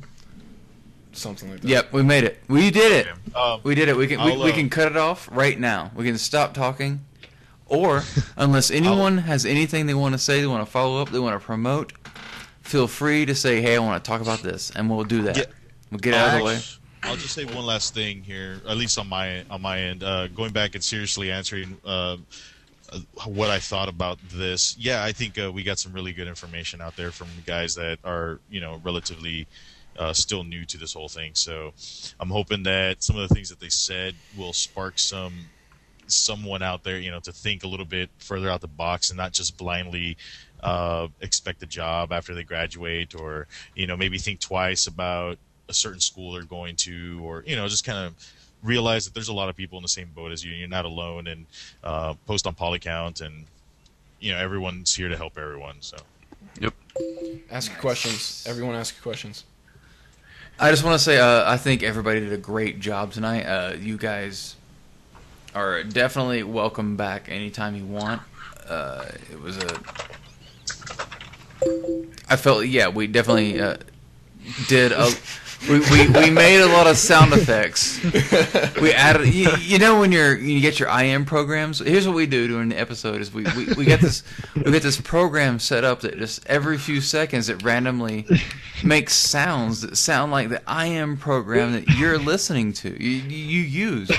Something like that. Yep, we made it. We did it. Um, We did it. We can I'll, we can cut it off right now. We can stop talking. Or, unless anyone has anything they want to say, they want to follow up, they want to promote, feel free to say, "Hey, I want to talk about this," and we'll do that. Yeah. We'll get it out of the way. I'll just say one last thing here, at least on my end. Going back and seriously answering what I thought about this. Yeah, I think we got some really good information out there from guys that are relatively still new to this whole thing. So I'm hoping that some of the things that they said will spark someone out there, to think a little bit further out the box and not just blindly expect a job after they graduate, or maybe think twice about a certain school they're going to, or just kind of realize that there's a lot of people in the same boat as you. You're not alone, and post on Polycount, and everyone's here to help everyone. So Ask your questions. Everyone ask your questions. I just want to say, I think everybody did a great job tonight. You guys are definitely welcome back anytime you want. It was I felt, yeah, we definitely did we made a lot of sound effects. We added, you know, when you get your IM programs. Here's what we do during the episode: is we get this program set up that just every few seconds it randomly makes sounds that sound like the IM program that you're listening to. You use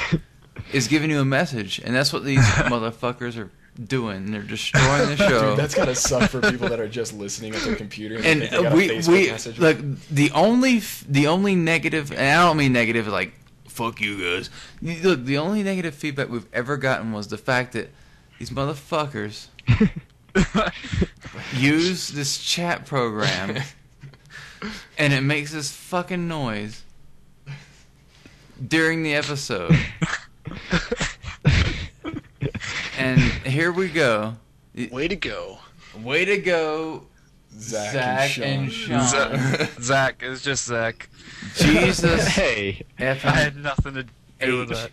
is giving you a message, and that's what these motherfuckers are doing. They're destroying the show. Dude, that's gotta suck for people that are just listening at their computer. And they got a we Facebook message. like the only negative, and I don't mean negative like fuck you guys. Look, the only negative feedback we've ever gotten was the fact that these motherfuckers use this chat program and it makes this fucking noise during the episode. And here we go. Way to go. Way to go, Zach and Sean. Zach, it was just Zach. Jesus. Hey, I had nothing to do with that.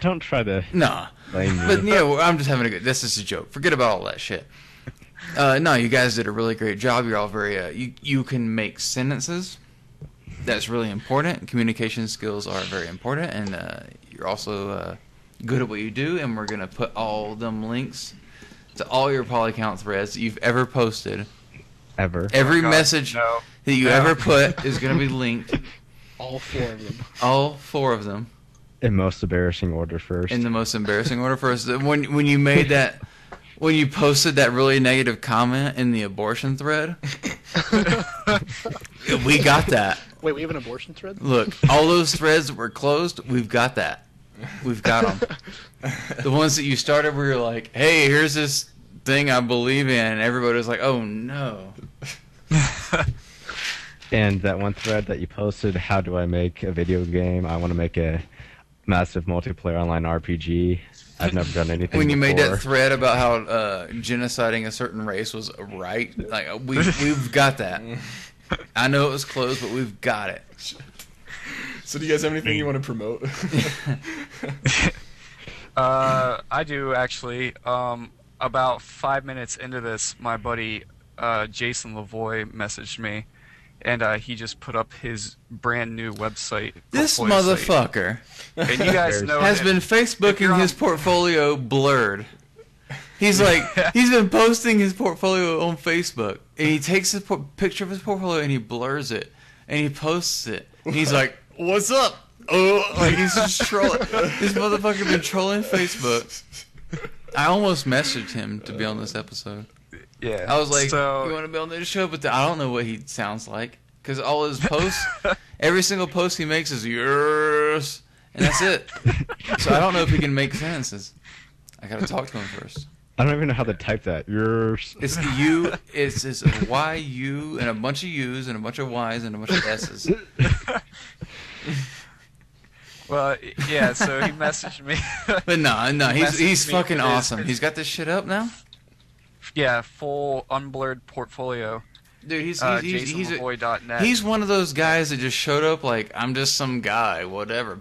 don't try to Nah. blame me. But yeah, I'm just having a good. This is a joke. Forget about all that shit. No, you guys did a really great job. You're all very. You can make sentences. That's really important. Communication skills are very important, and you're also good at what you do. And we're gonna put all them links to all your polycount threads that you've ever posted. Ever. Every Oh, God, message no. that you ever put is gonna be linked. All 4 of them. All 4 of them. In most embarrassing order first. In the most embarrassing order first. When you made that, when you posted that really negative comment in the abortion thread, we got that. Wait, we have an abortion thread? Look, all those threads that were closed, we've got that. We've got them. The ones that you started where you're like, hey, here's this thing I believe in, and everybody was like, oh no. And that one thread that you posted, how do I make a video game? I want to make a massive multiplayer online RPG. I've never done anything When you made before. that thread about how genociding a certain race was right, like we've got that. I know it was closed, but we've got it. So do you guys have anything you want to promote? I do actually. About 5 minutes into this, my buddy Jason Lavoie messaged me, and he just put up his brand new website. This portfolio site. motherfucker And you guys know has that been if you're Facebooking on- his portfolio blurred. He's like, he's been posting his portfolio on Facebook, and he takes a picture of his portfolio and he blurs it, and he posts it. And he's like, "What's up?" Oh, like he's just trolling. This motherfucker been trolling Facebook. I almost messaged him to be on this episode. Yeah. I was like, so, "You want to be on this show?" But I don't know what he sounds like because all his posts, every single post he makes is "yours," and that's it. So I don't know if he can make sentences. I gotta talk to him first. I don't even know how to type that. Yours. It's the U. It's a Y U and a bunch of U's and a bunch of Y's and a bunch of S's. well, yeah. So he messaged me. But no, he's Messaged me fucking for awesome. this. He's got this shit up now. Yeah, full unblurred portfolio. Dude, he's JasonLavoie.net. he's one of those guys that just showed up like I'm just some guy, whatever,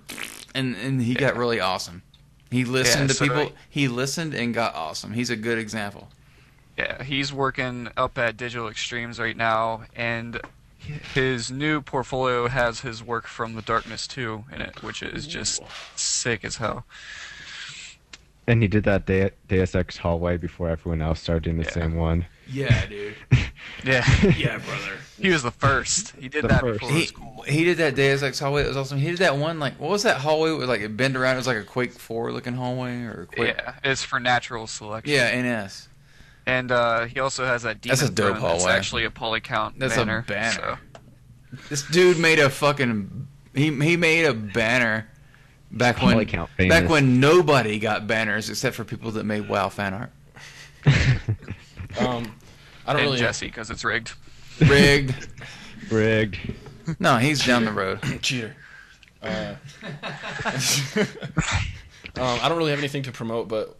and he got really awesome. He listened to so people. He listened and got awesome. He's a good example. Yeah, he's working up at Digital Extremes right now, and his new portfolio has his work from The Darkness 2 in it, which is just sick as hell. And he did that Deus Ex hallway before everyone else started doing the Yeah. same one. Yeah, dude. Yeah, Yeah, brother. he was the first. He did The that first. before it was cool. He did that Deus Ex hallway. It was awesome. He did that one like what was that hallway with like it bend around? It was like a Quake 4 looking hallway or a Quake. Yeah, it's for natural selection. Yeah, NS. And he also has that Demon That's a dope Throne that's hallway. actually a polycount That's banner. a banner. So. This dude made a fucking he made a banner back when Polycount famous. back when nobody got banners except for people that made WoW fan art. I don't And really. Jesse, because it's rigged. Rigged. Rigged. No, he's down the road. Cheater. I don't really have anything to promote, but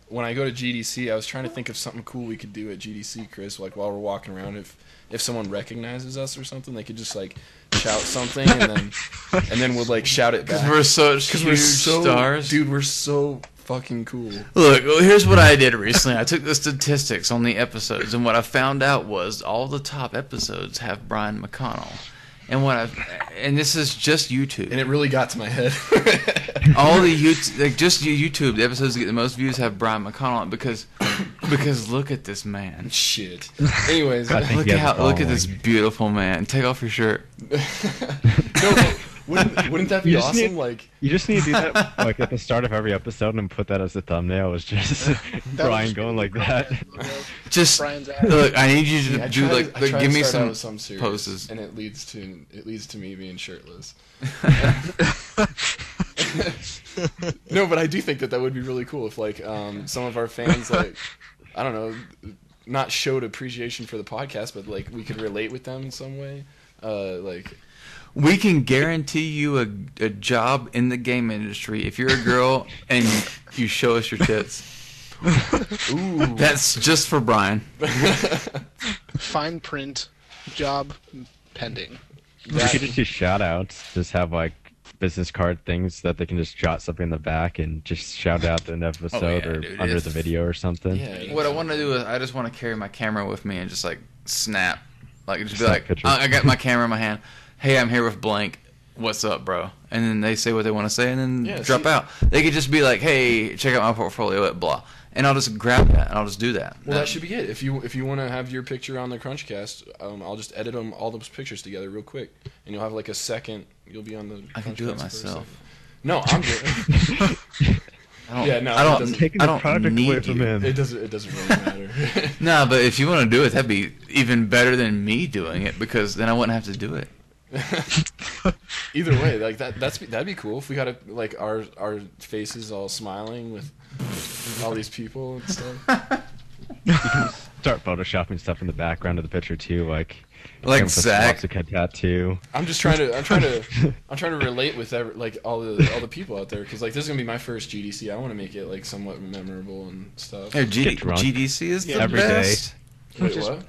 when I go to GDC, I was trying to think of something cool we could do at GDC, Chris. Like while we're walking around, if someone recognizes us or something, they could just like shout something, and then we'll like shout it back. We're such huge we're so stars. dude. We're so fucking cool. Look, here's what I did recently. I took the statistics on the episodes, and what I found out was all the top episodes have Brian McConnell. and this is just YouTube. And it really got to my head. All the YouTube, the episodes that get the most views have Brian McConnell on it because look at this man. Shit. Anyways, I think Look at this beautiful man. Take off your shirt. no, wouldn't that be awesome? You just need to do that like at the start of every episode and put that as the thumbnail. It's just Brian going like that. Just Brian's look. I need you to do I like try give to me start out some with serious, poses. and it leads to me being shirtless. No, but I do think that would be really cool if like some of our fans like I don't know, not showed appreciation for the podcast, but like we could relate with them in some way. Like we can guarantee you a job in the game industry if you're a girl and you show us your tits. ooh, That's just for Brian. Fine print job pending. We could just do shout outs. Just have like business card things that they can just jot something in the back and just shout out in the episode or dude, under the video or something. yeah. What I want to do is I just want to carry my camera with me and just like snap, like just be Snap like, pictures. I got my camera in my hand. Hey, I'm here with blank. What's up, bro? And then they say what they want to say and then Yeah, drop out. They could just be like, hey, check out my portfolio at blah. And I'll just grab that and I'll just do that. Well, that should be it. If you want to have your picture on the CrunchCast, I'll just edit all those pictures together real quick, and you'll have like a second. You'll be on the. I can do it CrunchCast for a myself. second. No, I'm good. Yeah, no, I it don't. doesn't- Taking I the don't project need away from you. him. It doesn't really matter. Nah, but if you want to do it, that'd be even better than me doing it because then I wouldn't have to do it. Either way, like that'd be cool if we got like our faces all smiling with all these people and stuff. Start photoshopping stuff in the background of the picture too, like Like with a Zac. swastika tattoo. I'm trying to relate with like all the people out there because like this is gonna be my first GDC. I want to make it like somewhat memorable and stuff. Hey, Get drunk. GDC is the Every day. best. Wait, Just- what?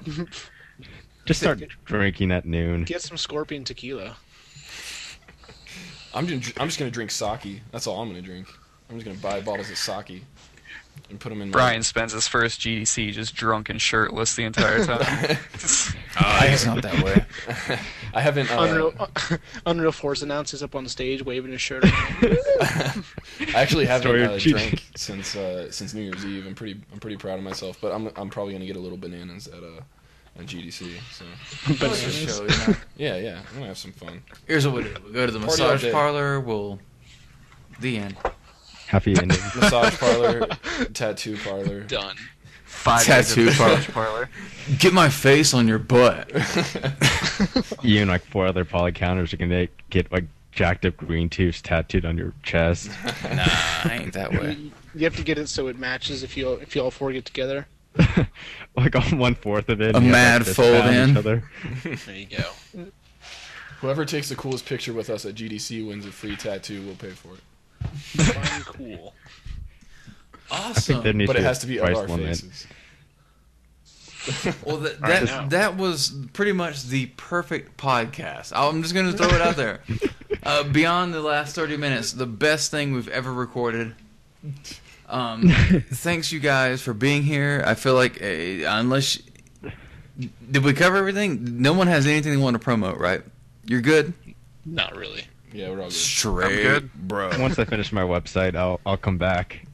Just start drinking at noon. Get some Scorpion tequila. I'm just gonna drink sake. That's all I'm gonna drink. I'm just gonna buy bottles of sake and put them in. Brian spends his first GDC just drunk and shirtless the entire time. It's not that way. I haven't. Unreal Force announces up on stage waving his shirt. I actually haven't Story of drank since New Year's Eve. I'm pretty proud of myself, but I'm probably gonna get a little bananas at GDC. So Bananas. yeah, I'm gonna have some fun. Here's what we do. We'll go to the Party all massage day. parlor. The end. Happy ending. Massage parlor, tattoo parlor. Done. 5 days Tattoo at the massage parlor. Get my face on your butt. You and like 4 other poly counters, you can get like jacked up green tubes tattooed on your chest. Nah, I ain't that way. You have to get it so it matches if you all four get together. Like on 1/4 of it. A and you have, mad like, this fold around in. each other. There you go. Whoever takes the coolest picture with us at GDC wins a free tattoo. We'll pay for it. Fine, cool. I think there Awesome. needs But to it be has a to be of price our limit. faces. Well, know. that was pretty much the perfect podcast. I'm just going to throw it out there. Beyond the last 30 minutes, the best thing we've ever recorded. Thanks, you guys, for being here. I feel like unless... Did we cover everything? No one has anything they want to promote, right? You're good? Not really. Yeah, we're all good. Straight, good. bro. Once I finish my website, I'll come back.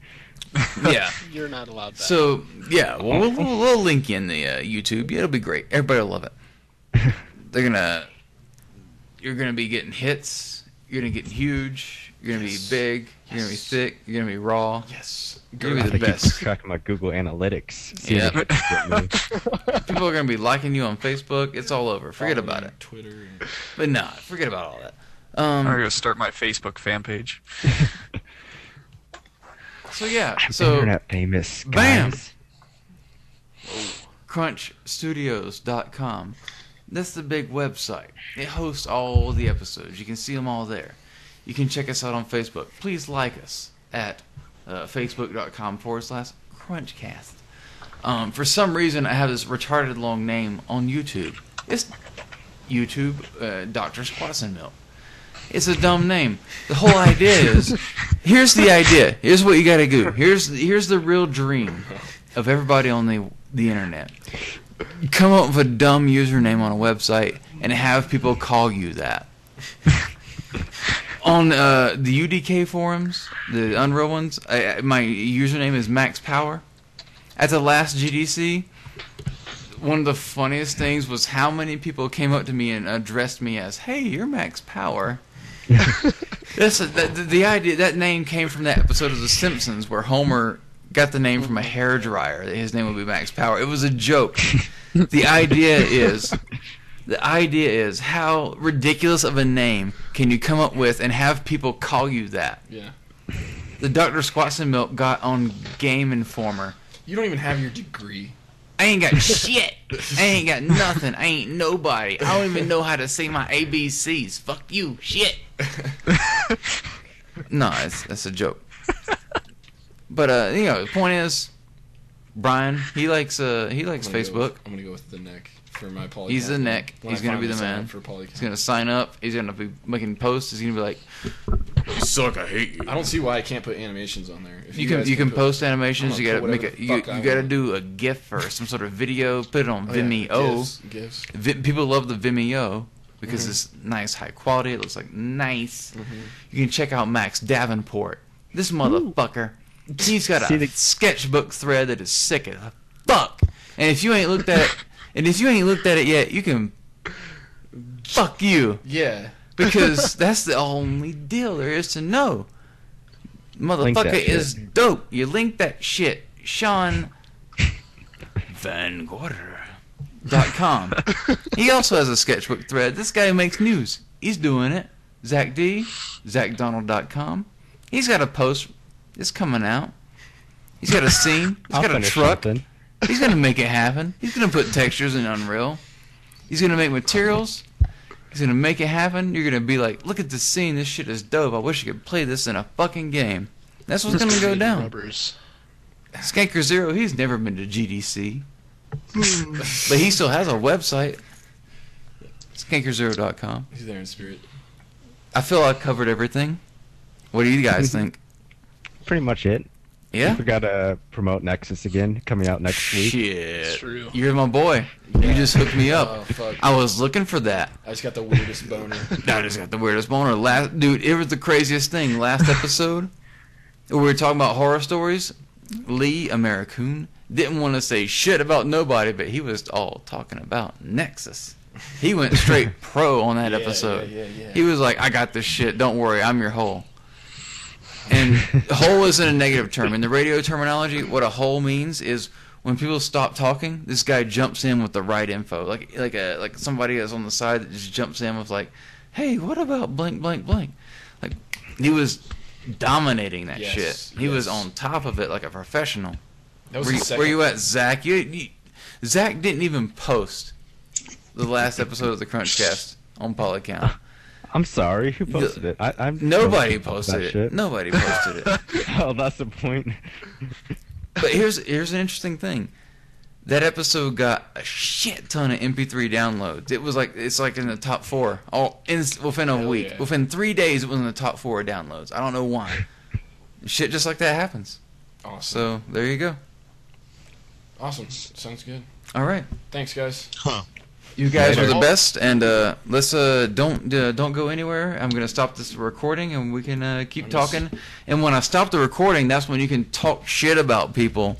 Yeah. You're not allowed that. So, yeah, we'll link you in the YouTube. It'll be great. Everybody will love it. You're gonna be getting hits. You're gonna get huge. You're gonna be big. You're gonna be thick. You're gonna be raw. Yes. You're gonna I be the keep best. track of my Google Analytics. See Yeah. if it get me. People are gonna be liking you on Facebook. It's all over. Forget Follow me about on it. Twitter. And... But nah, forget about all that. I'm gonna start my Facebook fan page. So yeah. So Internet famous. Bam! Guys. CrunchStudios.com. That's the big website. It hosts all the episodes. You can see them all there. You can check us out on Facebook. Please like us at facebook.com/CrunchCast. For some reason, I have this retarded long name on YouTube. It's YouTube Dr. Squats and Milk. It's a dumb name. The whole idea is, here's the idea. Here's what you got to do. Here's the real dream of everybody on the internet. You come up with a dumb username on a website, and have people call you that. On the UDK forums, the Unreal ones, my username is Max Power. At the last GDC, one of the funniest things was how many people came up to me and addressed me as, "Hey, you're Max Power." The idea that name came from that episode of The Simpsons where Homer got the name from a hairdryer. That his name would be Max Power. It was a joke. The idea is how ridiculous of a name can you come up with and have people call you that? Yeah. The Dr. Squats and Milk got on Game Informer. You don't even have your degree. I ain't got shit. I ain't got nothing. I ain't nobody. I don't even know how to say my ABCs. Fuck you. Shit. No, that's a joke. But the point is, Brian, he likes Facebook. I'm gonna go with the neck for my polycount. He's the neck. He's gonna be the man. For polycount. He's gonna sign up. He's gonna be making posts. He's gonna be like, "Suck, I hate you." I don't see why I can't put animations on there. If You can post animations. I'm You gonna gotta put make whatever it. the fuck You I gotta want. do a GIF or some sort of video. Put it on Oh, yeah. Vimeo. GIFs. People love the Vimeo because it's nice, high quality. It looks like nice. You can check out Max Davenport. This motherfucker. He's got a sketchbook thread that is sick as fuck. And if you ain't looked at it, yet, you can fuck you. Yeah. Because that's the only deal there is to know. Motherfucker is dope. You link that shit. Sean VanGorder.com. He also has a sketchbook thread. This guy makes news. He's doing it. Zach D. ZacDonald.com. He's got a post. It's coming out. He's got a scene. He's got a truck. Something. He's gonna make it happen. He's gonna put textures in Unreal. He's gonna make materials. He's gonna make it happen. You're gonna be like, look at this scene. This shit is dope. I wish I could play this in a fucking game. That's what's gonna go down. Rubbers. Skanker Zero, he's never been to GDC. But he still has a website. Skankerzero.com. He's there in spirit. I feel I covered everything. What do you guys think? Pretty much it. Yeah? We forgot to promote Nexus again, coming out next week. Shit. True. You're my boy. You just hooked me up. Oh, fuck. I was looking for that. I just got the weirdest boner. I just got the weirdest boner. Dude, it was the craziest thing. Last episode, we were talking about horror stories. Lee Americoon didn't want to say shit about nobody, but he was all talking about Nexus. He went straight pro on that episode. Yeah. He was like, I got this shit. Don't worry. I'm your hole. And hole isn't a negative term. In the radio terminology, what a hole means is when people stop talking, this guy jumps in with the right info. Like somebody that's on the side that just jumps in with like, hey, what about blank, blank, blank? Like, he was dominating that shit. He was on top of it like a professional. That was Where you at, Zach? Zach didn't even post the last episode of the CrunchCast on Polycount. I'm sorry. Who posted it? Nobody posted it. Shit. Nobody posted it. Oh, that's the point. But here's an interesting thing. That episode got a shit ton of MP3 downloads. It's like in the top 4. Within a week. Yeah. Within 3 days, it was in the top 4 downloads. I don't know why. Shit just like that happens. Awesome. So there you go. Awesome. Sounds good. All right. Thanks, guys. Huh. You guys Later. are the best, and let's don't go anywhere. I'm gonna stop this recording, and we can keep talking. And when I stop the recording, that's when you can talk shit about people,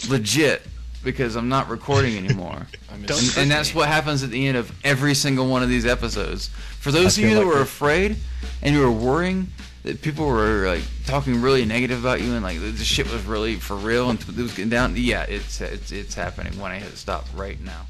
legit, because I'm not recording anymore. And that's what happens at the end of every single one of these episodes. For those of you that were afraid and you were worrying that people were like talking really negative about you and like the shit was really for real and it was getting down, yeah, it's happening when I hit stop right now.